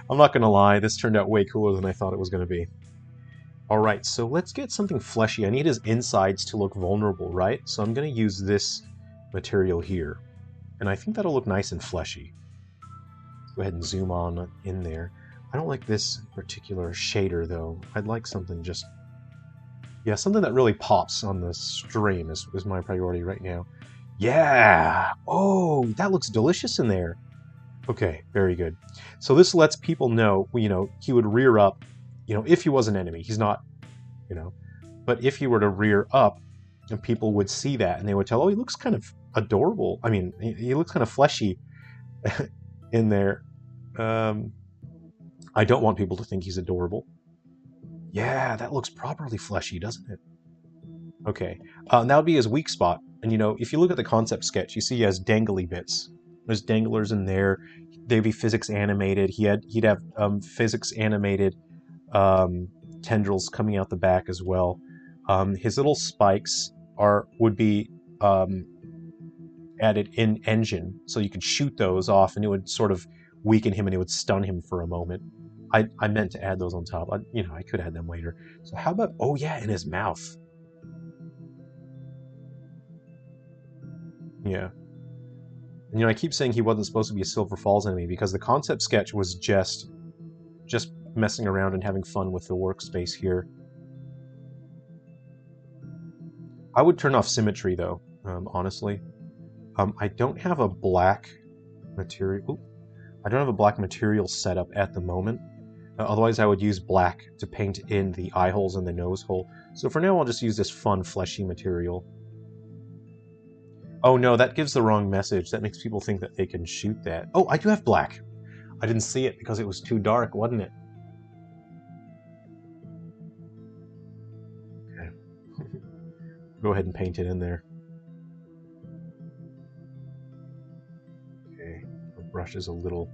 I'm not gonna lie, this turned out way cooler than I thought it was gonna be. Alright, so let's get something fleshy. I need his insides to look vulnerable, right? So I'm gonna use this material here. And I think that'll look nice and fleshy. Let's go ahead and zoom on in there. I don't like this particular shader though. I'd like something just... yeah, something that really pops on the stream is my priority right now. Yeah! Oh, that looks delicious in there. Okay, very good. So this lets people know, you know, he would rear up, you know, if he was an enemy. He's not, you know, but if he were to rear up, and people would see that and they would tell, oh, he looks kind of adorable. I mean, he looks kind of fleshy in there. I don't want people to think he's adorable. Yeah, that looks properly fleshy, doesn't it? Okay, that would be his weak spot. And you know, if you look at the concept sketch, you see he has dangly bits. There's danglers in there. They'd be physics animated. He'd have physics animated tendrils coming out the back as well. His little spikes would be added in engine, so you could shoot those off, and it would sort of weaken him, and it would stun him for a moment. I meant to add those on top. You know, I could add them later. So how about, oh yeah, in his mouth. Yeah. And, you know, I keep saying he wasn't supposed to be a Silver Falls enemy because the concept sketch was just messing around and having fun with the workspace here. I would turn off symmetry though, honestly. I don't have a black material. Ooh, I don't have a black material set up at the moment. Otherwise, I would use black to paint in the eye holes and the nose hole. So for now, I'll just use this fun, fleshy material. Oh no, that gives the wrong message. That makes people think that they can shoot that. Oh, I do have black. I didn't see it because it was too dark, wasn't it? Okay. Go ahead and paint it in there. Okay, the brush is a little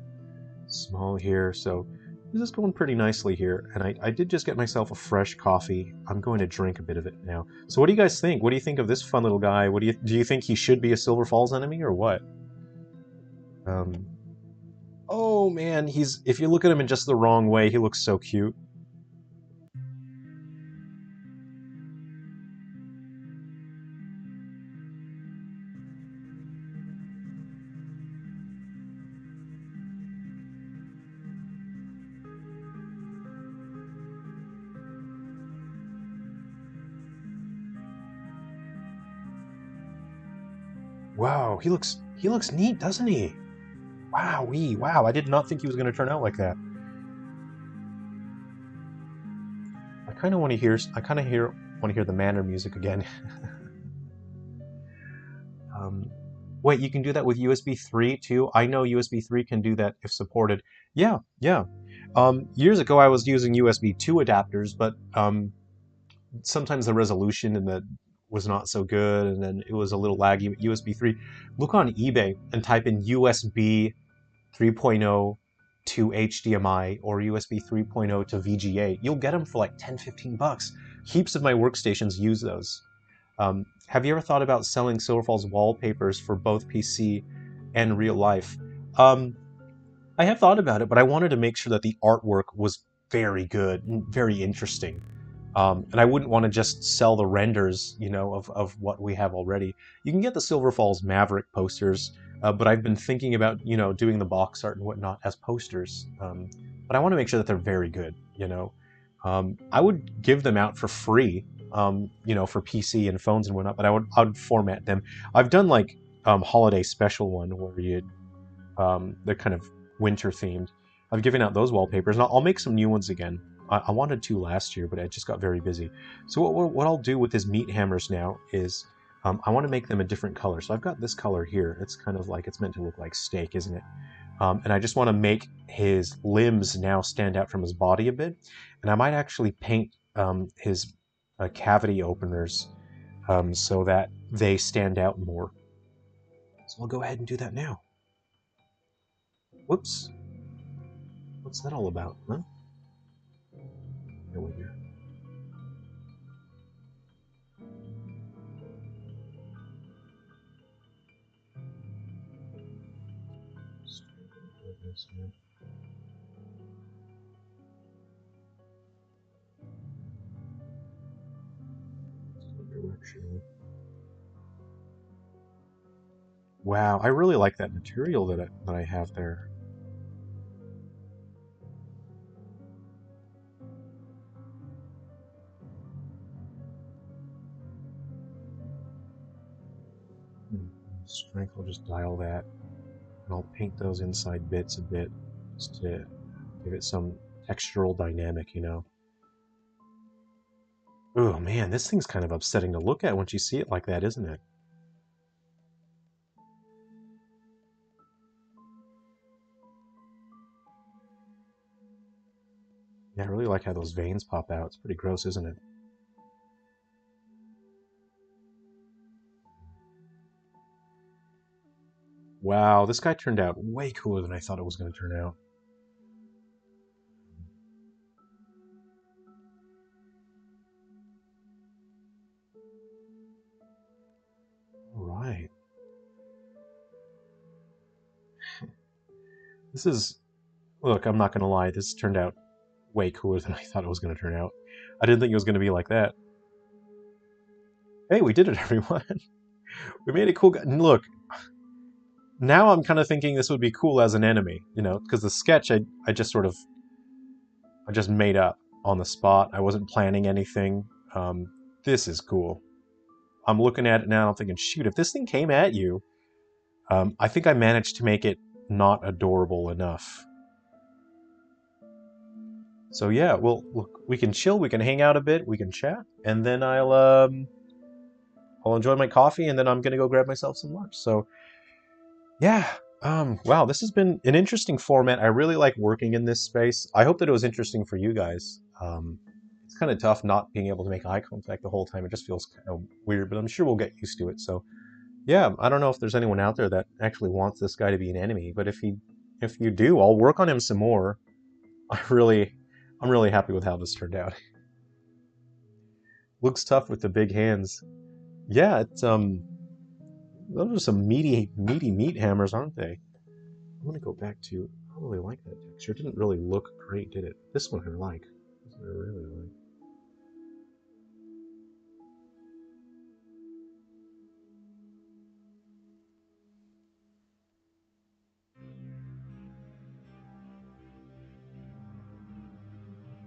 small here, so this is going pretty nicely here. And I did just get myself a fresh coffee. I'm going to drink a bit of it now. So what do you guys think? What do you think of this fun little guy? What do you think he should be a Silver Falls enemy or what? Um, oh man, if you look at him in just the wrong way, he looks so cute. Wow, he looks neat, doesn't he? Wow, I did not think he was going to turn out like that. I kind of want to hear the Manor music again. um, wait, you can do that with USB 3 too? I know USB 3 can do that if supported. Yeah, yeah. Years ago I was using USB 2 adapters, but sometimes the resolution and the was not so good, and then it was a little laggy with USB 3. Look on eBay and type in USB 3.0 to HDMI or USB 3.0 to VGA. You'll get them for like 10-15 bucks. Heaps of my workstations use those. Have you ever thought about selling Silver Falls wallpapers for both PC and real life? I have thought about it, but I wanted to make sure that the artwork was very good and very interesting. And I wouldn't want to just sell the renders, of what we have already. You can get the Silver Falls Maverick posters, but I've been thinking about, doing the box art and whatnot as posters. But I want to make sure that they're very good. I would give them out for free, for PC and phones and whatnot, but I would format them. I've done like holiday special one where they're kind of winter themed. I've given out those wallpapers, and I'll make some new ones again. I wanted to last year, but I just got very busy. So what I'll do with his meat hammers now is I want to make them a different color. So I've got this color here. It's kind of like, it's meant to look like steak, isn't it? And I just want to make his limbs now stand out from his body a bit. And I might actually paint his cavity openers so that they stand out more. So I'll go ahead and do that now. Whoops. What's that all about, huh? Here we go. Wow, I really like that material that I have there. Strength, I'll just dial that. And I'll paint those inside bits a bit just to give it some textural dynamic. Oh man, this thing's kind of upsetting to look at once you see it like that, isn't it? Yeah, I really like how those veins pop out. It's pretty gross, isn't it? Wow, this guy turned out way cooler than I thought it was going to turn out. All right. This is... Look, I'm not going to lie. This turned out way cooler than I thought it was going to turn out. I didn't think it was going to be like that. Hey, we did it, everyone. We made a cool guy. Look, now I'm kind of thinking this would be cool as an enemy, because the sketch I just made up on the spot. I wasn't planning anything. This is cool. I'm looking at it now, I'm thinking, shoot, if this thing came at you, I think I managed to make it not adorable enough. So yeah, well, look, we can chill, we can hang out a bit, we can chat, and then I'll enjoy my coffee, and then I'm gonna go grab myself some lunch. So yeah, wow, this has been an interesting format. I really like working in this space. I hope that it was interesting for you guys. It's kind of tough not being able to make eye contact the whole time. It just feels kind of weird, but I'm sure we'll get used to it. So Yeah, I don't know if there's anyone out there that actually wants this guy to be an enemy, but if you do, I'll work on him some more. I'm really happy with how this turned out. Looks tough with the big hands. Yeah, it's those are some meaty meat hammers, aren't they? I'm gonna go back to. I really like that texture. It didn't really look great, did it? This one I like. This one I really like.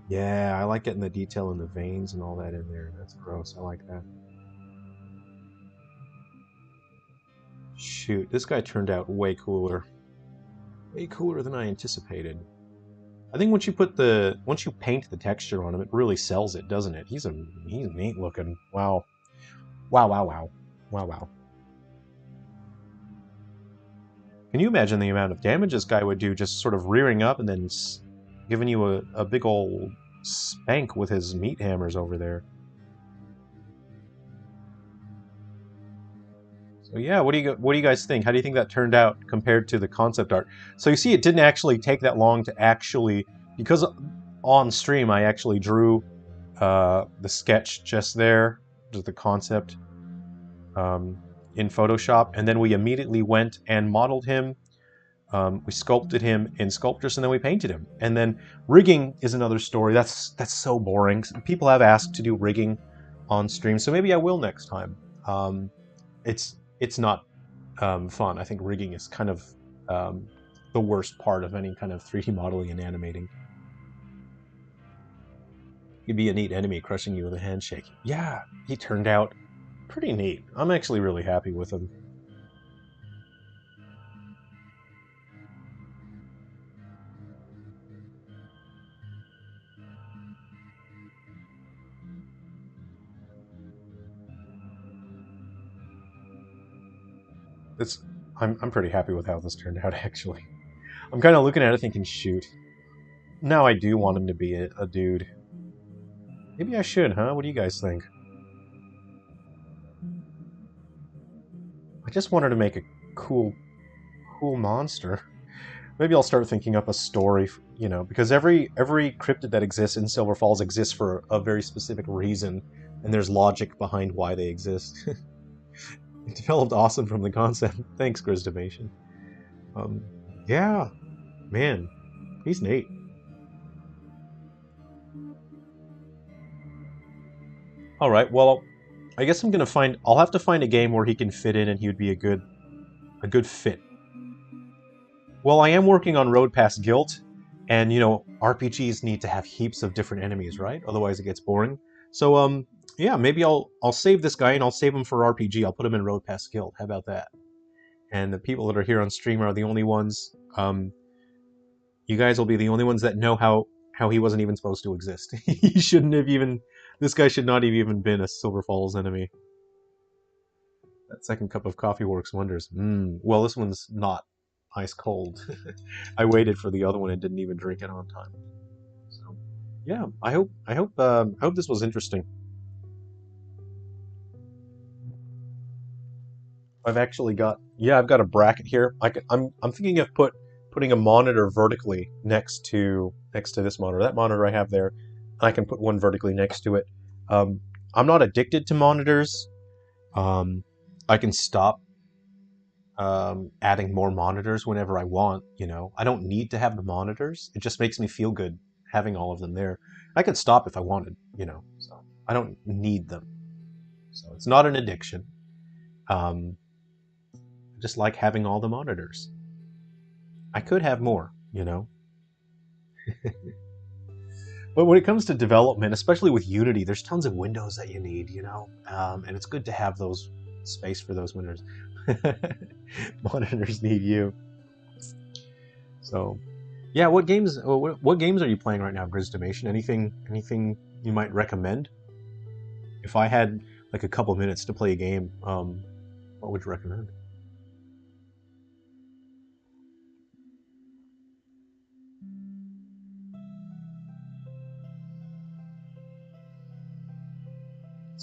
Yeah, I like getting the detail in the veins and all that in there. That's gross. I like that. Shoot, this guy turned out way cooler. Way cooler than I anticipated. I think once you paint the texture on him, it really sells it, doesn't it? He's neat looking. Wow. Wow, wow, wow. Wow, wow. Can you imagine the amount of damage this guy would do just sort of rearing up and then giving you a big old spank with his meat hammers over there? So yeah, what do you guys think? How do you think that turned out compared to the concept art? So you see, it didn't actually take that long to actually, because on stream I actually drew the sketch just there, just the concept um, in Photoshop, and then we immediately went and modeled him. We sculpted him in Sculptris, and then we painted him. And then rigging is another story. That's so boring. People have asked to do rigging on stream, so maybe I will next time. It's not fun. I think rigging is kind of the worst part of any kind of 3D modeling and animating. He'd be a neat enemy crushing you with a handshake. Yeah, he turned out pretty neat. I'm actually really happy with him. It's I'm pretty happy with how this turned out actually. I'm kind of looking at it thinking, shoot, now I do want him to be a dude. Maybe I should, huh? What do you guys think? I just wanted to make a cool cool monster. Maybe I'll start thinking up a story, because every cryptid that exists in Silver Falls exists for a very specific reason, and there's logic behind why they exist. It developed awesome from the concept. Thanks, Grizdimation. Um, yeah, man, he's neat. All right, well, I guess I'm gonna find. I'll have to find a game where he can fit in, and he would be a good fit. Well, I am working on Road Past Guilt, and RPGs need to have heaps of different enemies, right? Otherwise, it gets boring. So, yeah, maybe I'll save this guy and I'll save him for RPG. I'll put him in Road Past Guilt. How about that? And the people that are here on stream are the only ones. You guys will be the only ones that know how he wasn't even supposed to exist. He shouldn't have even. This guy should not have even been a Silver Falls enemy. That second cup of coffee works wonders. Well, this one's not ice cold. I waited for the other one and didn't even drink it on time. So, yeah, I hope this was interesting. I've actually got I've got a bracket here. I'm thinking of putting a monitor vertically next to this monitor. That monitor I have there, I can put one vertically next to it. Um, I'm not addicted to monitors. Um, I can stop adding more monitors whenever I want. I don't need to have the monitors. It just makes me feel good having all of them there. I could stop if I wanted. So I don't need them. So it's not an addiction. Um, I just like having all the monitors. I could have more. But when it comes to development, especially with Unity, there's tons of windows that you need. And it's good to have those space for those windows. Monitors need you. So, yeah, what games are you playing right now, Grizdimation? Anything you might recommend? If I had like a couple minutes to play a game, what would you recommend?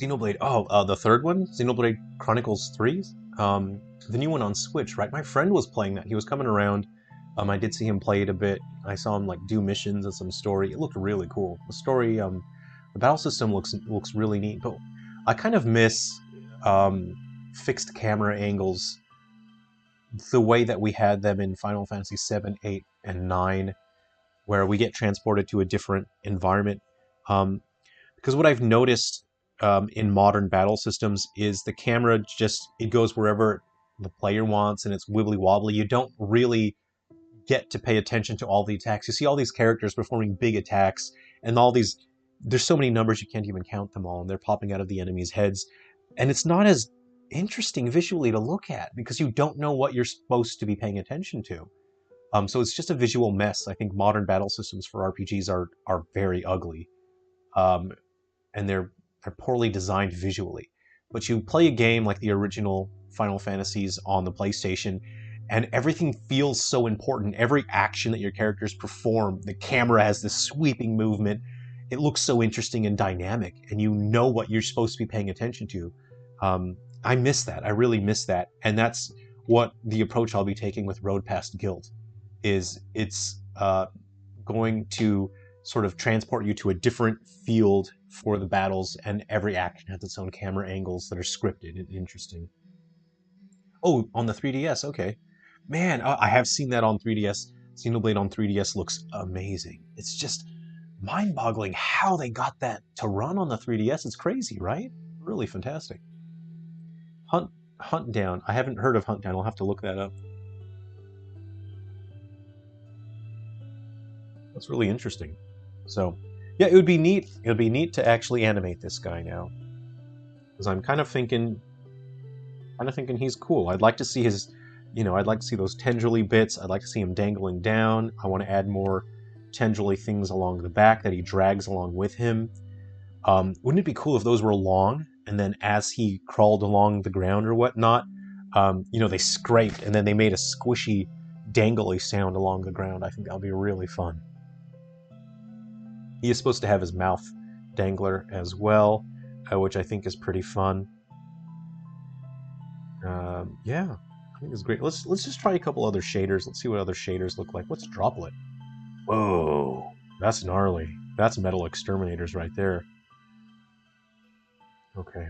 Xenoblade. Oh, the third one, Xenoblade Chronicles 3, the new one on Switch, right? My friend was playing that. He was coming around. I did see him play it a bit. I saw him like do missions and some story. It looked really cool. The story, the battle system looks really neat. But I kind of miss fixed camera angles the way that we had them in Final Fantasy 7, 8, and 9, where we get transported to a different environment. Because what I've noticed in modern battle systems is the camera it goes wherever the player wants, and it's wibbly wobbly. You don't really get to pay attention to all the attacks. You see all these characters performing big attacks, and there's so many numbers you can't even count them all, and they're popping out of the enemies' heads. And it's not as interesting visually to look at because you don't know what you're supposed to be paying attention to. So it's just a visual mess. I think modern battle systems for RPGs are very ugly. And they're poorly designed visually. But you play a game like the original Final Fantasies on the PlayStation, and everything feels so important. Every action that your characters perform, the camera has this sweeping movement. It looks so interesting and dynamic, and you know what you're supposed to be paying attention to. I miss that. I really miss that. And that's what the approach I'll be taking with Road Past Guilt is. It's going to sort of transport you to a different field for the battles, and every action has its own camera angles that are scripted and interesting. Oh, on the 3DS, okay. Man, I have seen that on 3DS. Xenoblade on 3DS looks amazing. It's just mind-boggling how they got that to run on the 3DS. It's crazy, right? Really fantastic. Hunt Down. I haven't heard of Hunt Down. I'll have to look that up. That's really interesting. So, yeah, it would be neat. It would be neat to actually animate this guy now, because I'm kind of thinking he's cool. I'd like to see I'd like to see those tendrily bits. I'd like to see him dangling down. I want to add more tendrily things along the back that he drags along with him. Wouldn't it be cool if those were long, and then as he crawled along the ground or whatnot, they scraped and then they made a squishy, dangly sound along the ground? I think that would be really fun. He is supposed to have his mouth dangler as well, which I think is pretty fun. Yeah, I think it's great. Let's just try a couple other shaders. Let's see what other shaders look like. What's Droplet? Whoa, that's gnarly. That's Metal Exterminators right there. Okay.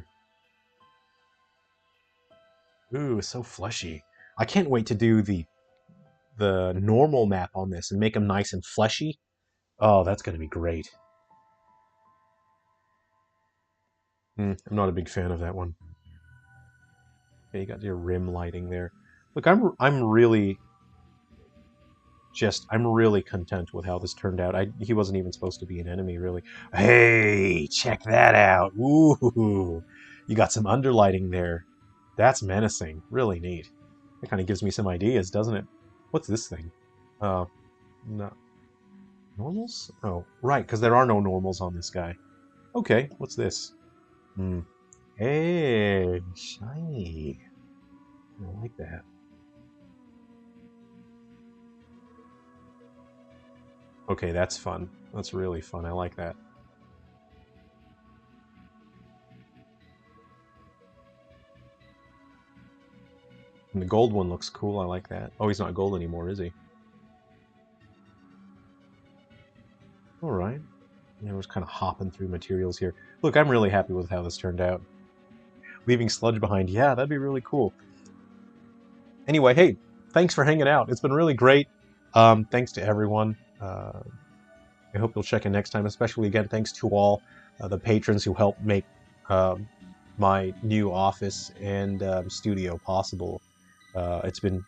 Ooh, it's so fleshy. I can't wait to do the normal map on this and make them nice and fleshy. Oh, that's going to be great. I'm not a big fan of that one. Okay, you got your rim lighting there. Look, I'm really content with how this turned out. He wasn't even supposed to be an enemy, really. Hey, check that out. Ooh, you got some underlighting there. That's menacing. Really neat. That kind of gives me some ideas, doesn't it? What's this thing? No. Normals? Oh, right, because there are no normals on this guy. Okay, what's this? Hey, shiny. I like that. Okay, that's fun. That's really fun. I like that. And the gold one looks cool. I like that. Oh, he's not gold anymore, is he? Alright. We're just kind of hopping through materials here. Look, I'm really happy with how this turned out. Leaving sludge behind. Yeah, that'd be really cool. Anyway, hey, thanks for hanging out. It's been really great. Thanks to everyone. I hope you'll check in next time. Especially, again, thanks to all the patrons who helped make my new office and studio possible. It's been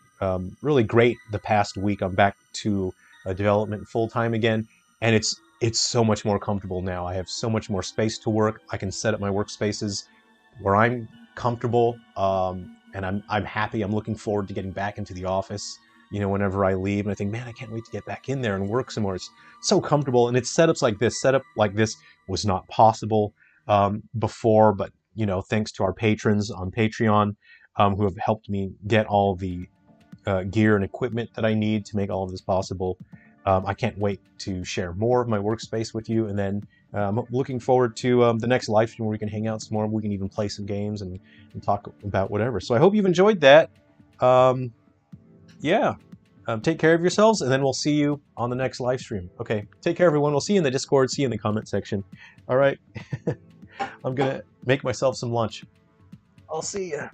really great the past week. I'm back to development full-time again, and it's so much more comfortable now. I have so much more space to work. I can set up my workspaces where I'm comfortable, and I'm happy. I'm looking forward to getting back into the office, whenever I leave. And I think, man, I can't wait to get back in there and work some more. It's so comfortable, and it's setup like this was not possible before, but thanks to our patrons on Patreon who have helped me get all the gear and equipment that I need to make all of this possible. I can't wait to share more of my workspace with you, and then I'm looking forward to the next live stream where we can hang out some more. We can even play some games and talk about whatever. So I hope you've enjoyed that. Yeah. Take care of yourselves, and then we'll see you on the next live stream. Okay, take care, everyone. We'll see you in the Discord, see you in the comment section. All right. I'm going to make myself some lunch. I'll see you.